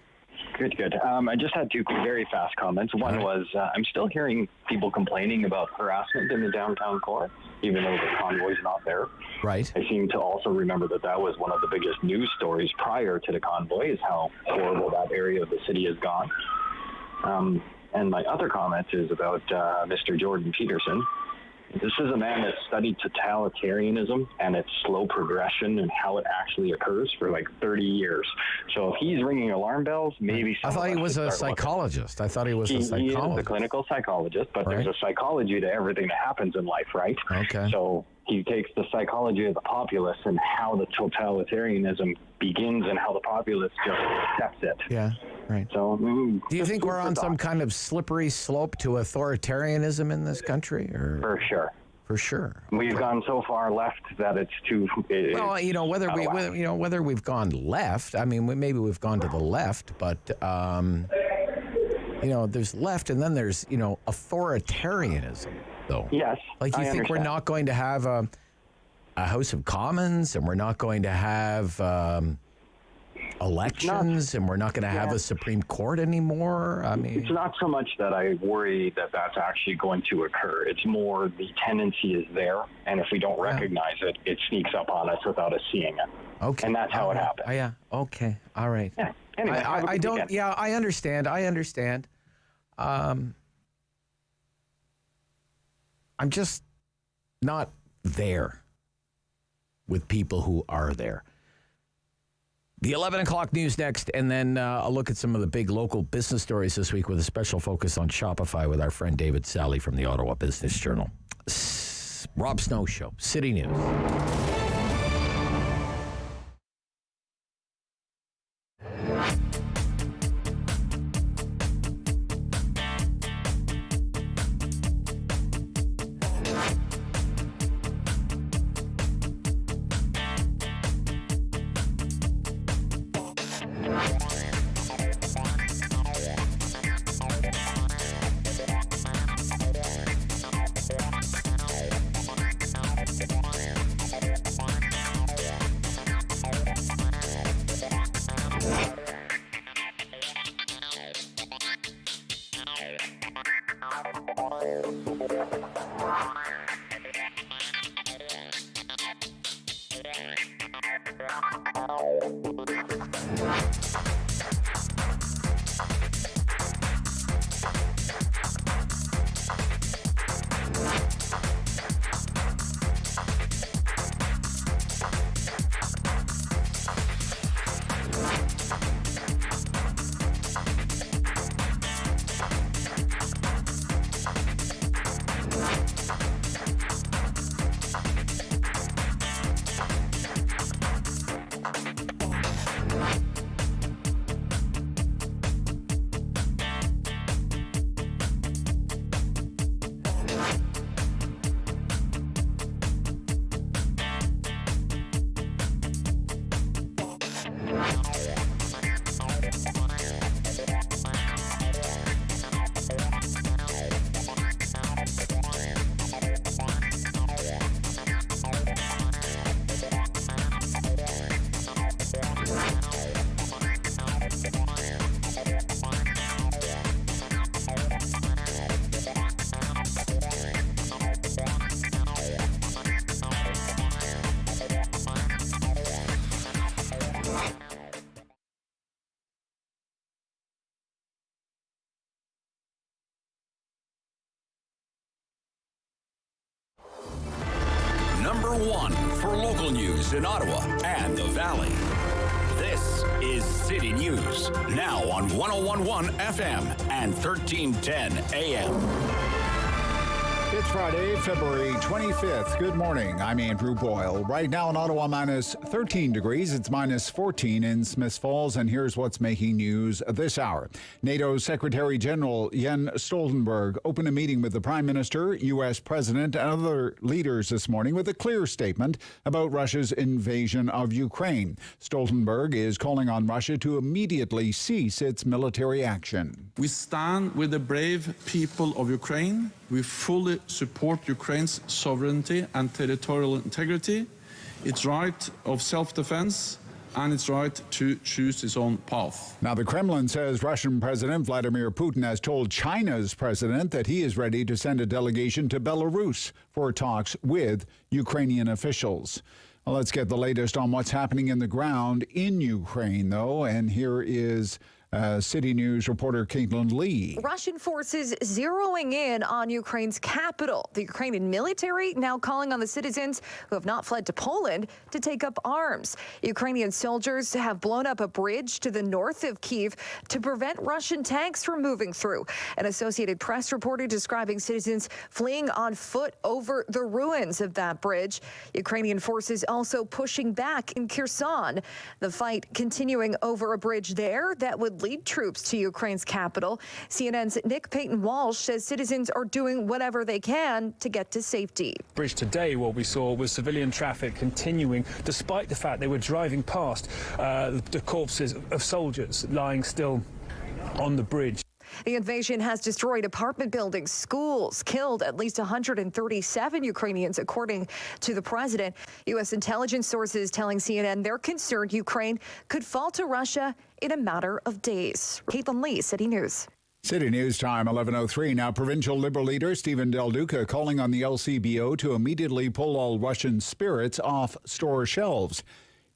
Good. I just had two very fast comments. One was I'm still hearing people complaining about harassment in the downtown core, even though the convoy's not there. Right. I seem to also remember that was one of the biggest news stories prior to the convoy, is how horrible that area of the city has gone. And my other comment is about Mr. Jordan Peterson. This is a man that studied totalitarianism and its slow progression and how it actually occurs for like 30 years. So if he's ringing alarm bells, maybe I thought he was a psychologist. I thought he was a psychologist. He is a clinical psychologist, but there's a psychology to everything that happens in life, right? Okay. So he takes the psychology of the populace and how the totalitarianism begins and how the populace just accepts it. Yeah, right. So, do you think we're on some kind of slippery slope to authoritarianism in this country? Or? For sure. For sure. We've gone so far left that it's too. Well, whether we've gone left, I mean, maybe we've gone to the left, but there's left, and then there's authoritarianism, though. Yes. Like, you think we're not going to have a House of Commons, and we're not going to have elections, and we're not going to have a Supreme Court anymore? I mean, it's not so much that I worry that that's actually going to occur. It's more the tendency is there, and if we don't recognize it, it sneaks up on us without us seeing it. Okay. And that's how it happens. Oh, yeah. Okay. All right. Yeah. Anyway, I don't. Weekend. Yeah, I understand. I'm just not there with people who are there. The 11 o'clock news next, and then I'll look at some of the big local business stories this week with a special focus on Shopify with our friend David Sally from the Ottawa Business Journal. Rob Snow Show, City News. for local news in Ottawa and the Valley. This is City News, now on 101.1 FM and 1310 AM. It's Friday, February 25th. Good morning. I'm Andrew Boyle. Right now in Ottawa, minus 13 degrees. It's minus 14 in Smiths Falls. And here's what's making news this hour. NATO Secretary General Jens Stoltenberg opened a meeting with the Prime Minister, U.S. President, and other leaders this morning with a clear statement about Russia's invasion of Ukraine. Stoltenberg is calling on Russia to immediately cease its military action. We stand with the brave people of Ukraine. We fully support Ukraine's sovereignty and territorial integrity, its right of self-defense, and its right to choose its own path. Now, the Kremlin says Russian President Vladimir Putin has told China's president that he is ready to send a delegation to Belarus for talks with Ukrainian officials. Well, let's get the latest on what's happening in the ground in Ukraine, though, and here is City News reporter Caitlin Lee. Russian forces zeroing in on Ukraine's capital. The Ukrainian military now calling on the citizens who have not fled to Poland to take up arms. Ukrainian soldiers have blown up a bridge to the north of Kyiv to prevent Russian tanks from moving through. An Associated Press reported describing citizens fleeing on foot over the ruins of that bridge. Ukrainian forces also pushing back in Kherson. The fight continuing over a bridge there that would lead troops to Ukraine's capital. CNN's Nick Payton-Walsh says citizens are doing whatever they can to get to safety. Bridge today, what we saw was civilian traffic continuing, despite the fact they were driving past the corpses of soldiers lying still on the bridge. The invasion has destroyed apartment buildings, schools, killed at least 137 Ukrainians, according to the president. U.S. intelligence sources telling CNN they're concerned Ukraine could fall to Russia in a matter of days. Caitlin Lee, City News. City News time, 11:03. Now, provincial Liberal leader Stephen Del Duca calling on the LCBO to immediately pull all Russian spirits off store shelves.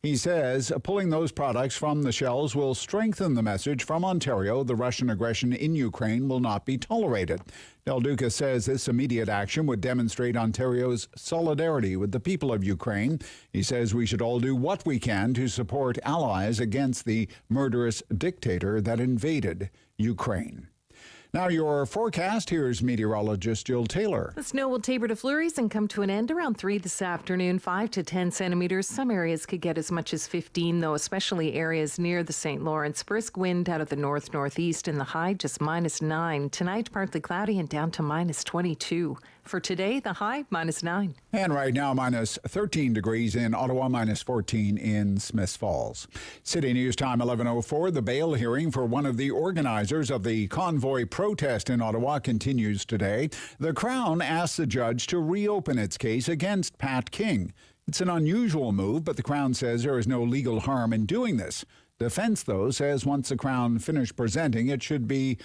He says pulling those products from the shelves will strengthen the message from Ontario the Russian aggression in Ukraine will not be tolerated. Del Duca says this immediate action would demonstrate Ontario's solidarity with the people of Ukraine. He says we should all do what we can to support allies against the murderous dictator that invaded Ukraine. Now your forecast, here's meteorologist Jill Taylor. The snow will taper to flurries and come to an end around 3 this afternoon, 5 to 10 centimeters. Some areas could get as much as 15, though, especially areas near the St. Lawrence. Brisk wind out of the north-northeast and the high just -9. Tonight, partly cloudy and down to -22. For today, the high -9. And right now, minus 13 degrees in Ottawa, minus 14 in Smiths Falls. City News time, 11:04. The bail hearing for one of the organizers of the convoy protest in Ottawa continues today. The Crown asked the judge to reopen its case against Pat King. It's an unusual move, but the Crown says there is no legal harm in doing this. Defense, though, says once the Crown finished presenting, it should be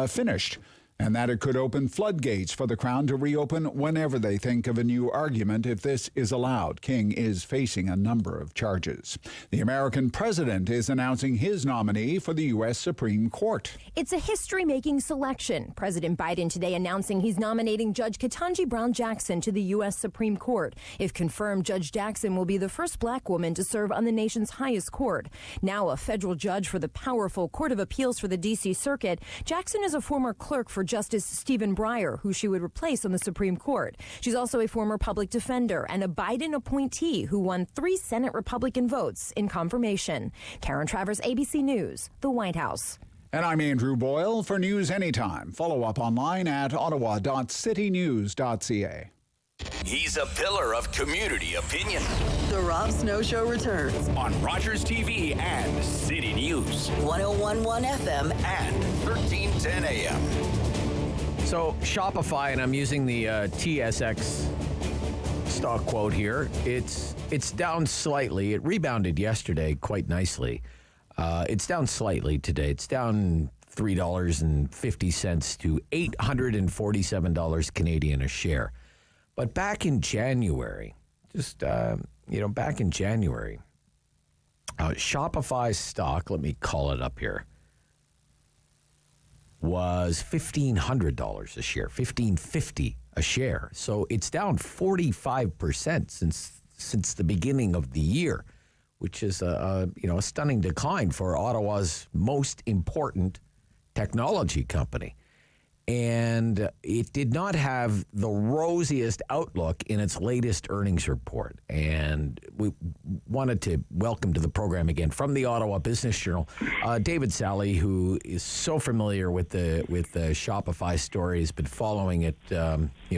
finished, and that it could open floodgates for the Crown to reopen whenever they think of a new argument if this is allowed. King is facing a number of charges. The American president is announcing his nominee for the U.S. Supreme Court. It's a history-making selection. President Biden today announcing he's nominating Judge Ketanji Brown Jackson to the U.S. Supreme Court. If confirmed, Judge Jackson will be the first black woman to serve on the nation's highest court. Now a federal judge for the powerful Court of Appeals for the D.C. Circuit, Jackson is a former clerk for Justice Stephen Breyer, who she would replace on the Supreme Court. She's also a former public defender and a Biden appointee who won 3 Senate Republican votes in confirmation. Karen Travers, ABC News, the White House. And I'm Andrew Boyle. For news anytime, follow up online at ottawa.citynews.ca. He's a pillar of community opinion. The Rob Snow Show returns on Rogers TV and City News. 101.1 FM and 1310 AM. So Shopify, and I'm using the TSX stock quote here, it's down slightly. It rebounded yesterday quite nicely. It's down slightly today. It's down $3.50 to $847 Canadian a share. But back in January, Shopify's stock, let me call it up here, was $1,500 a share, $1,550 a share. So it's down 45% since since the beginning of the year, which is a stunning decline for Ottawa's most important technology company. And it did not have the rosiest outlook in its latest earnings report. And we wanted to welcome to the program again from the Ottawa Business Journal, David Sally, who is so familiar with the Shopify story, has been following it,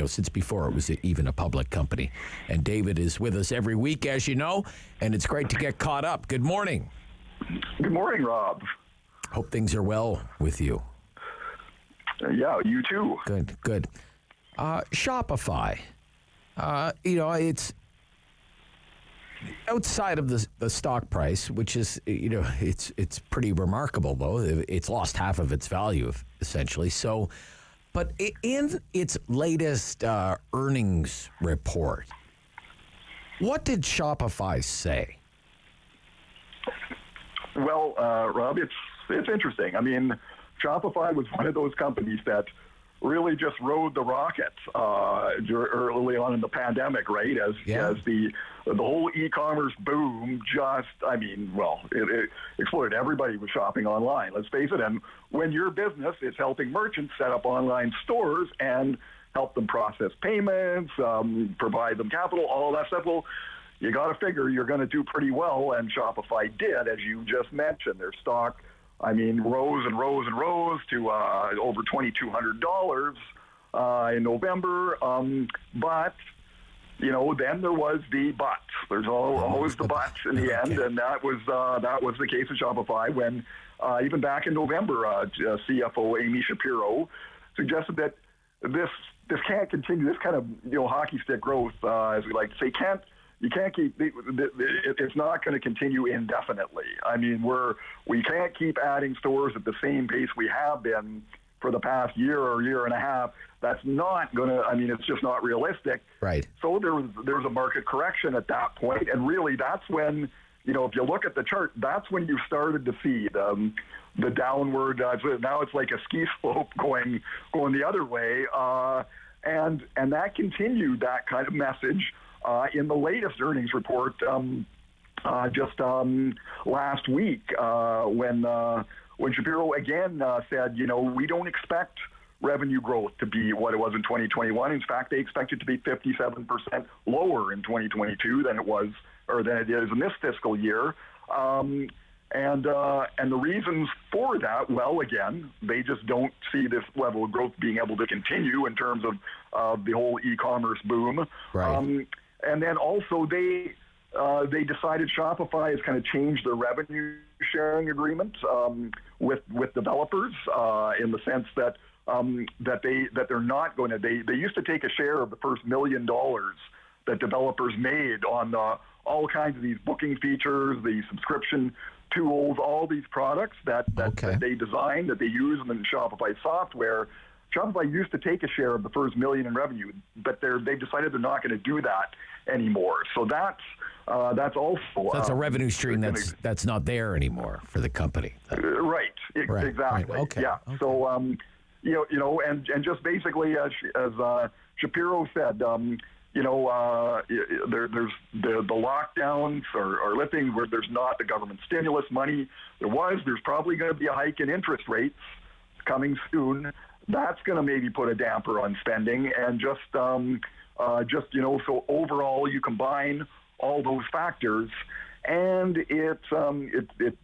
since before it was even a public company. And David is with us every week, as you know, and it's great to get caught up. Good morning. Good morning, Rob. Hope things are well with you. Yeah, you too. Good. Shopify, it's outside of the stock price, which is, it's pretty remarkable, though. It's lost half of its value, essentially. So, but in its latest earnings report, what did Shopify say? Well, Rob, it's interesting. I mean, Shopify was one of those companies that really just rode the rocket early on in the pandemic, right? As the whole e-commerce boom it exploded. Everybody was shopping online, let's face it. And when your business is helping merchants set up online stores and help them process payments, provide them capital, all that stuff, well, you got to figure you're going to do pretty well. And Shopify did, as you just mentioned. Their stock rose and rose and rose to over $2,200 in November. But, then there was the but. There's always the but in the end, and that was the case of Shopify when, even back in November, CFO Amy Shapiro suggested that this can't continue. This kind of hockey stick growth, as we like to say, you can't keep. It's not going to continue indefinitely. I mean, we can't keep adding stores at the same pace we have been for the past year or year and a half. That's not going to. I mean, it's just not realistic. Right. So there was a market correction at that point, and really, that's when if you look at the chart, that's when you started to see the downward. Now it's like a ski slope going the other way, and that continued, that kind of message. In the latest earnings report, just last week, when Shapiro again said, we don't expect revenue growth to be what it was in 2021. In fact, they expect it to be 57% lower in 2022 than it is in this fiscal year. And the reasons for that, well, again, they just don't see this level of growth being able to continue in terms of the whole e-commerce boom. Right. And then also they decided Shopify has kind of changed their revenue sharing agreement with developers in the sense that they're not going to. They used to take a share of the first $1 million that developers made on all kinds of these booking features, the subscription tools, all these products that they designed, that they use in the Shopify software. Shopify used to take a share of the first $1 million in revenue, but they've decided they're not going to do that anymore. So that's also that's a revenue stream that's not there anymore for the company. Right. Exactly. Right. Okay. Yeah. Okay. So and just basically as Shapiro said, there's the lockdowns are lifting where there's not the government stimulus money. There's probably going to be a hike in interest rates coming soon. That's going to maybe put a damper on spending, and so overall you combine all those factors, and it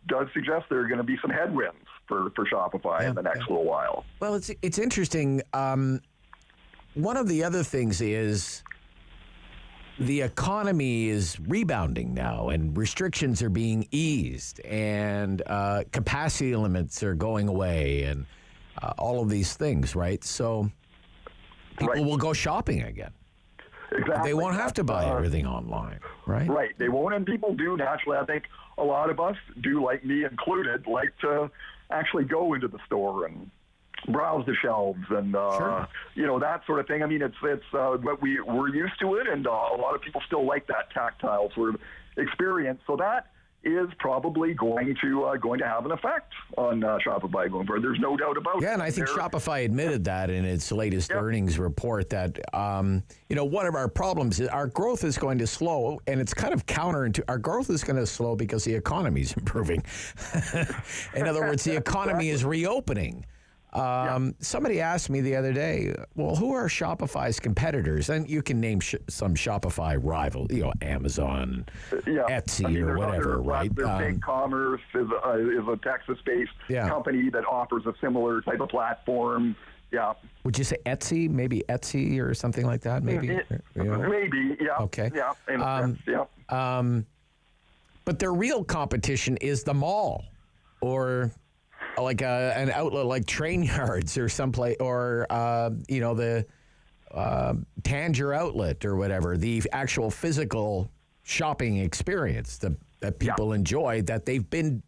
does suggest there are going to be some headwinds for Shopify in the next little while. Well, it's interesting. One of the other things is the economy is rebounding now, and restrictions are being eased, and capacity limits are going away, and all of these things, right? So people will go shopping again. Exactly. They won't have to buy everything online, right? Right. They won't, and people do naturally. I think a lot of us do, like me included, like to actually go into the store and browse the shelves and that sort of thing. I mean, it's what we're used to it, and a lot of people still like that tactile sort of experience. So that is probably going to have an effect on Shopify going forward. There's no doubt about it. Yeah, and I think Shopify admitted that in its latest earnings report that, one of our problems is our growth is going to slow, and it's kind of counterintuitive. Our growth is going to slow because the economy is improving. In other words, the economy is reopening. Somebody asked me the other day, well, who are Shopify's competitors? And you can name some Shopify rivals, Amazon, Etsy, or whatever, right? Big Commerce is a Texas-based company that offers a similar type of platform. Yeah. Would you say Etsy? Maybe Etsy or something like that? Maybe. Maybe. Yeah. Okay. Yeah. In a sense, yeah. But their real competition is the mall, or like an outlet like Train Yards or someplace, or the Tanger outlet or whatever, the actual physical shopping experience that people enjoy, that they've been,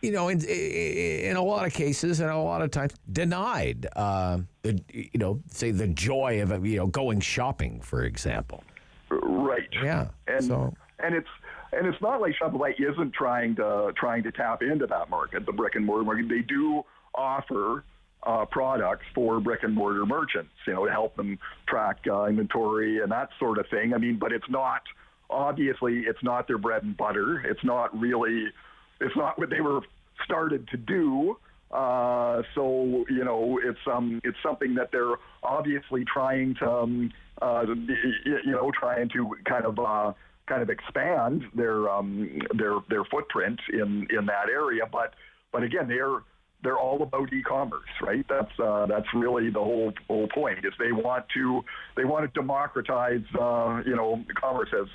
in a lot of cases and a lot of times denied, say the joy of, going shopping, for example. Right. Yeah. And it's not like Shopify isn't trying to tap into that market, the brick and mortar market. They do offer products for brick and mortar merchants, to help them track inventory and that sort of thing. I mean, but it's not their bread and butter. It's not what they were started to do. So it's something that they're obviously trying to kind of expand their footprint in that area, but again, they're all about e-commerce, right? That's really the whole point. Is they want to democratize commerce, as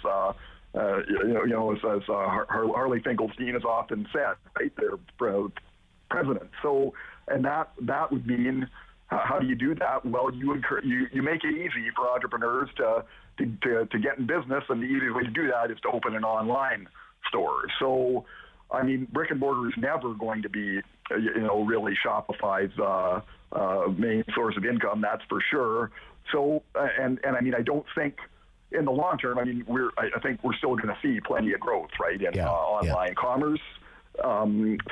Harley Finkelstein has often said, right? Their president. So, and that would mean, how do you do that? Well, you make it easy for entrepreneurs to get in business, and the easiest way to do that is to open an online store. So, I mean, brick and mortar is never going to be, really Shopify's main source of income. That's for sure. So, and I mean, I don't think in the long term. I mean, I think we're still going to see plenty of growth, right, in online commerce.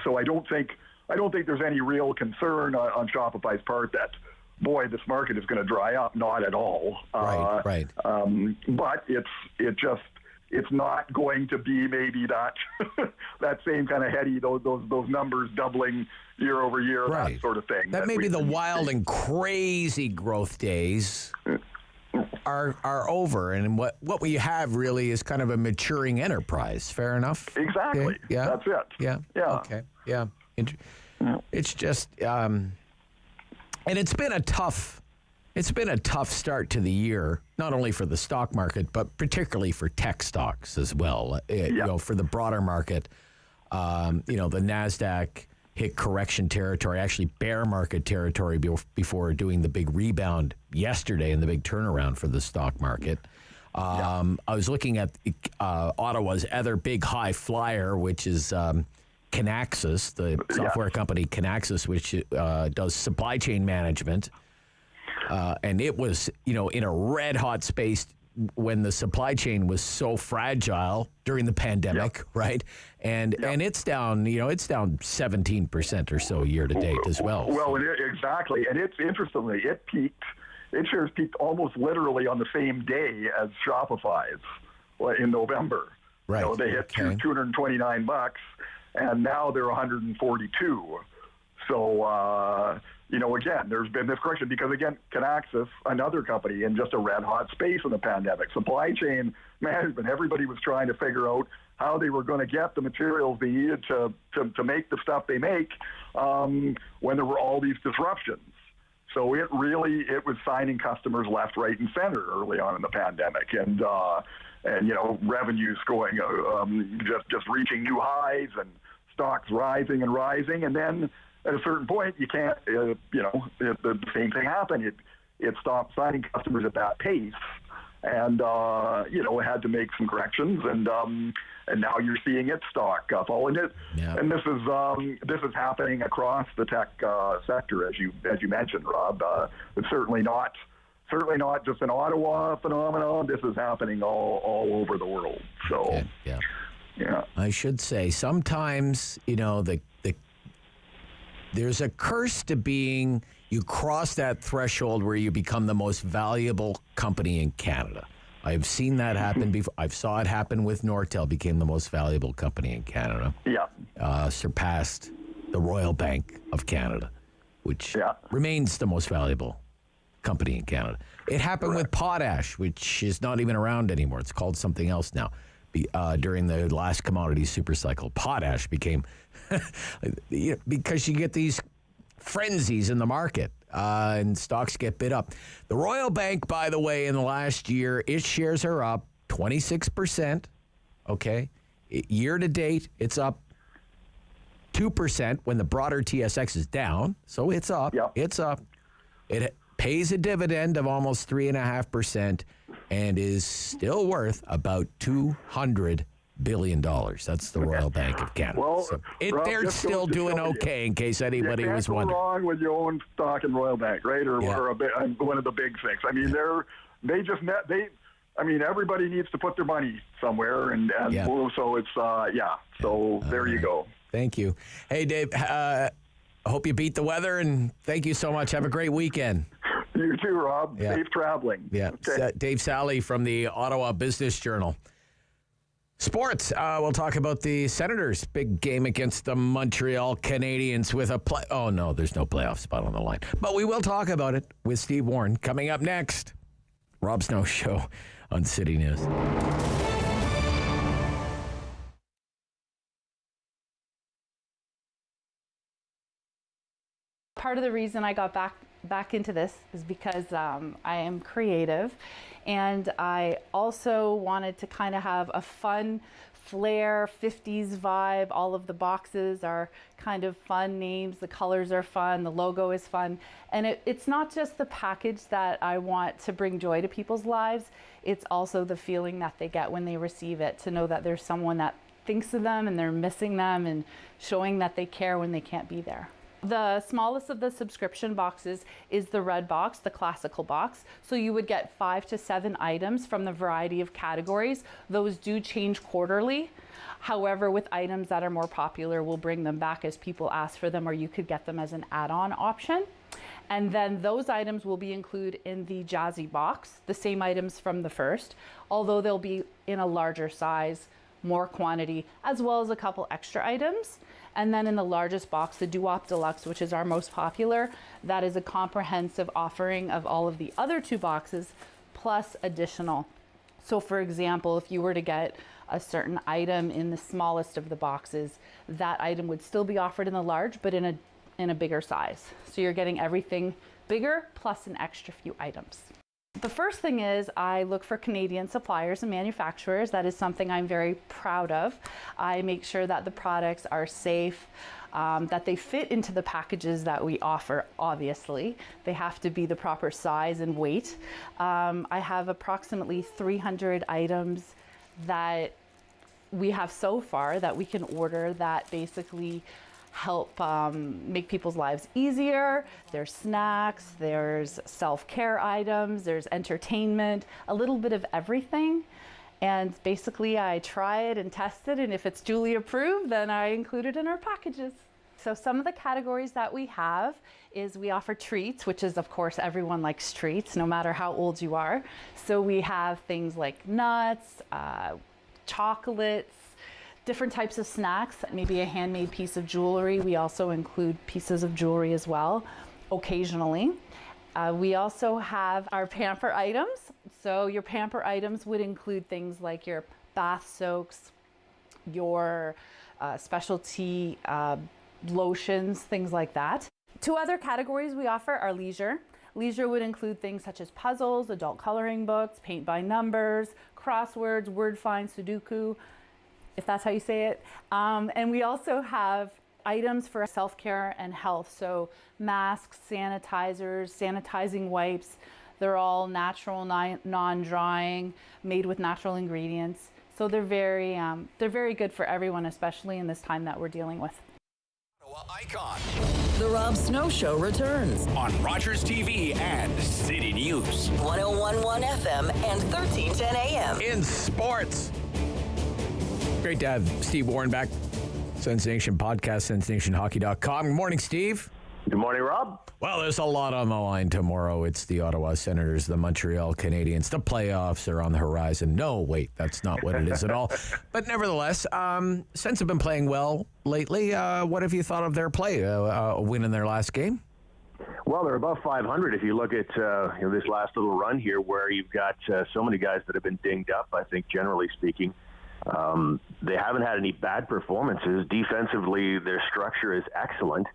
So I don't think there's any real concern on Shopify's part that, boy, this market is going to dry up. Not at all. Right. But it's not going to be maybe that that same kind of heady, those numbers doubling year over year, that sort of thing. That may be the wild and crazy growth days are over, and what we have really is kind of a maturing enterprise. Fair enough? Exactly. Okay. Yeah. That's it. Yeah. Okay. Yeah. It's just, and it's been a tough start to the year, not only for the stock market, but particularly for tech stocks as well. For the broader market, the NASDAQ hit correction territory, actually bear market territory before doing the big rebound yesterday and the big turnaround for the stock market. I was looking at Ottawa's other big high flyer, which is Kinaxis, the software company Kinaxis, which does supply chain management. And it was, in a red hot space when the supply chain was so fragile during the pandemic, right? And it's down, it's down 17% or so year to date as well. Well, exactly. And it's interestingly, it shares peaked almost literally on the same day as Shopify's in November. Right. They hit $229, and now they're 142. So, again, there's been this correction because, again, Kinaxis, another company in just a red-hot space in the pandemic. Supply chain management, everybody was trying to figure out how they were going to get the materials they needed to make the stuff they make when there were all these disruptions. So it was signing customers left, right, and center early on in the pandemic. And revenues going, just reaching new highs and stocks rising. And then at a certain point, you can't, the same thing happened. It stopped signing customers at that pace, and it had to make some corrections, and now you're seeing its stock fall in it. Yeah. And this is happening across the tech sector, as you mentioned, Rob. It's certainly not just an Ottawa phenomenon. This is happening all over the world. So, okay. Yeah. I should say. Sometimes, there's a curse to being, you cross that threshold where you become the most valuable company in Canada. I've seen that happen before. I saw it happen with Nortel, became the most valuable company in Canada. Yeah. Surpassed the Royal Bank of Canada, which remains the most valuable company in Canada. It happened with Potash, which is not even around anymore. It's called something else now. During the last commodity super cycle, Potash became, because you get these frenzies in the market and stocks get bid up. The Royal Bank, by the way, in the last year, its shares are up 26%. Okay. Year to date, it's up 2% when the broader TSX is down. So it's up. Yep. It's up. It pays a dividend of almost 3.5% and is still worth about $200 billion. That's the Royal Bank of Canada. Well, so Rob, they're still doing okay, in case anybody was wondering. You can't go wrong with your own stock in Royal Bank, right? Or one of the big six. I mean, everybody needs to put their money somewhere, and so it's So there you go. Thank you. Hey, Dave. I hope you beat the weather, and thank you so much. Have a great weekend. You too, Rob. Yeah. Safe traveling. Yeah. Okay. Dave Sally from the Ottawa Business Journal. Sports. We'll talk about the Senators' big game against the Montreal Canadiens with a Oh, no, there's no playoff spot on the line. But we will talk about it with Steve Warren coming up next. Rob Snow Show on City News. Part of the reason I got back into this is because I am creative, and I also wanted to kind of have a fun flair, 50s vibe. All of the boxes are kind of fun names, the colors are fun, the logo is fun, and it's not just the package that I want to bring joy to people's lives, it's also the feeling that they get when they receive it, to know that there's someone that thinks of them and they're missing them and showing that they care when they can't be there. The smallest of the subscription boxes is the red box, the classical box. So you would get 5 to 7 items from the variety of categories. Those do change quarterly. However, with items that are more popular, we'll bring them back as people ask for them, or you could get them as an add-on option. And then those items will be included in the Jazzy box, the same items from the first, although they'll be in a larger size, more quantity, as well as a couple extra items. And then in the largest box, the Doo-Wop Deluxe, which is our most popular, that is a comprehensive offering of all of the other 2 boxes, plus additional. So for example, if you were to get a certain item in the smallest of the boxes, that item would still be offered in the large, but in a bigger size. So you're getting everything bigger, plus an extra few items. The first thing is I look for Canadian suppliers and manufacturers. That is something I'm very proud of. I make sure that the products are safe, that they fit into the packages that we offer, obviously. They have to be the proper size and weight. I have approximately 300 items that we have so far that we can order that basically help make people's lives easier. There's snacks, there's self-care items, there's entertainment, a little bit of everything. And basically I try it and test it, and if it's duly approved, then I include it in our packages. So some of the categories that we have is we offer treats, which is, of course, everyone likes treats, no matter how old you are. So we have things like nuts, chocolates, different types of snacks, maybe a handmade piece of jewelry. We also include pieces of jewelry as well, occasionally. We also have our pamper items. So your pamper items would include things like your bath soaks, your specialty lotions, things like that. 2 other categories we offer are leisure. Leisure would include things such as puzzles, adult coloring books, paint by numbers, crosswords, word find, Sudoku, if that's how you say it. And we also have items for self-care and health. So masks, sanitizers, sanitizing wipes. They're all natural, non-drying, made with natural ingredients. So they're very good for everyone, especially in this time that we're dealing with. Icon. The Rob Snow Show returns on Rogers TV and City News. 101.1 FM and 1310 AM. In sports. great to have Steve Warren back. Sens Nation podcast, sensnationhockey.com. Good morning, Steve. Good morning, Rob. Well, there's a lot on the line tomorrow. It's the Ottawa Senators, the Montreal Canadiens. The playoffs are on the horizon. No, wait, that's not what it is at all. But nevertheless, Sens have been playing well lately. What have you thought of their play? A win in their last game? Well, they're above 500 if you look at this last little run here where you've got so many guys that have been dinged up, I think, generally speaking. They haven't had any bad performances. Defensively, their structure is excellent.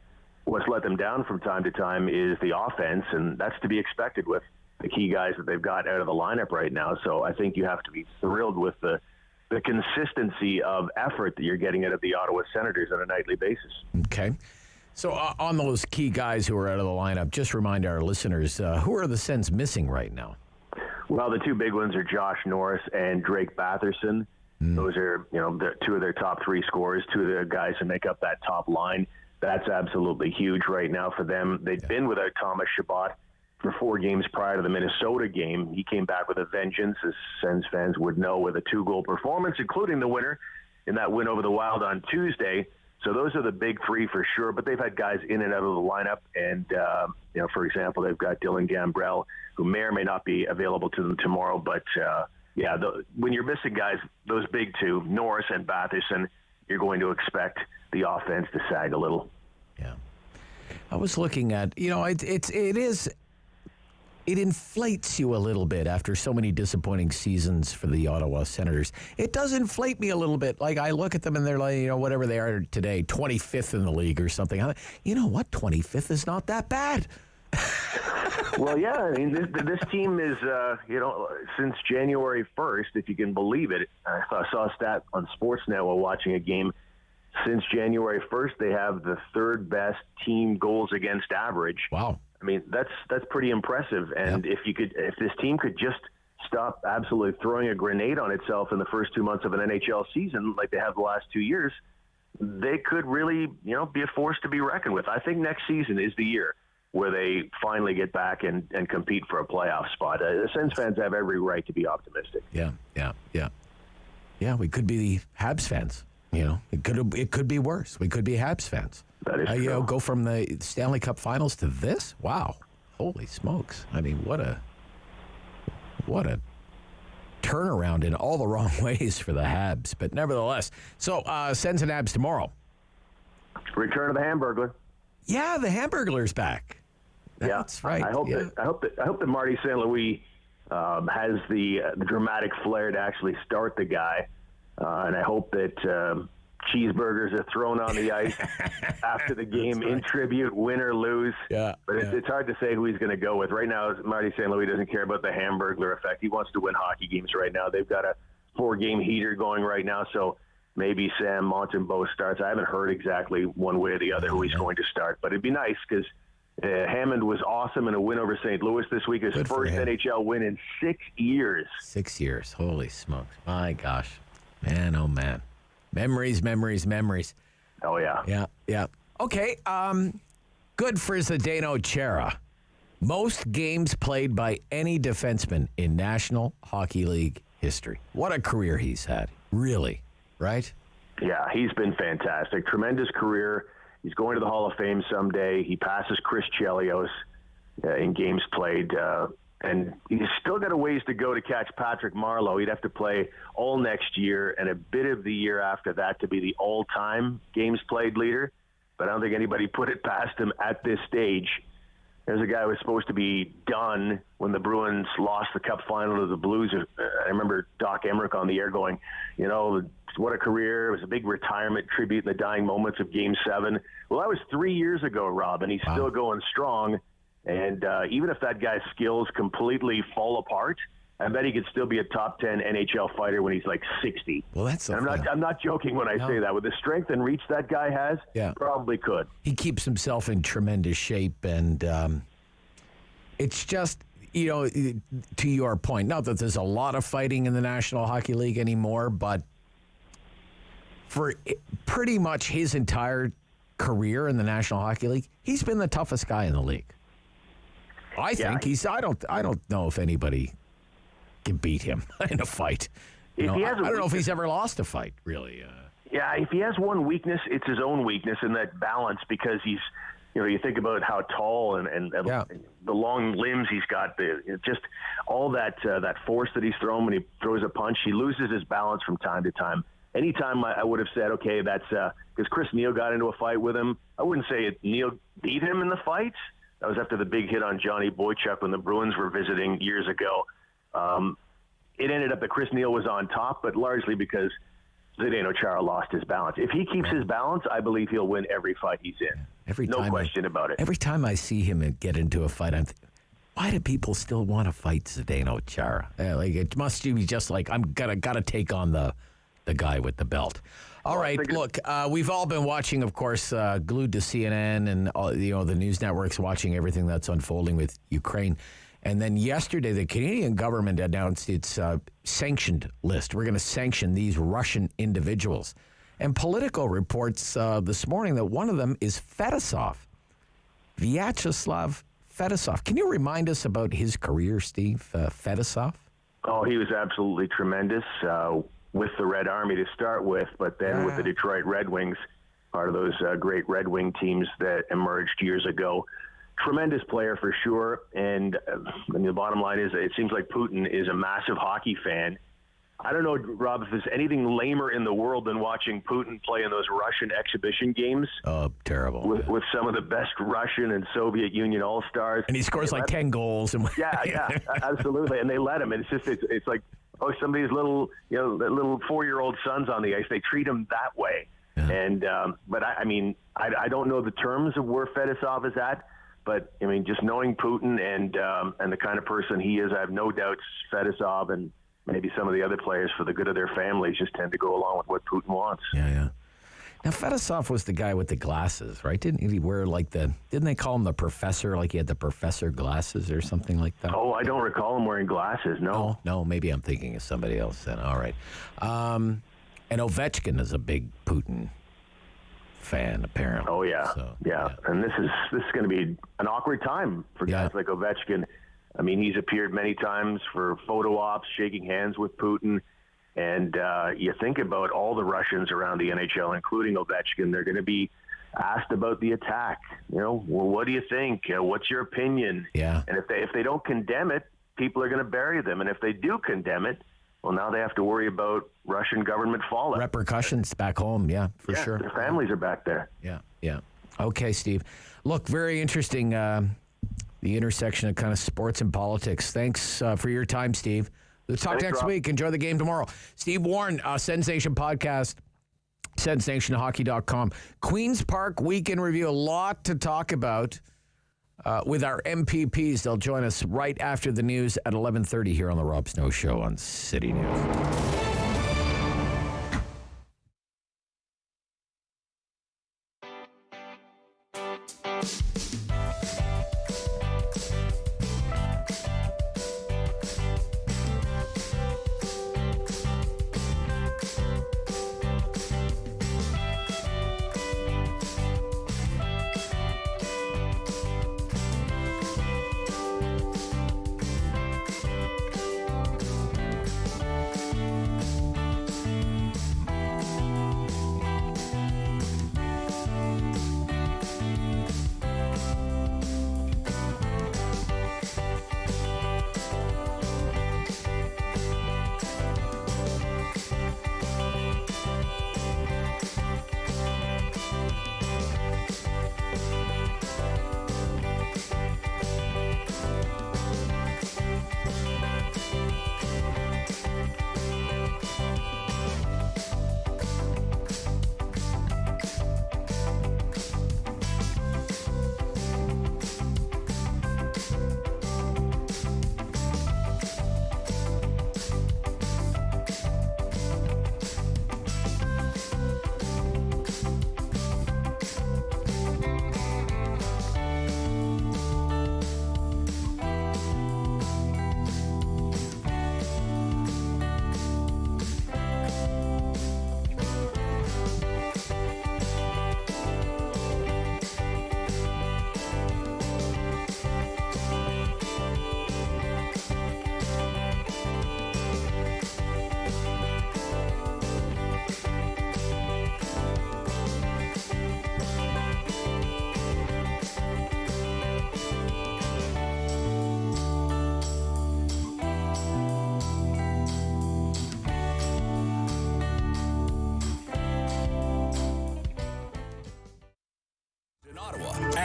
What's let them down from time to time is the offense, and that's to be expected with the key guys that they've got out of the lineup right now. So I think you have to be thrilled with the consistency of effort that you're getting out of the Ottawa Senators on a nightly basis. Okay. So on those key guys who are out of the lineup, just remind our listeners, who are the Sens missing right now? Well, the two big ones are Josh Norris and Drake Batherson. Those are, two of their top three scorers, two of the guys who make up that top line. That's absolutely huge right now for them. They'd been without Thomas Chabot for 4 games prior to the Minnesota game. He came back with a vengeance, as Sens fans would know, with a 2-goal performance, including the winner in that win over the Wild on Tuesday. So those are the big three for sure, but they've had guys in and out of the lineup. And, for example, they've got Dylan Gambrell, who may or may not be available to them tomorrow. But, when you're missing guys, those big two, Norris and Batherson, you're going to expect the offense to sag a little. Yeah. I was looking at, it inflates you a little bit after so many disappointing seasons for the Ottawa Senators. It does inflate me a little bit. Like, I look at them and they're like, whatever they are today, 25th in the league or something. I'm like, you know what? 25th is not that bad. Well, yeah, I mean, this team is, since January 1st, if you can believe it, I saw a stat on Sportsnet while watching a game. Since January 1st, they have the 3rd best team goals against average. Wow. I mean, that's pretty impressive. And if this team could just stop absolutely throwing a grenade on itself in the first 2 months of an NHL season, like they have the last 2 years, they could really, be a force to be reckoned with. I think next season is the year where they finally get back and compete for a playoff spot. The Sens fans have every right to be optimistic. Yeah, we could be the Habs fans. It could be worse. We could be Habs fans. That is true. Go from the Stanley Cup Finals to this. Wow, holy smokes! I mean, what a turnaround in all the wrong ways for the Habs. But nevertheless, so Sens and Habs tomorrow. Return of the Hamburglar. Yeah, the Hamburglar's back. That's right. I hope that Marty St. Louis has the dramatic flair to actually start the guy, and I hope that cheeseburgers are thrown on the ice after the game in tribute, win or lose. Yeah, but it's hard to say who he's going to go with. Right now, Marty St. Louis doesn't care about the Hamburglar effect. He wants to win hockey games right now. They've got a 4-game heater going right now, so maybe Sam Montembeault starts. I haven't heard exactly one way or the other who he's going to start, but it'd be nice because Hammond was awesome in a win over St. Louis this week. His first NHL win in 6 years. 6 years. Holy smokes. My gosh. Man, oh, man. Memories. Oh, yeah. Yeah. Okay. Good for Zdeno Chara. Most games played by any defenseman in National Hockey League history. What a career he's had. Really. Right? Yeah, he's been fantastic. Tremendous career. He's going to the Hall of Fame someday. He passes Chris Chelios in games played. And he's still got a ways to go to catch Patrick Marleau. He'd have to play all next year and a bit of the year after that to be the all-time games played leader. But I don't think anybody put it past him at this stage. There's a guy who was supposed to be done when the Bruins lost the Cup final to the Blues. I remember Doc Emmerich on the air going, what a career. It was a big retirement tribute in the dying moments of Game 7. Well, that was 3 years ago, Rob, and he's still going strong. And even if that guy's skills completely fall apart, I bet he could still be a top 10 NHL fighter when he's like 60. Well, that's I'm not joking when I say that. With the strength and reach that guy has, probably could. He keeps himself in tremendous shape, and it's just, to your point, not that there's a lot of fighting in the National Hockey League anymore, but for pretty much his entire career in the National Hockey League, he's been the toughest guy in the league. I think I don't know if anybody can beat him in a fight. If he has I don't know if he's ever lost a fight, really. Yeah, if he has one weakness, it's his own weakness in that balance, because he's, you think about how tall and the long limbs he's got, just all that force that he's thrown when he throws a punch, he loses his balance from time to time. Anytime I would have said, okay, that's because Chris Neal got into a fight with him. I wouldn't say Neal beat him in the fight. That was after the big hit on Johnny Boychuk when the Bruins were visiting years ago. It ended up that Chris Neal was on top, but largely because Zdeno Chara lost his balance. If he keeps his balance, I believe he'll win every fight he's in. No question about it. Every time I see him get into a fight, I'm thinking, why do people still want to fight Zdeno Chara? It must be just like, I'm gotta take on the guy with the belt. All right, look, we've all been watching, of course, glued to CNN and the news networks, watching everything that's unfolding with Ukraine. And then yesterday, the Canadian government announced its sanctioned list. We're going to sanction these Russian individuals. And Politico reports this morning that one of them is Fedosov, Vyacheslav Fedosov. Can you remind us about his career, Steve, Fedosov? Oh, he was absolutely tremendous with the Red Army to start with, but then with the Detroit Red Wings, part of those great Red Wing teams that emerged years ago. Tremendous player for sure, and the bottom line is it seems like Putin is a massive hockey fan. I don't know, Rob, if there's anything lamer in the world than watching Putin play in those Russian exhibition games. Oh, terrible. With some of the best Russian and Soviet Union all-stars. And he scores like 10 goals. Yeah, absolutely. And they let him. And it's like, somebody's little 4-year-old son's on the ice. They treat him that way. Yeah. And but I don't know the terms of where Fedosov is at. But, just knowing Putin and the kind of person he is, I have no doubts Fedosov and maybe some of the other players, for the good of their families, just tend to go along with what Putin wants. Yeah. Now, Fedosov was the guy with the glasses, right? Didn't he wear didn't they call him the professor, like he had the professor glasses or something like that? Oh, I don't recall him wearing glasses, no. No, maybe I'm thinking of somebody else then. All right. And Ovechkin is a big Putin fan, apparently. Oh, yeah. So, And this is going to be an awkward time for guys like Ovechkin. He's appeared many times for photo ops, shaking hands with Putin. And you think about all the Russians around the NHL, including Ovechkin, they're going to be asked about the attack. Well, what do you think? What's your opinion? Yeah. And if they don't condemn it, people are going to bury them. And if they do condemn it, well, now they have to worry about Russian government fallout. Repercussions back home, for sure. Their families are back there. Yeah. Okay, Steve. Look, very interesting, the intersection of kind of sports and politics. Thanks for your time, Steve. We'll talk next week. Enjoy the game tomorrow. Steve Warren, Sens Nation Podcast, SensNationHockey.com. Queen's Park Week in Review. A lot to talk about with our MPPs. They'll join us right after the news at 11:30 here on the Rob Snow Show on City News.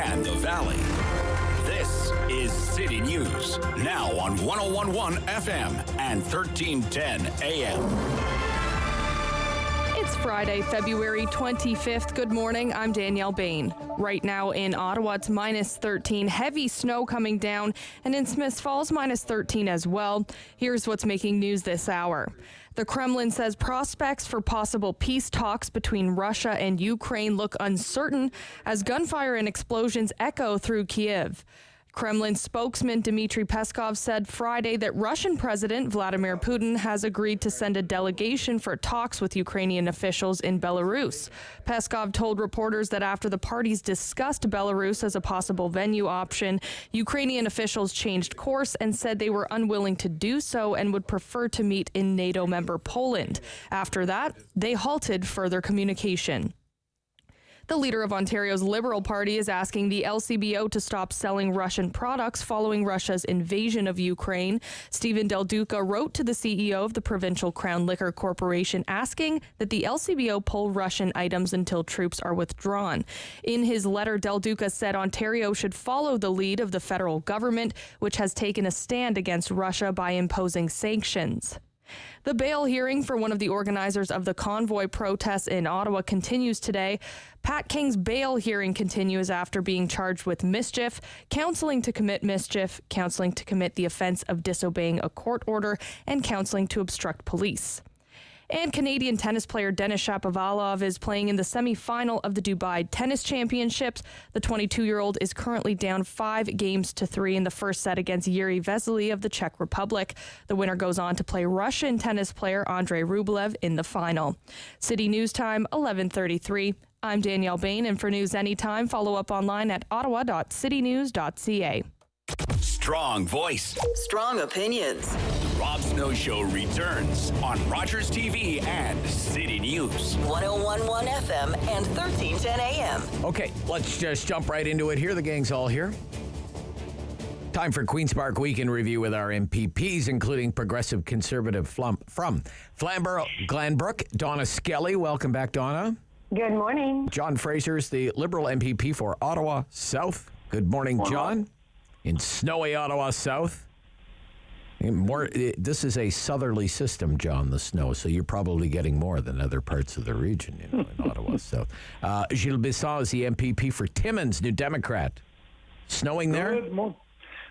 and the Valley. This is City News, now on 101.1 FM and 1310 AM. It's Friday, February 25th. Good morning. I'm Danielle Bain. Right now in Ottawa, it's minus 13. Heavy snow coming down, and in Smiths Falls, minus 13 as well. Here's what's making news this hour. The Kremlin says prospects for possible peace talks between Russia and Ukraine look uncertain as gunfire and explosions echo through Kyiv. Kremlin spokesman Dmitry Peskov said Friday that Russian President Vladimir Putin has agreed to send a delegation for talks with Ukrainian officials in Belarus. Peskov told reporters that after the parties discussed Belarus as a possible venue option, Ukrainian officials changed course and said they were unwilling to do so and would prefer to meet in NATO member Poland. After that, they halted further communication. The leader of Ontario's Liberal Party is asking the LCBO to stop selling Russian products following Russia's invasion of Ukraine. Stephen Del Duca wrote to the CEO of the Provincial Crown Liquor Corporation asking that the LCBO pull Russian items until troops are withdrawn. In his letter, Del Duca said Ontario should follow the lead of the federal government, which has taken a stand against Russia by imposing sanctions. The bail hearing for one of the organizers of the convoy protests in Ottawa continues today. Pat King's bail hearing continues after being charged with mischief, counseling to commit mischief, counseling to commit the offense of disobeying a court order, and counseling to obstruct police. And Canadian tennis player Denis Shapovalov is playing in the semifinal of the Dubai Tennis Championships. The 22-year-old is currently down 5-3 in the first set against Yuri Vesely of the Czech Republic. The winner goes on to play Russian tennis player Andrei Rublev in the final. City News Time, 11:33. I'm Danielle Bain, and for news anytime, follow up online at ottawa.citynews.ca. Strong voice. Strong opinions. The Rob Snow Show returns on Rogers TV and City News. 101.1 FM and 1310 AM. Okay, let's just jump right into it here. The gang's all here. Time for Queen's Park Week in Review with our MPPs, including Progressive Conservative from Flamborough, Glenbrook, Donna Skelly. Welcome back, Donna. Good morning. John Fraser's the Liberal MPP for Ottawa South. Good morning, John. In snowy Ottawa South. This is a southerly system, John, the snow, so you're probably getting more than other parts of the region, in Ottawa South. Gilles Bisson is the MPP for Timmins, New Democrat. Snowing there?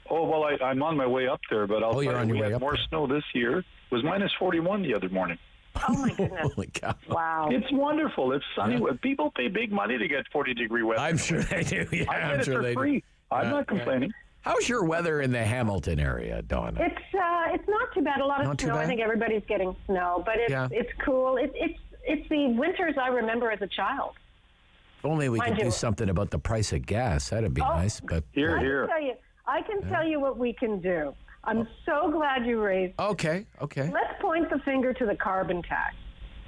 Oh, well, I'm on my way up there, but I'll tell you, we had more snow this year. It was minus 41 the other morning. Oh, my goodness. Holy cow. Wow. It's wonderful. It's sunny. Yeah. People pay big money to get 40-degree weather. I'm sure they do. Yeah, I get it for free. I'm not complaining. How's your weather in the Hamilton area, Donna? It's not too bad. A lot of snow. I think everybody's getting snow, but it's cool. It's the winters I remember as a child. If only we could do something about the price of gas. That'd be nice. But I can tell you what we can do. I'm so glad you raised it. Okay. Let's point the finger to the carbon tax.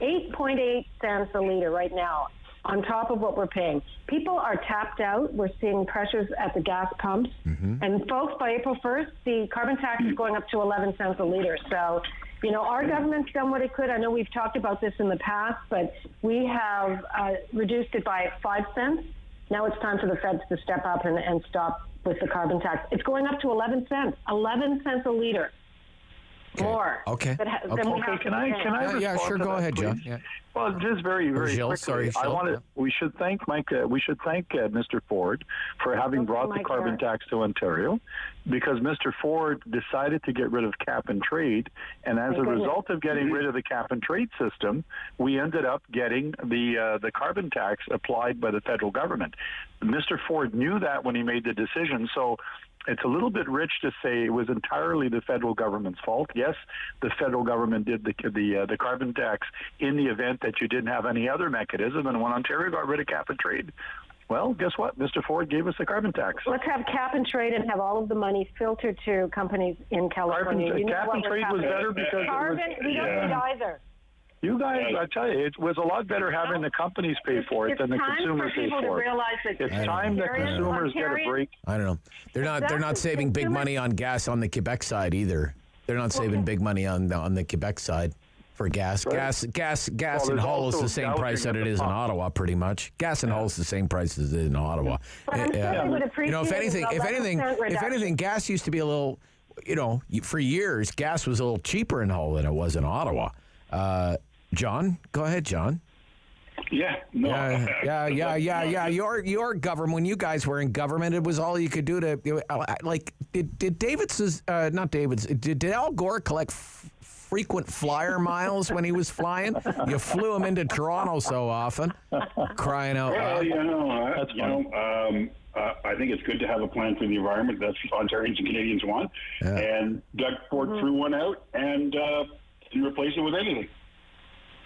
8.8 cents a liter right now, on top of what we're paying. People are tapped out. We're seeing pressures at the gas pumps. Mm-hmm. And folks, by April 1st, the carbon tax is going up to 11 cents a liter. So, our government's done what it could. I know we've talked about this in the past, but we have reduced it by 5 cents. Now it's time for the feds to step up and stop with the carbon tax. It's going up to 11 cents. 11 cents a liter. More. Okay. Can I respond sure. to Go that, ahead, please? John. Yeah. Well, just very, very Gilles, quickly. Sorry, we should thank Mr. Ford for having brought the carbon tax to Ontario, because Mr. Ford decided to get rid of cap and trade, and as a result of getting rid of the cap and trade system, we ended up getting the carbon tax applied by the federal government. Mr. Ford knew that when he made the decision, so it's a little bit rich to say it was entirely the federal government's fault. Yes, the federal government did the carbon tax in the event that you didn't have any other mechanism. And when Ontario got rid of cap and trade, well, guess what? Mr. Ford gave us a carbon tax. Let's have cap and trade and have all of the money filtered to companies in California. Cap and trade was better because carbon, we don't need either. You guys, I tell you, it was a lot better having the companies pay for it than the consumers pay for it. It's time that consumers get a break. I don't know. They're not saving big money on gas on the Quebec side either. They're not saving big money on the Quebec side for gas. Right. Gas in Hull is the same price that it is in Ottawa, pretty much. Gas in Hull is the same price as it is in Ottawa. If anything, gas used to be a little, for years, gas was a little cheaper in Hull than it was in Ottawa. John, go ahead, John. Yeah. No. Yeah. Your government, when you guys were in government, it was all you could do to, did Al Gore collect frequent flyer miles when he was flying? You flew him into Toronto so often, crying out loud. I think it's good to have a plan for the environment. That's what Ontarians and Canadians want. Yeah. And Doug Ford threw one out and didn't replace it with anything.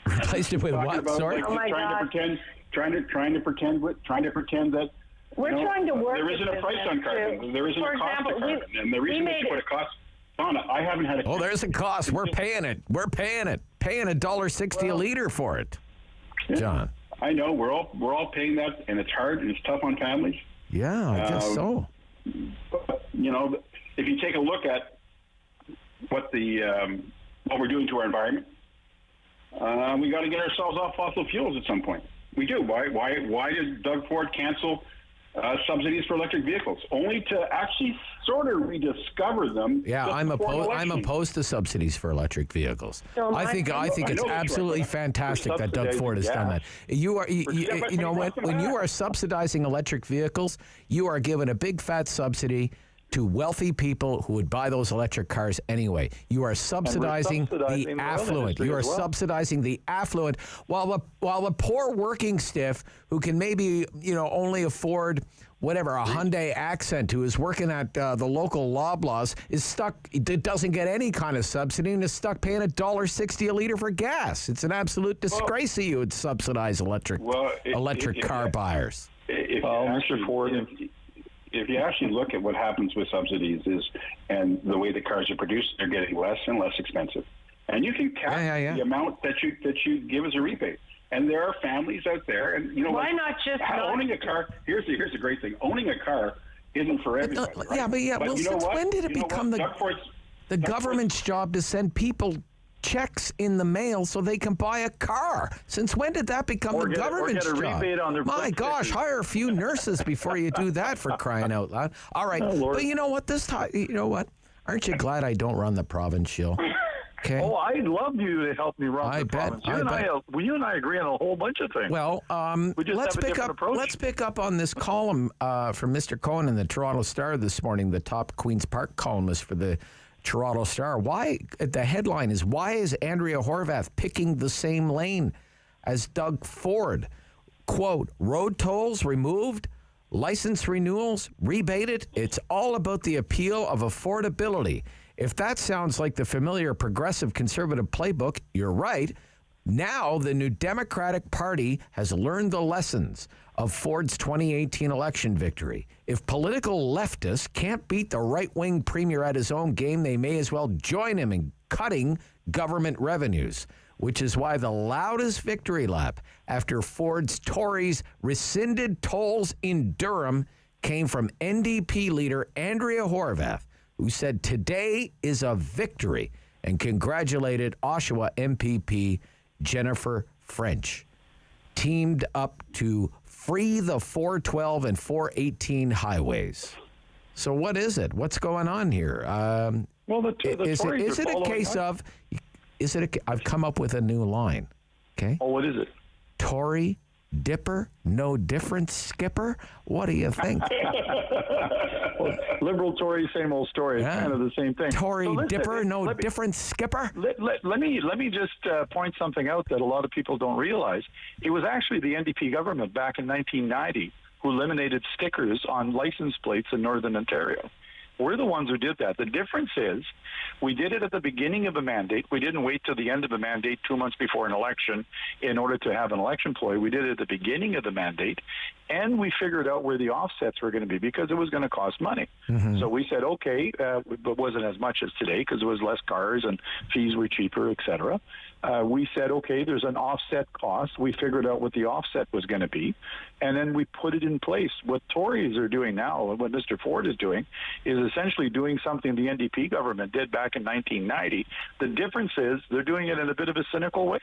Replaced it with what? Sorry. Trying to pretend that we're trying to work. There isn't a price on carbon. There isn't a cost to carbon, and the reason that you put a cost on it, I haven't had a. Oh, there's a cost. We're paying it. Paying $1.60 a liter for it. Yeah, John. I know we're all paying that, and it's hard and it's tough on families. Yeah, I guess so. But, if you take a look at what we're doing to our environment. We got to get ourselves off fossil fuels at some point. We do. Why did Doug Ford cancel subsidies for electric vehicles? Only to actually sort of rediscover them. Yeah, I'm opposed to subsidies for electric vehicles. So I think it's absolutely fantastic that Doug Ford has done that. When you are subsidizing electric vehicles, you are given a big fat subsidy to wealthy people who would buy those electric cars anyway. You are subsidizing the affluent. You are subsidizing the affluent, while the poor working stiff who can maybe only afford whatever, a Hyundai Accent, who is working at the local Loblaws, is stuck. It doesn't get any kind of subsidy and is stuck paying $1.60 a liter for gas. It's an absolute disgrace that you would subsidize electric car buyers. Mr. Ford. If you actually look at what happens with subsidies and the way the cars are produced, they're getting less and less expensive. And you can cap the amount that you give as a rebate. And there are families out there, and owning a car. Here's a great thing: owning a car isn't for everybody. But since when did it become the government's job to send people checks in the mail so they can buy a car? Since when did that become the government's job? My gosh, hire a few nurses before you do that, for crying out loud. All right, but you know what? Aren't you glad I don't run the province, Jill? Okay. Oh, I'd love you to help me run the province. You and I agree on a whole bunch of things. Well, let's pick up on this column from Mr. Cohen in the Toronto Star this morning, the top Queen's Park columnist for the Toronto Star. The headline is, why is Andrea Horwath picking the same lane as Doug Ford? Quote, road tolls removed, license renewals rebated. It's all about the appeal of affordability. If that sounds like the familiar progressive conservative playbook, you're right. Now the New Democratic Party has learned the lessons of Ford's 2018 election victory. If political leftists can't beat the right-wing premier at his own game, they may as well join him in cutting government revenues, which is why the loudest victory lap after Ford's Tories rescinded tolls in Durham came from NDP leader Andrea Horwath, who said today is a victory and congratulated Oshawa MPP Jennifer French. Teamed up to free the 412 and 418 highways. So what is it? What's going on here? I've come up with a new line. Okay. Oh, what is it? Tory dipper, no difference skipper. What do you think? Well, liberal Tory, same old story. It's kind of the same thing. Tory dipper, no difference skipper. Let me just point something out that a lot of people don't realize. It was actually the NDP government back in 1990 who eliminated stickers on license plates in Northern Ontario. We're the ones who did that. The difference is we did it at the beginning of a mandate. We didn't wait till the end of the mandate 2 months before an election in order to have an election ploy. We did it at the beginning of the mandate, and we figured out where the offsets were going to be because it was going to cost money. Mm-hmm. So we said, okay, but wasn't as much as today because it was less cars and fees were cheaper, et cetera. we said, okay, there's an offset cost. We figured out what the offset was going to be, and then we put it in place. What Tories are doing now, and what Mr. Ford is doing, is essentially doing something the NDP government did back in 1990. The difference is they're doing it in a bit of a cynical way.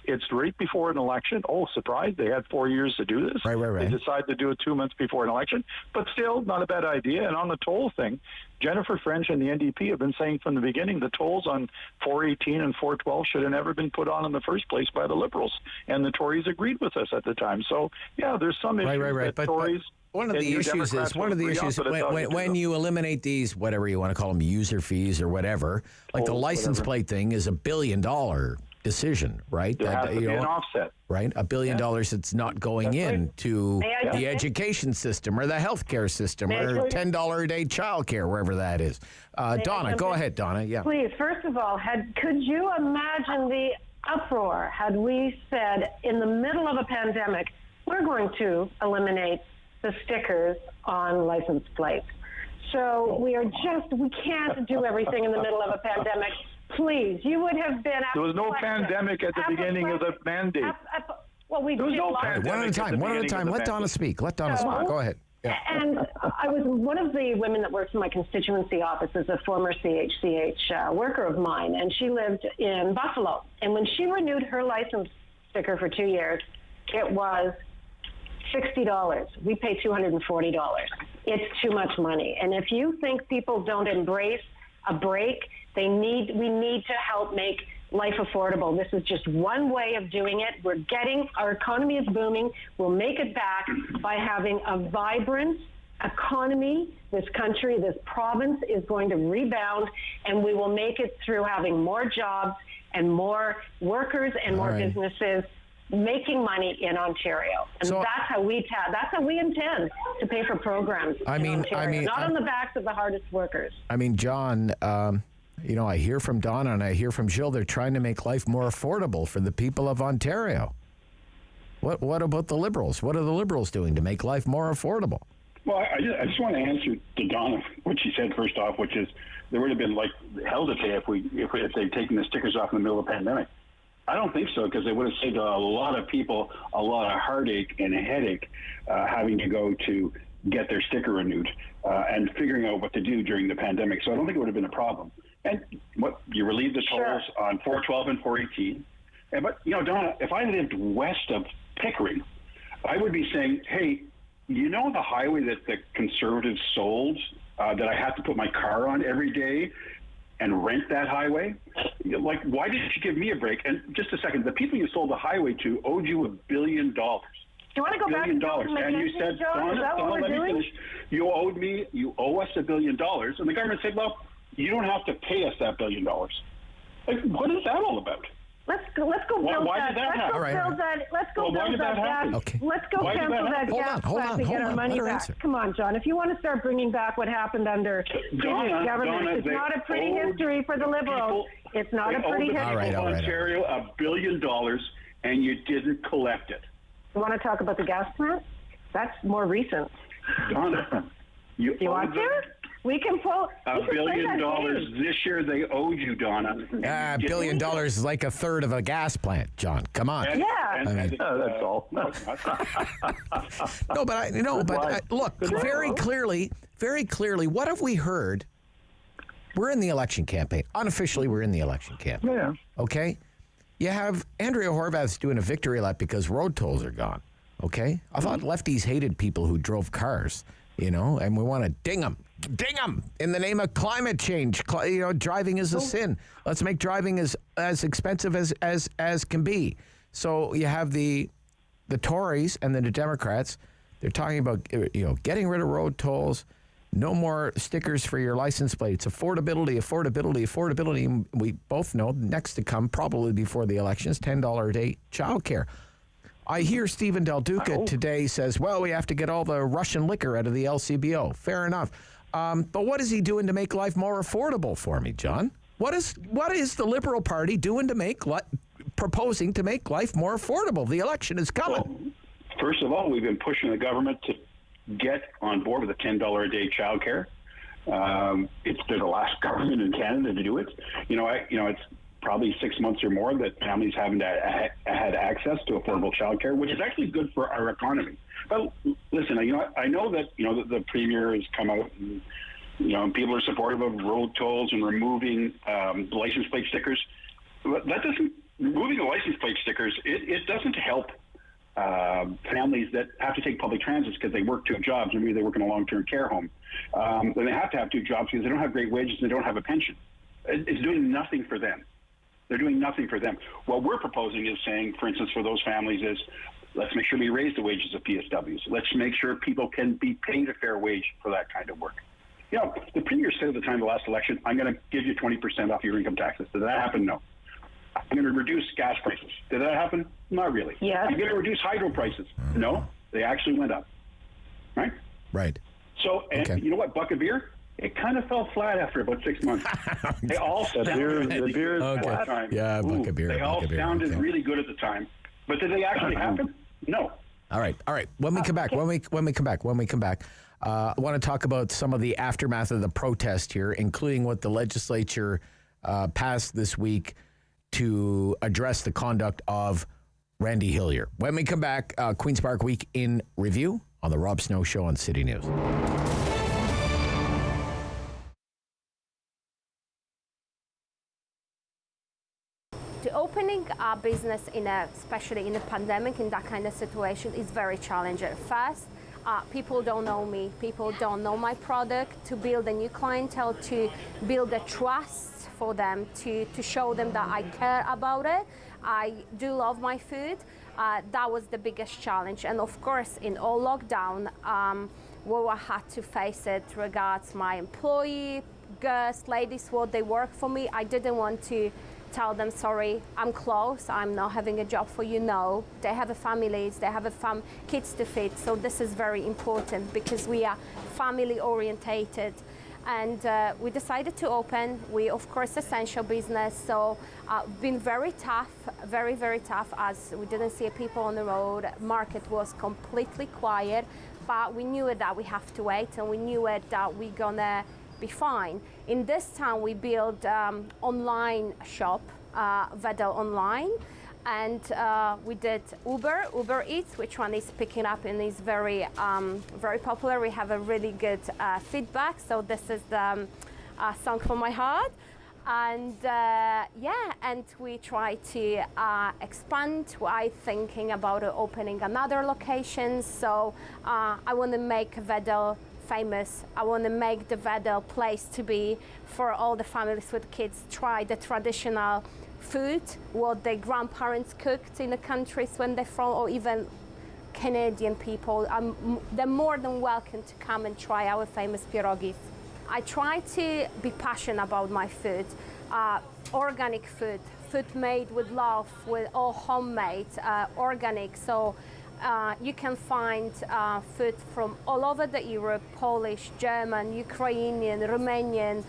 It's right before an election. Oh, surprise, they had 4 years to do this. Right. They decided to do it 2 months before an election, but still not a bad idea. And on the toll thing, Jennifer French and the NDP have been saying from the beginning the tolls on 418 and 412 should have never been put on in the first place by the Liberals, and the Tories agreed with us at the time. So, yeah, there's some issues that Tories... One of the issues is when you eliminate these, whatever you want to call them, user fees or whatever, like the license plate thing is $1 billion decision, right? There has to be an offset. Right? $1 billion that's not going to the education system or the healthcare system or $10 a day childcare, wherever that is. Donna, go ahead, Donna. Yeah. Please, first of all, could you imagine the uproar had we said in the middle of a pandemic, we're going to eliminate the stickers on license plates. So we can't do everything in the middle of a pandemic. Please, you would have been... There was no pandemic at the beginning of the mandate. Well, we there was no pandemic. One at a time. Let Donna speak. Go ahead. Yeah. And I was one of the women that works in my constituency office as a former CHCH worker of mine, and she lived in Buffalo. And when she renewed her license sticker for 2 years, it was $60. We pay $240. It's too much money. And if you think people don't embrace a break, we need to help make life affordable. This is just one way of doing it. Our economy is booming. We'll make it back by having a vibrant economy. This country, this province is going to rebound, and we will make it through having more jobs and more workers and more businesses making money in Ontario. And that's how we intend to pay for programs in Ontario, not on the backs of the hardest workers. I mean, John, I hear from Donna and I hear from Jill, they're trying to make life more affordable for the people of Ontario. What about the Liberals? What are the Liberals doing to make life more affordable? Well, I just want to answer to Donna what she said first off, which is there would have been like hell to pay if they'd taken the stickers off in the middle of the pandemic. I don't think so, because they would have saved a lot of people a lot of heartache and a headache having to go to get their sticker renewed and figuring out what to do during the pandemic. So I don't think it would have been a problem. And you relieve the tolls on 412 and 418. But, Donna, if I lived west of Pickering, I would be saying, hey, the highway that the Conservatives sold that I have to put my car on every day and rent that highway? Like, why didn't you give me a break? And just a second, the people you sold the highway to owed you $1 billion. Do you want to go back to and you said, Donna, let me finish. You owe us $1 billion. And the government said, well, you don't have to pay us that $1 billion. Like, what is that all about? Let's go build why did that happen? Let's go build that gas. Okay. Let's go cancel that gas plant to get our money back. Come on, John. If you want to start bringing back what happened under previous government, it's not a pretty history for the Liberals. It's not a pretty history. All right. Ontario $1 billion, and you didn't collect it. You want to talk about the gas plant? That's more recent. Donna, do you want to? We can pull $1 billion this year. They owed you, Donna. $1 billion is like a third of a gas plant, John. Come on. That's all. Look, very clearly, what have we heard? We're in the election campaign. Unofficially, we're in the election campaign. Yeah. Okay. You have Andrea Horwath doing a victory lap because road tolls are gone. Okay. I thought lefties hated people who drove cars. And we want to ding them in the name of climate change. Driving is a sin. Let's make driving as expensive as can be. So you have the Tories and the Democrats. They're talking about getting rid of road tolls, no more stickers for your license plates, affordability. We both know next to come, probably before the elections, $10 a day childcare. I hear Stephen Del Duca today says, well, we have to get all the Russian liquor out of the LCBO. Fair enough. But what is he doing to make life more affordable for me, John? What is the Liberal Party doing to proposing to make life more affordable? The election is coming. Well, first of all, we've been pushing the government to get on board with a $10 a day childcare. They're the last government in Canada to do it. probably 6 months or more that families haven't had access to affordable childcare, which is actually good for our economy. But listen, I know that the premier has come out and people are supportive of road tolls and removing license plate stickers. But that doesn't removing the license plate stickers. It doesn't help families that have to take public transit because they work 2 jobs, or maybe they work in a long-term care home. Then they have to have 2 jobs because they don't have great wages and they don't have a pension. It's doing nothing for them. They're doing nothing for them. What we're proposing is saying, for instance, for those families is, let's make sure we raise the wages of PSWs. Let's make sure people can be paid a fair wage for that kind of work. The premier said at the time of the last election, I'm going to give you 20% off your income taxes. Did that happen? No. I'm going to reduce gas prices. Did that happen? Not really. Yeah. I'm going to reduce hydro prices. No, they actually went up. Right? Right. So, and you know what, buck of beer? It kind of fell flat after about 6 months. They all sounded the beer at the time. Yeah, buck of beer. They all sounded really good at the time. But did they actually happen? No. All right. When we come back, I want to talk about some of the aftermath of the protest here, including what the legislature passed this week to address the conduct of Randy Hillier. When we come back, Queen's Park Week in Review on the Rob Snow Show on City News. To opening a business especially in a pandemic, in that kind of situation, is very challenging. First, people don't know me, people don't know my product. To build a new clientele, to build a trust for them, to show them that I care about it. I do love my food. That was the biggest challenge. And of course, in all lockdown, where I had to face it regards my employee, girls, ladies, what they work for me, I didn't want to tell them, sorry, I'm closed, I'm not having a job for you. No, they have families, they have kids to feed. So this is very important because we are family orientated. And we decided to open. We, of course, essential business. So been very tough, very, very tough, as we didn't see people on the road. Market was completely quiet, but we knew that we have to wait, and we knew that we're gonna be fine. In this town, we built online shop, Vedel Online, and we did Uber Eats, which one is picking up and is very, very popular. We have a really good feedback. So this is the song from my heart. And and we try to expand. I'm thinking about opening another location. So I want to make Vedel famous. I want to make the Vedel place to be for all the families with kids. Try the traditional food, what the grandparents cooked in the countries when they're from, or even Canadian people. They're more than welcome to come and try our famous pierogis. I try to be passionate about my food, organic food made with love, with all homemade, organic. So you can find food from all over the Europe: Polish, German, Ukrainian, Romanian,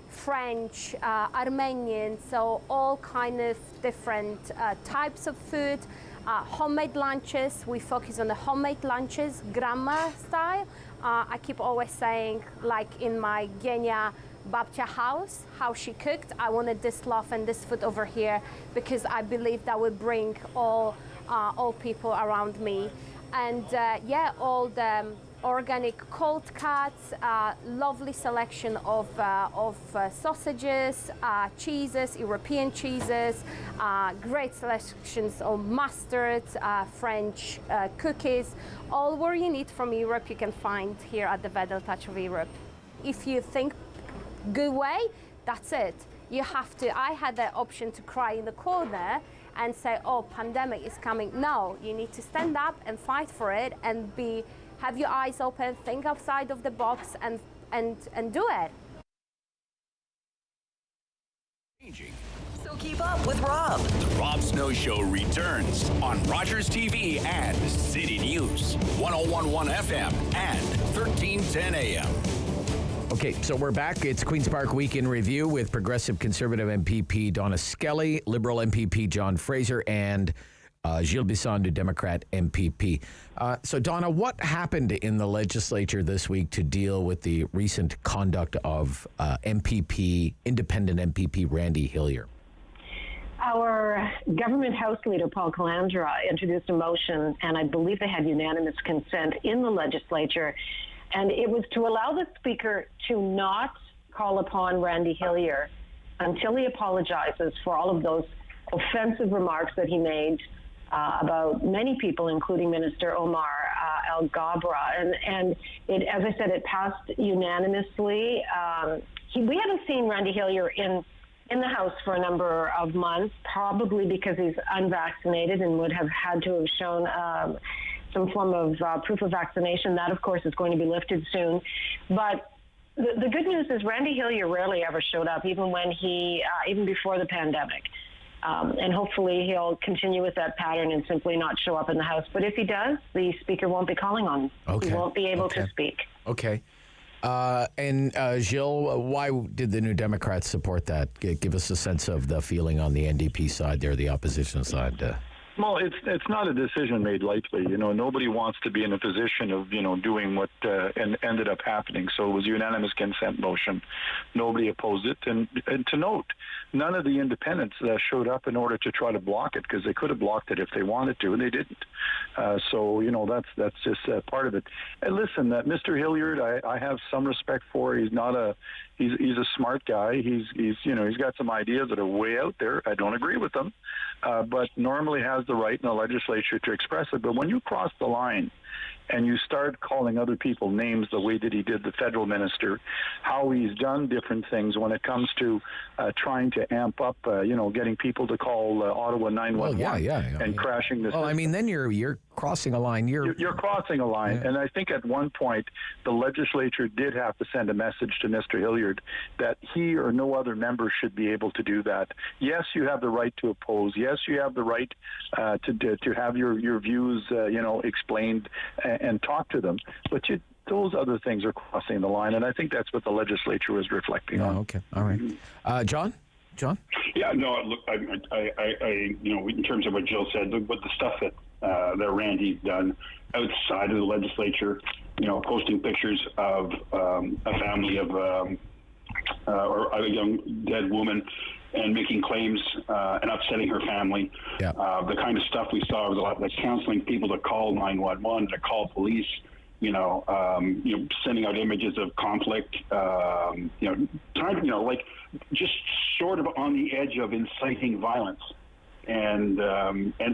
French, Armenian. So all kind of different types of food. Homemade lunches. We focus on the homemade lunches, grandma style. I keep always saying, like in my Genia Babcia house, how she cooked. I wanted this love and this food over here because I believe that will bring all people around me. And all the organic cold cuts, lovely selection of sausages, cheeses, European cheeses, great selections of mustards, French cookies. All what you need from Europe you can find here at the Vedel Touch of Europe. If you think good way, that's it. You have to. I had the option to cry in the corner and say, oh, pandemic is coming. No, you need to stand up and fight for it and have your eyes open, think outside of the box, and do it. So keep up with Rob. The Rob Snow Show returns on Rogers TV and City News, 101.1 FM and 1310 AM. Okay, so we're back. It's Queen's Park Week in Review with Progressive Conservative MPP Donna Skelly, Liberal MPP John Fraser, and Gilles Bisson, the Democrat MPP. So, Donna, what happened in the legislature this week to deal with the recent conduct of independent MPP Randy Hillier? Our government House Leader, Paul Calandra, introduced a motion, and I believe they had unanimous consent in the legislature, and it was to allow the Speaker to not call upon Randy Hillier until he apologizes for all of those offensive remarks that he made about many people, including Minister Omar Al-Gabra. And it, as I said, it passed unanimously. We haven't seen Randy Hillier in the House for a number of months, probably because he's unvaccinated and would have had to have shown some form of proof of vaccination. That, of course, is going to be lifted soon. But the good news is Randy Hillier rarely ever showed up, even when even before the pandemic. And hopefully he'll continue with that pattern and simply not show up in the House. But if he does, the Speaker won't be calling on him. Okay. He won't be able to speak. Okay. And Gilles, why did the New Democrats support that? Give us a sense of the feeling on the NDP side there, the opposition side. Well, it's not a decision made lightly. Nobody wants to be in a position of, doing what and ended up happening. So it was a unanimous consent motion. Nobody opposed it. And to note, none of the independents showed up in order to try to block it, because they could have blocked it if they wanted to, and they didn't. So, that's just part of it. And listen, Mr. Hilliard, I have some respect for. He's not he's a smart guy. He's got some ideas that are way out there. I don't agree with them, but normally has the right in the legislature to express it. But when you cross the line and you start calling other people names the way that he did the federal minister, how he's done different things when it comes to trying to amp up, getting people to call Ottawa 911 and crashing the system. Well, I mean, then you're crossing a line. You're crossing a line. Yeah. And I think at one point the legislature did have to send a message to Mr. Hilliard that he or no other member should be able to do that. Yes, you have the right to oppose. Yes, you have the right to have your views, explained and talk to them. But those other things are crossing the line, and I think that's what the legislature was reflecting on. Okay, all right. John? Yeah, no, look, I in terms of what Jill said, with the stuff that Randy's done outside of the legislature, posting pictures of a family of or a young dead woman and making claims and upsetting her family. Yeah. The kind of stuff we saw was like counseling people to call 911, to call police, sending out images of conflict, just sort of on the edge of inciting violence. And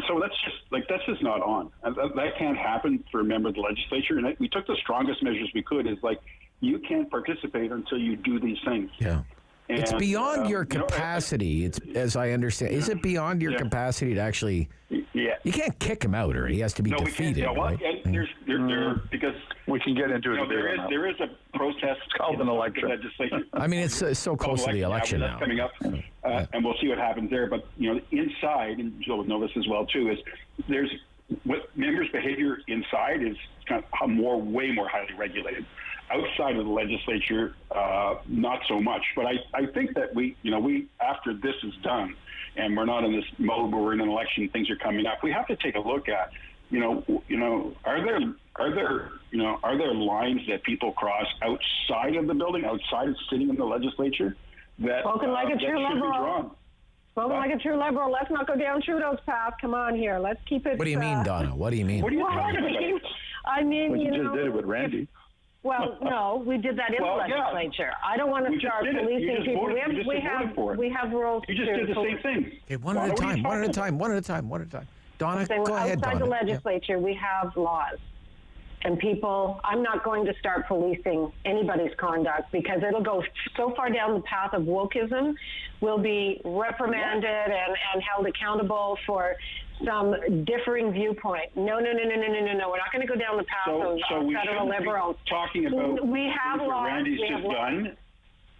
so that's just not on. That can't happen for a member of the legislature. And we took the strongest measures we could. Is like, you can't participate until you do these things. Yeah. And, it's beyond your capacity. It's, as I understand, is it beyond your capacity to actually? Yeah. You can't kick him out, or he has to be defeated. Right? And because we can get into it. There is a protest. It's called an election. Legislation. I mean, it's so close to the election now. That's coming up, and we'll see what happens there. But inside, and Jill would know this as well too, is there's what members' behavior inside is kind of way more highly regulated. Outside of the legislature, not so much. But I think that we after this is done, and we're not in this mode where we're in an election, things are coming up. We have to take a look at, are there lines that people cross outside of the building, outside of sitting in the legislature? That spoken like a true liberal. Spoken like a true liberal. Let's not go down Trudeau's path. Come on here. Let's keep it. What do you mean, Donna? What do you mean? What are you talking about? I mean, you just did it with Randy. Well, no, we did that in the legislature. I don't want to start policing people. We have rules. You just did the same thing. Okay, one at a time. Donna, go ahead, Donna. Outside the legislature, we have laws. And people, I'm not going to start policing anybody's conduct, because it'll go so far down the path of wokeism. We'll be reprimanded and held accountable for some differing viewpoint. No. We're not going to go down the path of federal liberals. Talking about we have laws. Randy's just done.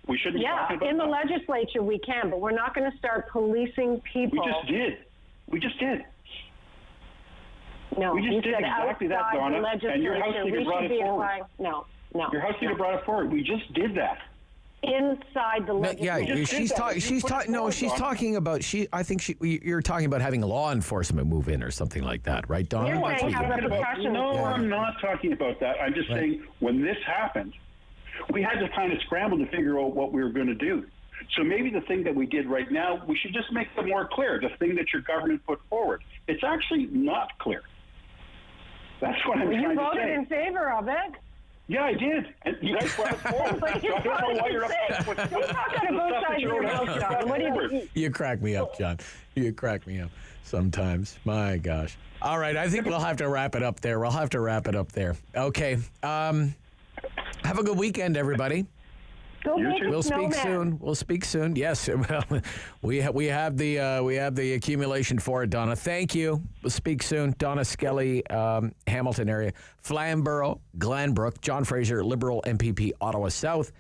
We shouldn't be talking about in the legislature we can, but we're not going to start policing people. We just did. No, we just did exactly that, Donna. And your House Speaker brought it forward. No. Your House Speaker brought it forward. We just did that. Inside the legislature. I think you're talking about having law enforcement move in or something like that, right, Donna? I'm not talking about that. I'm just saying when this happened, we had to kind of scramble to figure out what we were going to do. So maybe the thing that we did right now, we should just make it more clear, the thing that your government put forward. It's actually not clear. That's what I'm trying to say. You voted in favor of it. Yeah, I did. And you guys brought it forward. But So I don't know why you're upset with Don't talk out of both sides of your mouth, John. What do you You crack me up, John. You crack me up sometimes. My gosh. All right, I think we'll have to wrap it up there. Okay. Have a good weekend, everybody. We'll speak soon. Yes. Well, we have the accumulation for it, Donna. Thank you. We'll speak soon. Donna Skelly, Hamilton area, Flamborough, Glanbrook, John Fraser, Liberal MPP, Ottawa South.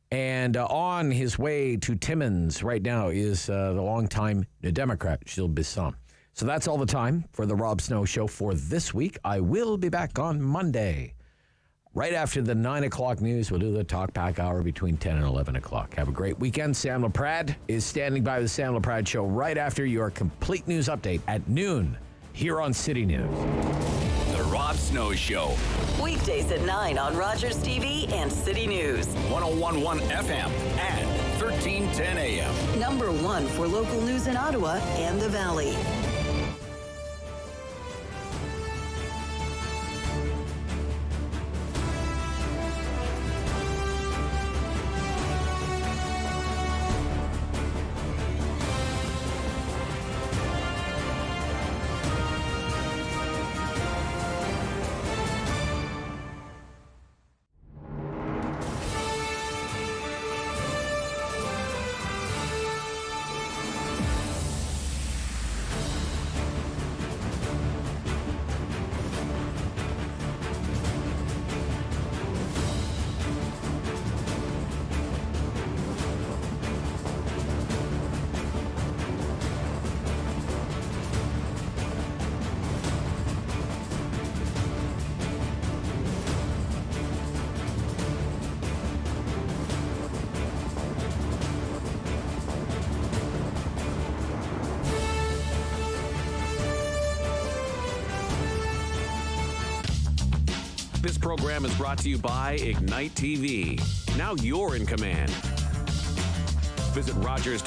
And on his way to Timmins right now is the longtime Democrat, Gilles Bisson. So that's all the time for the Rob Snow Show for this week. I will be back on Monday. Right after the 9 o'clock news, we'll do the Talk Pack Hour between 10 and 11 o'clock. Have a great weekend. Sam LaPrade is standing by the Sam LaPrade Show right after your complete news update at noon here on City News. The Rob Snow Show. Weekdays at 9 on Rogers TV and City News. 101.1 FM and 1310 AM. Number 1 for local news in Ottawa and the Valley. This program is brought to you by Ignite TV. Now you're in command. Visit Rogers.com.